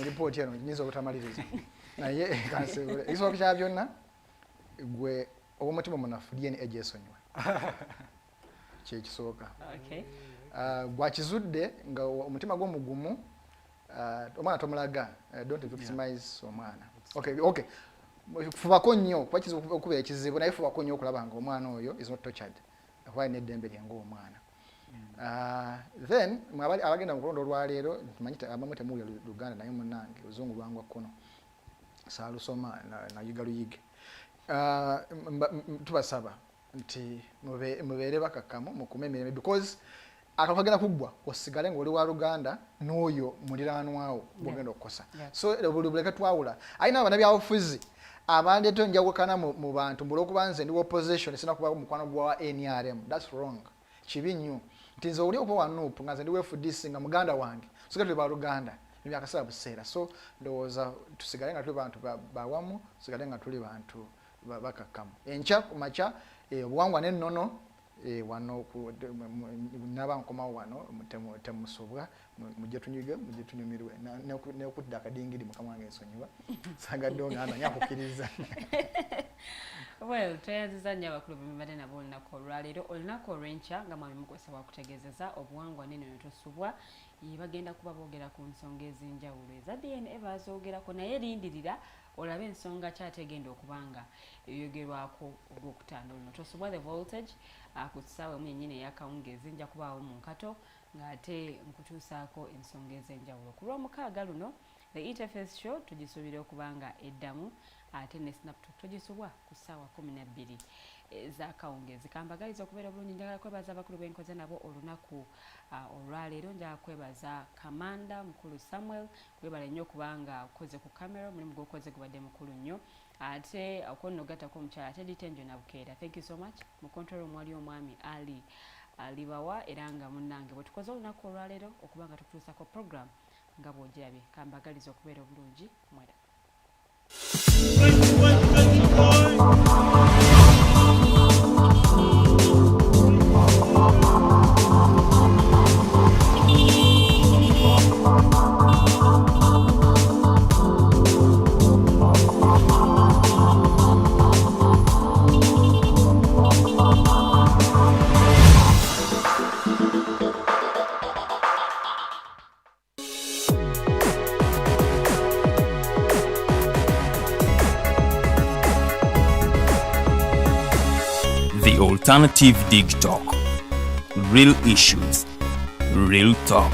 ripooti eno nyinza obutamaliriza naye kansibule ekisoboka kya byonna gwe obw'omutima omunafu DNA egyesonyiwa kyekisooka gwakizudde nga omutima gw'omugumu omwana tomulaga don't victimize omwana. Okay fubako nnyo kuba kizibu okubeera ekizibu naye fubako nnyo okulaba nga omwana oyo is not tortured akuba alina eddembe lye ng'omwana. Then abagenda mu kulonda olwaleero tumanyi abamu temuwulira Luganda naye munnange oluzungu lwangwa kkono saalusoma nayiga luyige. Tubasaba nti mubeere bakakkamu mukume emirembe because akagenda kuggwa osigale ng'oli wa Luganda n'oyo muliraanwawo bwogenda okukosa. So buleke twawula alina abana byabufuzi abandeeta enjawukana mu bantu mbula okuba nze ndi opposition sina kuba mukwano gwa NRM. That's wrong. Kibi nnyo nti nze oli okuba wanuupu nga nze ndi FDC nga muganda wange sigale tuli ba Luganda ebyakaseera buseera. So ndowooza tusigale nga tuli bantu bawamu, tusigale nga tuli bantu bakakkamu. Enkya ku makya obuwangwa n'ennono wano naba nkomawo wano temusobwa mujje tunyige mujje tunyumirwe n'okudda akadingiri mukama wange ensonyiwa sagadde nga nanya akukkiriza. Well, tweyanziza nnyo abakulu b'emibadde nabo olunaku olwaleero. Olunaku olw'enkya nga mwami mukozesa wakutegeezeza obuwangwa n'ennono tosubwa bagenda kuba boogera ku nsonga ez'enjawulo eza DNA bazoogerako, naye lindirira olabe ensonga kyategenda okubanga eyogerwako olwokutaano luno. Tosubwa the voltage ku ssaawa emu yennyini ey'akawungeezi nja kubaawo mu nkato ng'ate nkutuusaako ensonga ez'enjawulo. Ku lw'omukaaga luno the ETFS show tugisuubira okubanga eddamu ate ne snaptok tugisubwa ku ssaawa 12 ez'akawungeezi. Kambagaliza okubeera bulungi. Njagala kwebaza abakulu b'enkoze nabo olunaku olwaleero. Njagala kwebaza Kamanda Mukulu Samuel, webale nnyo kubanga okoze ku kamera, omulimu gw'okoze gubadde mukulu nnyo. Ate okonnoggatako omukyala ate Ditenjo Nabukeera. Thank you so much. Mu control mwali omwami Ali Alibawa era nga munnange bwe tukoze olunaku olwaleero okubanga tukutuusako program nga bw'ogirabye. Kambagaliza okubeera obulungi. Mwera. Alternative Digitalk. Real issues, real talk.